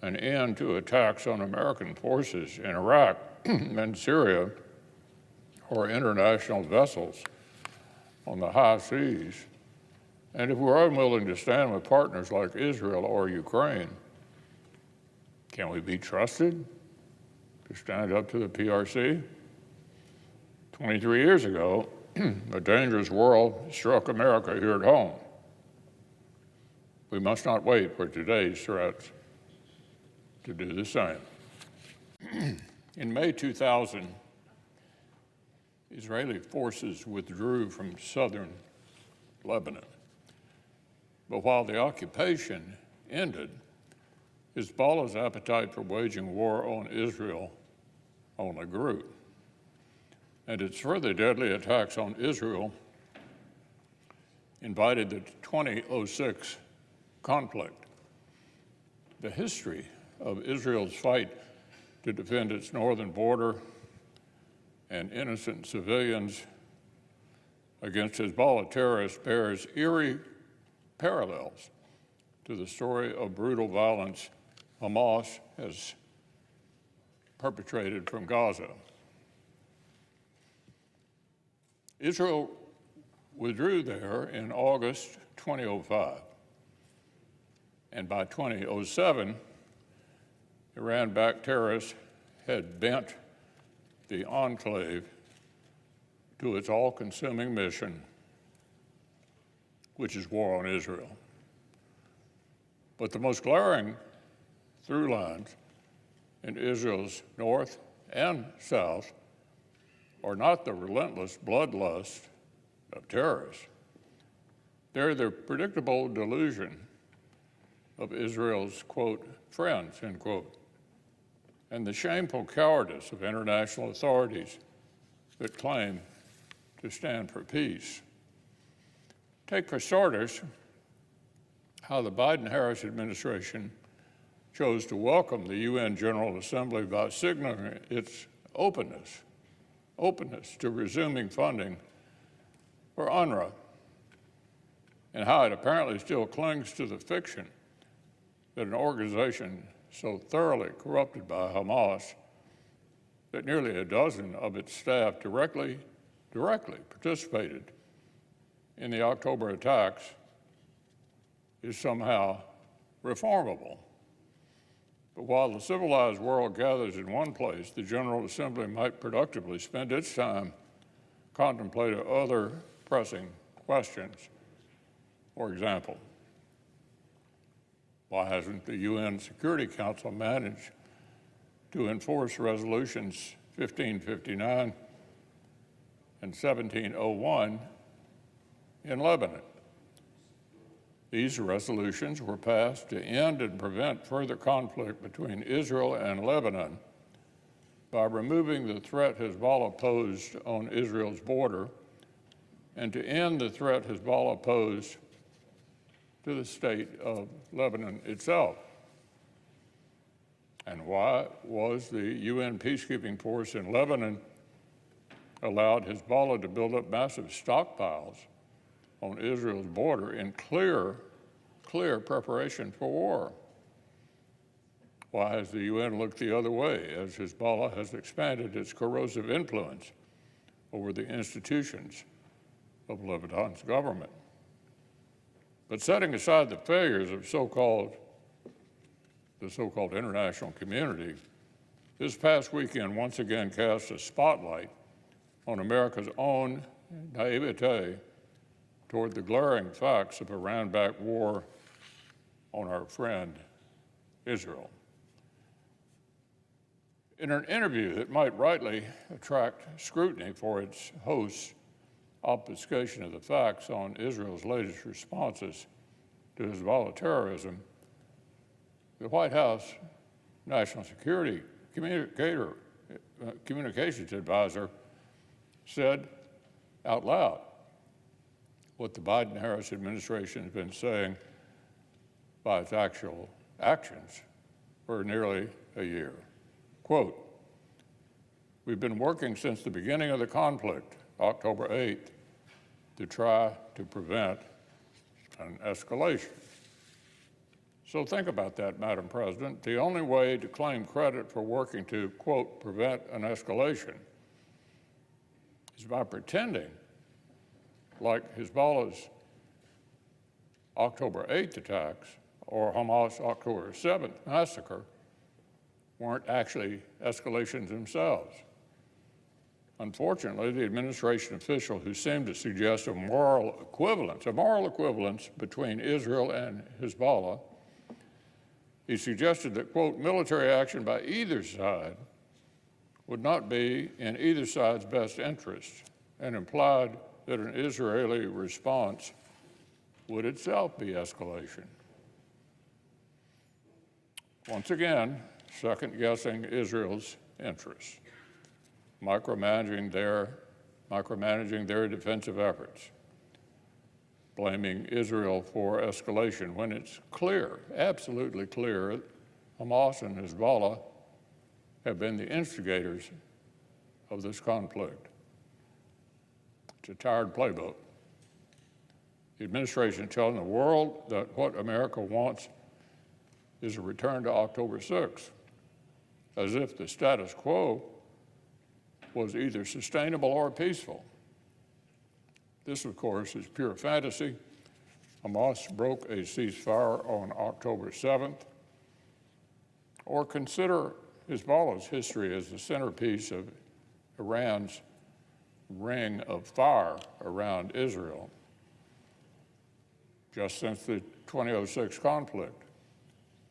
an end to attacks on American forces in Iraq and Syria or international vessels on the high seas, and if we're unwilling to stand with partners like Israel or Ukraine, can we be trusted to stand up to the PRC? 23 years ago, a dangerous world struck America here at home. We must not wait for today's threats to do the same. In May 2000, Israeli forces withdrew from southern Lebanon. But while the occupation ended, Hezbollah's appetite for waging war on Israel only grew. and its further deadly attacks on Israel invited the 2006 conflict. The history of Israel's fight to defend its northern border and innocent civilians against Hezbollah terrorists bears eerie parallels to the story of brutal violence Hamas has perpetrated from Gaza. Israel withdrew there in August 2005, and by 2007, Iran-backed terrorists had bent the enclave to its all-consuming mission, which is war on Israel. But the most glaring through lines in Israel's north and south are not the relentless bloodlust of terrorists. They're the predictable delusion of Israel's, quote, friends, end quote, and the shameful cowardice of international authorities that claim to stand for peace. Take for starters how the Biden-Harris administration chose to welcome the UN General Assembly by signaling its openness to resuming funding for UNRWA, and how it apparently still clings to the fiction that an organization so thoroughly corrupted by Hamas that nearly a dozen of its staff directly participated in the October attacks is somehow reformable. But while the civilized world gathers in one place, the General Assembly might productively spend its time contemplating other pressing questions. For example, why hasn't the UN Security Council managed to enforce resolutions 1559 and 1701 in Lebanon? These resolutions were passed to end and prevent further conflict between Israel and Lebanon by removing the threat Hezbollah posed on Israel's border and to end the threat Hezbollah posed to the state of Lebanon itself. And why was the UN peacekeeping force in Lebanon allowed Hezbollah to build up massive stockpiles on Israel's border in clear preparation for war? Why has the UN looked the other way as Hezbollah has expanded its corrosive influence over the institutions of Lebanon's government? But setting aside the failures of the so-called international community, this past weekend once again cast a spotlight on America's own naivete toward the glaring facts of Iran-backed war on our friend Israel. In an interview that might rightly attract scrutiny for its host's obfuscation of the facts on Israel's latest responses to Hezbollah terrorism, the White House National Security Communications Advisor said out loud what the Biden-Harris administration has been saying by its actual actions for nearly a year. Quote, "We've been working since the beginning of the conflict, October 8th, to try to prevent an escalation." So think about that, Madam President. The only way to claim credit for working to, quote, prevent an escalation is by pretending like Hezbollah's October 8th attacks or Hamas' October 7th massacre weren't actually escalations themselves. Unfortunately, the administration official who seemed to suggest a moral equivalence between Israel and Hezbollah, he suggested that, quote, military action by either side would not be in either side's best interest, and implied that an Israeli response would itself be escalation. Once again, second-guessing Israel's interests, micromanaging their micromanaging their defensive efforts, blaming Israel for escalation when it's clear, absolutely clear, Hamas and Hezbollah have been the instigators of this conflict. It's a tired playbook. The administration is telling the world that what America wants is a return to October 6th, as if the status quo was either sustainable or peaceful. This, of course, is pure fantasy. Hamas broke a ceasefire on October 7th. Or consider Hezbollah's history as the centerpiece of Iran's ring of fire around Israel. Just since the 2006 conflict,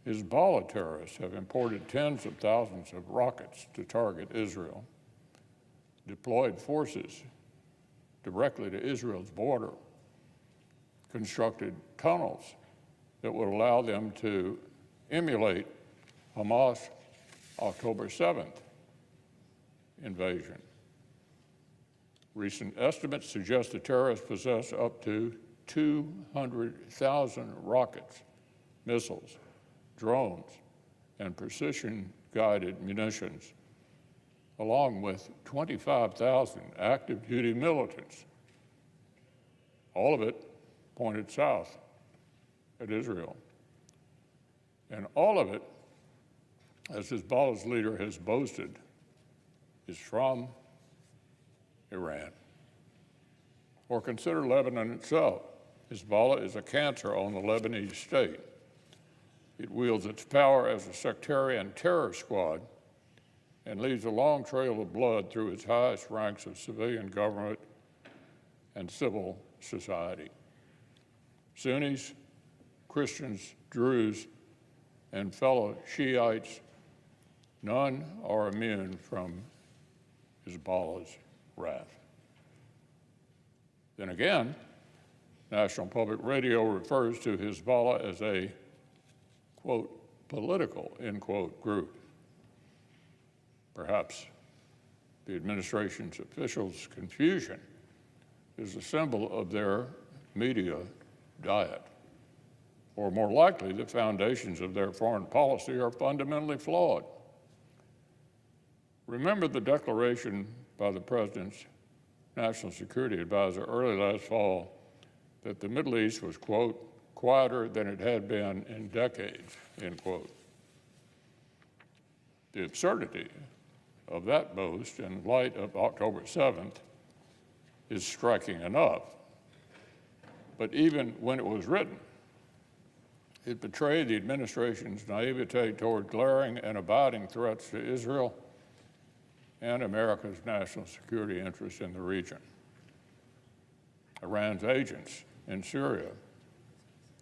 Hezbollah terrorists have imported tens of thousands of rockets to target Israel, deployed forces directly to Israel's border, constructed tunnels that would allow them to emulate Hamas' October 7th invasion. Recent estimates suggest the terrorists possess up to 200,000 rockets, missiles, drones, and precision-guided munitions, along with 25,000 active-duty militants, all of it pointed south at Israel. And all of it, as Hezbollah's leader has boasted, is from Iran. Or consider Lebanon itself. Hezbollah is a cancer on the Lebanese state. It wields its power as a sectarian terror squad and leaves a long trail of blood through its highest ranks of civilian government and civil society. Sunnis, Christians, Druze, and fellow Shiites, none are immune from Hezbollah's wrath. Then again, National Public Radio refers to Hezbollah as a, quote, political, end quote, group. Perhaps the administration's officials' confusion is a symbol of their media diet. Or more likely, the foundations of their foreign policy are fundamentally flawed. Remember the declaration by the President's National Security Advisor early last fall that the Middle East was, quote, quieter than it had been in decades, end quote. The absurdity of that boast in light of October 7th is striking enough. But even when it was written, it betrayed the administration's naivete toward glaring and abiding threats to Israel and America's national security interests in the region. Iran's agents in Syria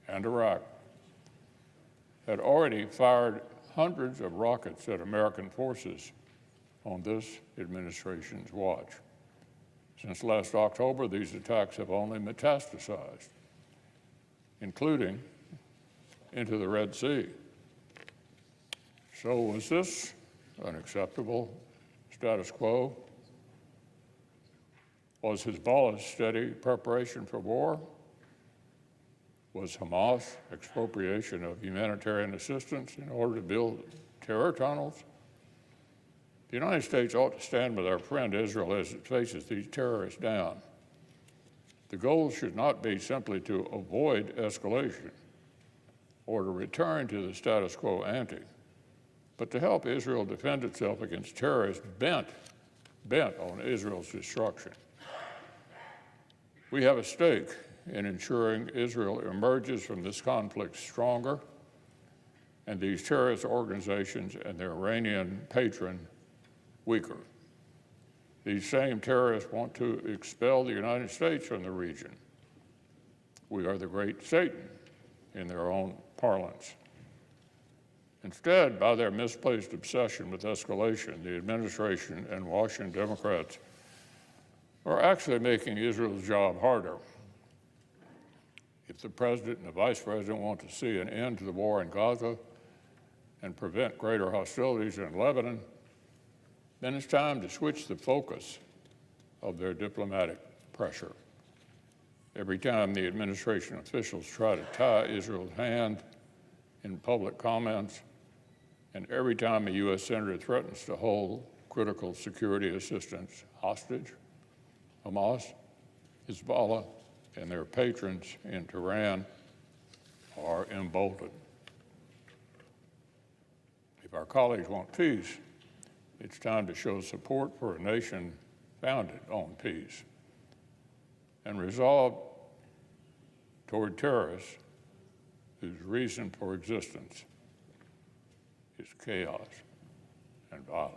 and Iraq had already fired hundreds of rockets at American forces on this administration's watch. Since last October, these attacks have only metastasized, including into the Red Sea. So was this an acceptable status quo? Was Hezbollah's steady preparation for war? Was Hamas expropriation of humanitarian assistance in order to build terror tunnels? The United States ought to stand with our friend Israel as it faces these terrorists down. The goal should not be simply to avoid escalation or to return to the status quo ante, but to help Israel defend itself against terrorists bent on Israel's destruction. We have a stake in ensuring Israel emerges from this conflict stronger and these terrorist organizations and their Iranian patron weaker. These same terrorists want to expel the United States from the region. We are the great Satan in their own parlance. Instead, by their misplaced obsession with escalation, the administration and Washington Democrats are actually making Israel's job harder. If the president and the vice president want to see an end to the war in Gaza and prevent greater hostilities in Lebanon, then it's time to switch the focus of their diplomatic pressure. Every time the administration officials try to tie Israel's hand in public comments, and every time a U.S. senator threatens to hold critical security assistance hostage, Hamas, Hezbollah, and their patrons in Tehran are emboldened. If our colleagues want peace, it's time to show support for a nation founded on peace and resolve toward terrorists whose reason for existence is chaos and violence.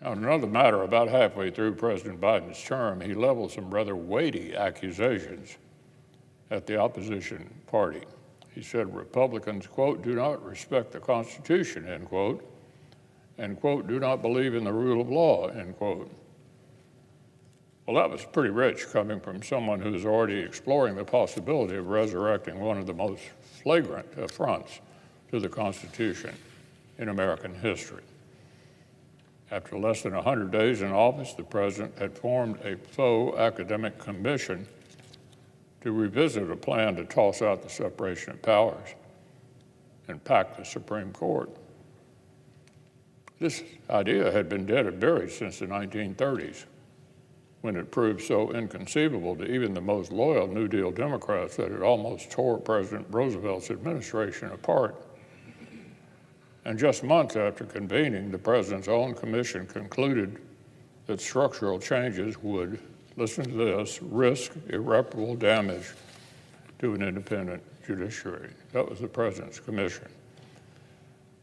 Now, in another matter, about halfway through President Biden's term, he leveled some rather weighty accusations at the opposition party. He said Republicans, quote, do not respect the Constitution, end quote, and, quote, do not believe in the rule of law, end quote. Well, that was pretty rich coming from someone who is already exploring the possibility of resurrecting one of the most flagrant affronts to the Constitution in American history. After less than 100 days in office, the president had formed a faux academic commission to revisit a plan to toss out the separation of powers and pack the Supreme Court. This idea had been dead and buried since the 1930s, when it proved so inconceivable to even the most loyal New Deal Democrats that it almost tore President Roosevelt's administration apart. And just months after convening, the president's own commission concluded that structural changes would, listen to this, risk irreparable damage to an independent judiciary. That was the president's commission.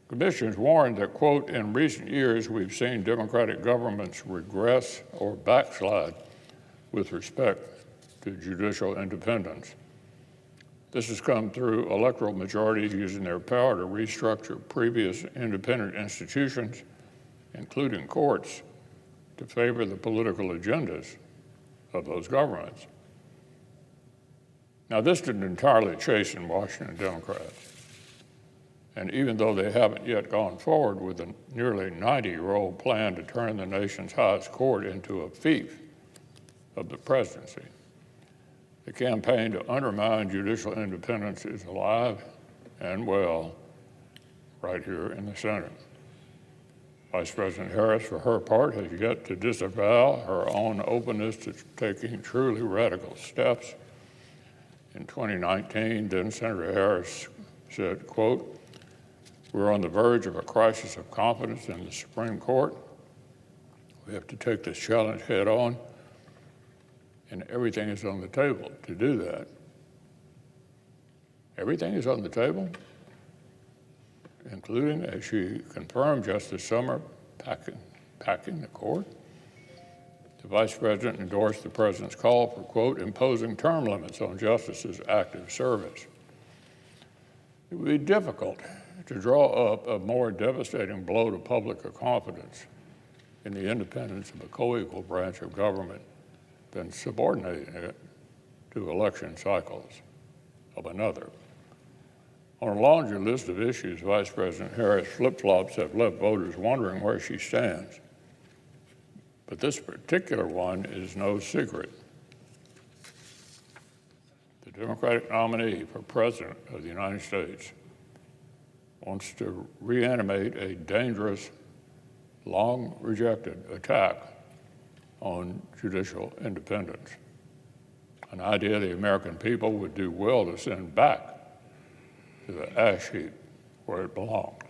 Commissions warned that, quote, in recent years, we've seen democratic governments regress or backslide with respect to judicial independence. This has come through electoral majorities using their power to restructure previous independent institutions, including courts, to favor the political agendas of those governments. Now, this didn't entirely chasten Washington Democrats. And even though they haven't yet gone forward with a nearly 90-year-old plan to turn the nation's highest court into a fief of the presidency, the campaign to undermine judicial independence is alive and well right here in the Senate. Vice President Harris, for her part, has yet to disavow her own openness to taking truly radical steps. In 2019, then Senator Harris said, quote, we're on the verge of a crisis of confidence in the Supreme Court. We have to take this challenge head on, and everything is on the table to do that. Everything is on the table, including, as she confirmed just this summer, packing the court. The vice president endorsed the president's call for, quote, imposing term limits on justices' active service. It would be difficult to draw up a more devastating blow to public confidence in the independence of a co-equal branch of government than subordinating it to election cycles of another. On a laundry list of issues, Vice President Harris' flip-flops have left voters wondering where she stands. But this particular one is no secret. The Democratic nominee for President of the United States wants to reanimate a dangerous, long-rejected attack on judicial independence, an idea the American people would do well to send back to the ash heap where it belongs.